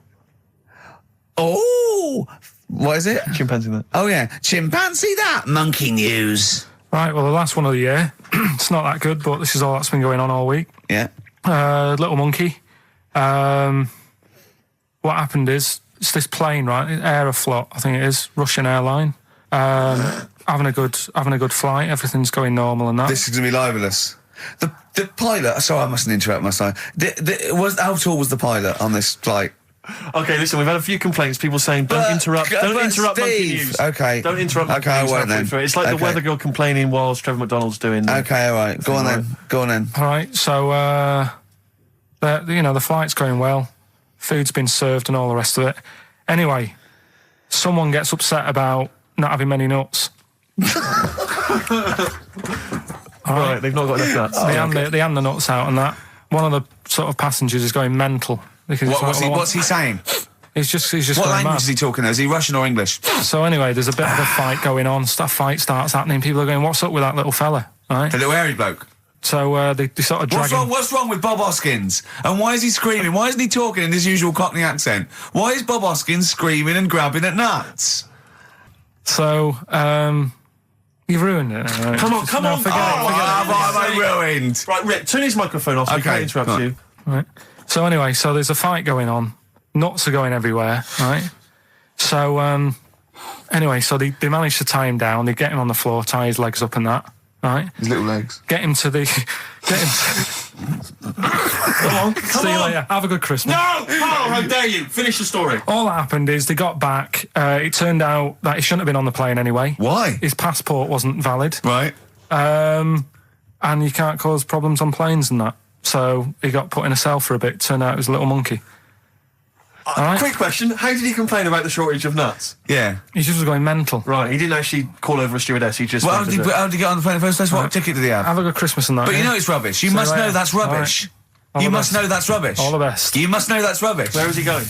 Oh, what is it? Chimpanzee that. Oh yeah, chimpanzee that. Monkey news. Right, well, the last one of the year. It's not that good, but this is all that's been going on all week. Yeah. Little monkey. What happened is, it's this plane, right? Aeroflot, I think it is, Russian airline. Having a good flight. Everything's going normal and that. This is gonna be libelous. The pilot. Sorry, I mustn't interrupt my son. How tall was the pilot on this flight? Okay, listen, we've had a few complaints. People saying, don't interrupt Monkey News. Okay. Don't interrupt Monkey Okay, I News. won't then. It's like the weather girl complaining whilst Trevor McDonald's doing. Okay, all right. Go on then. All right. So, the flight's going well. Food's been served and all the rest of it. Anyway, someone gets upset about not having many nuts. All right, they've not got enough nuts. They hand the nuts out and that. One of the sort of passengers is going mental. Because What's he saying? He's just what going language mad. is he talking? Is he Russian or English? So anyway, there's a bit of a fight going on. That fight starts happening. People are going, "What's up with that little fella?" Right? The little hairy bloke. So they sort of drag him. What's wrong with Bob Hoskins? And why is he screaming? Why isn't he talking in his usual Cockney accent? Why is Bob Hoskins screaming and grabbing at nuts? So you've ruined it. Right? Come on. Forget it. What have I ruined? Right, Rick, turn his microphone off so we can't interrupt you. Right. So anyway, so there's a fight going on. Nuts are going everywhere, right? So anyway, so they manage to tie him down. They get him on the floor, tie his legs up and that, right? His little legs. Get him to the... Come See you later. Have a good Christmas. No! Carl, how dare you? Finish the story. All that happened is they got back. It turned out that he shouldn't have been on the plane anyway. Why? His passport wasn't valid. Right. And you can't cause problems on planes and that. So he got put in a cell for a bit. Turned out it was a little monkey. Right. Quick question, how did he complain about the shortage of nuts? Yeah. He just was going mental. Right, he didn't actually call over a stewardess, he just... Well, how did he get on the plane in the first place? What ticket did he have? Have a good Christmas and that. But you yeah? know it's rubbish. You See must you know later. that's rubbish. All You the must best. know that's rubbish. All the best. You must know that's rubbish. Where is he going?